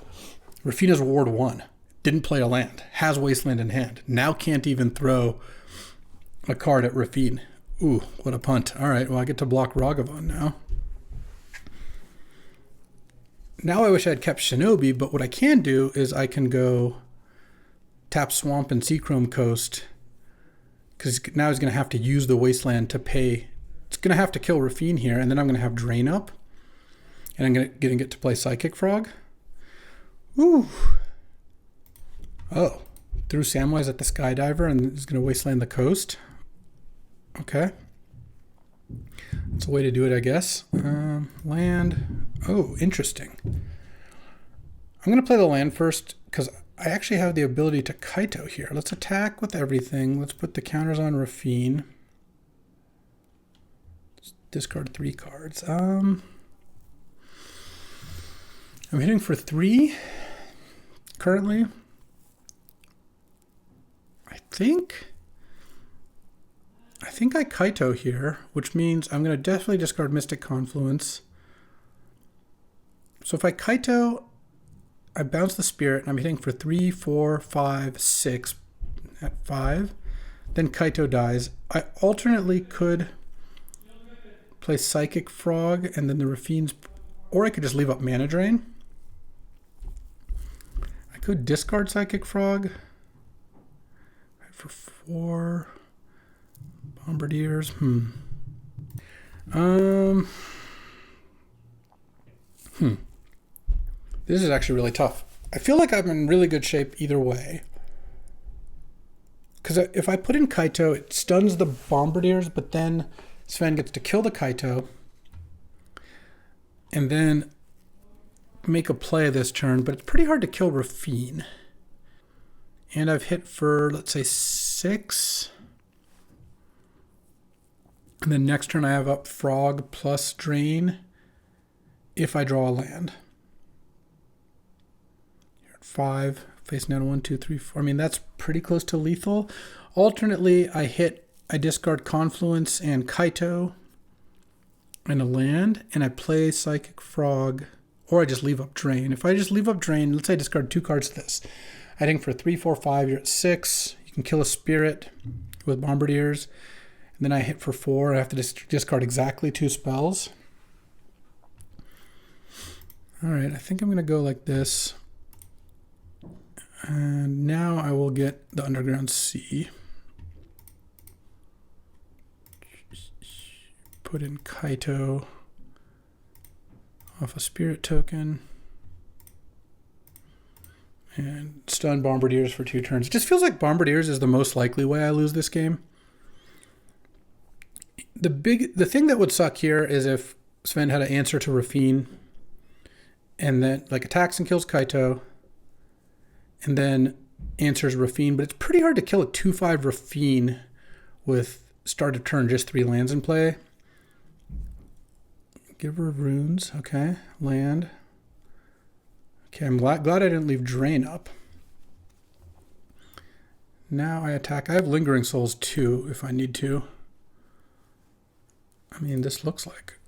Rafina's Ward 1. Didn't play a land. Has Wasteland in hand. Now can't even throw a card at Rafine. Ooh, what a punt. All right, well, I get to block Ragavan now. Now I wish I'd kept Shinobi, but what I can do is I can go tap Swamp and Seachrome Coast, because now he's going to have to use the Wasteland to pay. It's going to have to kill Rafine here, and then I'm going to have Drain up, and I'm going to get to play Psychic Frog. Ooh. Oh, threw Samwise at the Skydiver, and is going to Wasteland the coast. Okay. That's a way to do it, I guess. Land. Oh, interesting. I'm going to play the land first because I actually have the ability to Kaito here. Let's attack with everything. Let's put the counters on Rafine. Let's discard 3 cards. I'm hitting for 3 currently. I think I Kaito here, which means I'm going to definitely discard Mystic Confluence. So if I Kaito, I bounce the Spirit, and I'm hitting for 3, 4, 5, 6 at 5. Then Kaito dies. I alternately could play Psychic Frog, and then the Rafine's, or I could just leave up Mana Drain. I could discard Psychic Frog for 4. Bombardiers. This is actually really tough. I feel like I'm in really good shape either way. Because if I put in Kaito, it stuns the Bombardiers, but then Sven gets to kill the Kaito and then make a play this turn, but it's pretty hard to kill Rafine. And I've hit for, let's say, 6. And then next turn I have up Frog plus Drain if I draw a land. You're at 5, facing down 1, 2, 3, 4. I mean, that's pretty close to lethal. Alternately, I discard Confluence and Kaito and a land, and I play Psychic Frog, or I just leave up Drain. If I just leave up Drain, let's say I discard 2 cards to this. I think for 3, 4, 5, you're at 6. You can kill a Spirit with Bombardiers. And then I hit for 4. I have to discard exactly 2 spells. All right, I think I'm going to go like this. And now I will get the Underground Sea. Put in Kaito off a Spirit token. And stun Bombardiers for 2 turns. It just feels like Bombardiers is the most likely way I lose this game. The thing that would suck here is if Sven had an answer to Rafine and then like attacks and kills Kaito and then answers Rafine, but it's pretty hard to kill a 2/5 Rafine with start of turn just 3 lands in play. Giver of Runes, okay, land. Okay, I'm glad I didn't leave Drain up. Now I attack. I have Lingering Souls too if I need to. I mean, this looks like,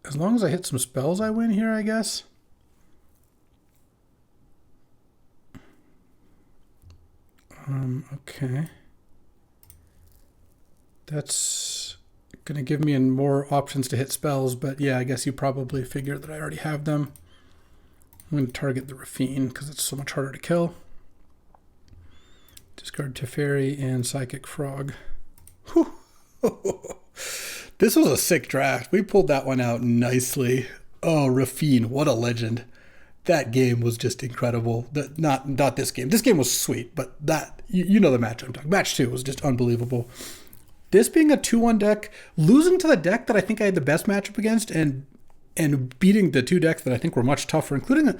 as long as I hit some spells, I win here, I guess. Okay. That's going to give me more options to hit spells, but yeah, I guess you probably figure that I already have them. I'm going to target the Rafine because it's so much harder to kill. Discard Teferi and Psychic Frog. Whew. This was a sick draft. We pulled that one out nicely. Oh, Rafine, what a legend. That game was just incredible. Not this game. This game was sweet, but that, you know the match I'm talking. Match 2 was just unbelievable. This being a 2-1 deck, losing to the deck that I think I had the best matchup against and beating the 2 decks that I think were much tougher, including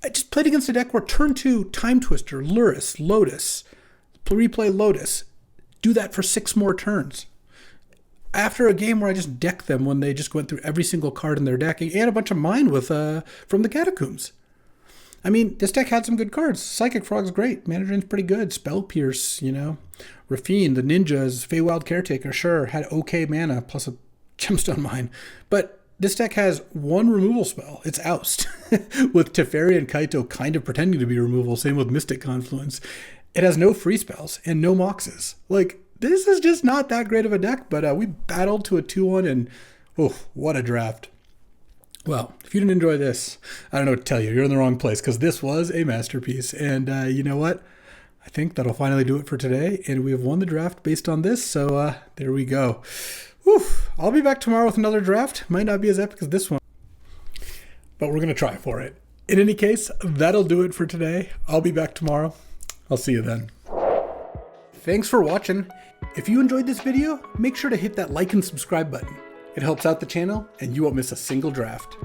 I just played against a deck where turn 2, Time Twister, Luris, Lotus, replay Lotus, do that for 6 more turns. After a game where I just decked them when they just went through every single card in their deck, and a bunch of mine with from the Catacombs. I mean, this deck had some good cards. Psychic Frog's great. Mana Drain's pretty good. Spell Pierce, you know. Rafine, the Ninjas, Feywild Caretaker, sure, had okay mana, plus a Gemstone Mine. But this deck has one removal spell. It's Oust, with Teferi and Kaito kind of pretending to be removal. Same with Mystic Confluence. It has no free spells and no Moxes. Like, this is just not that great of a deck, but we battled to a 2-1, and oh, what a draft. Well, if you didn't enjoy this, I don't know what to tell you. You're in the wrong place, because this was a masterpiece. And you know what? I think that'll finally do it for today, and we have won the draft based on this, so there we go. Whew. I'll be back tomorrow with another draft. Might not be as epic as this one, but we're going to try for it. In any case, that'll do it for today. I'll be back tomorrow. I'll see you then. Thanks for watching. If you enjoyed this video, make sure to hit that like and subscribe button. It helps out the channel, and you won't miss a single draft.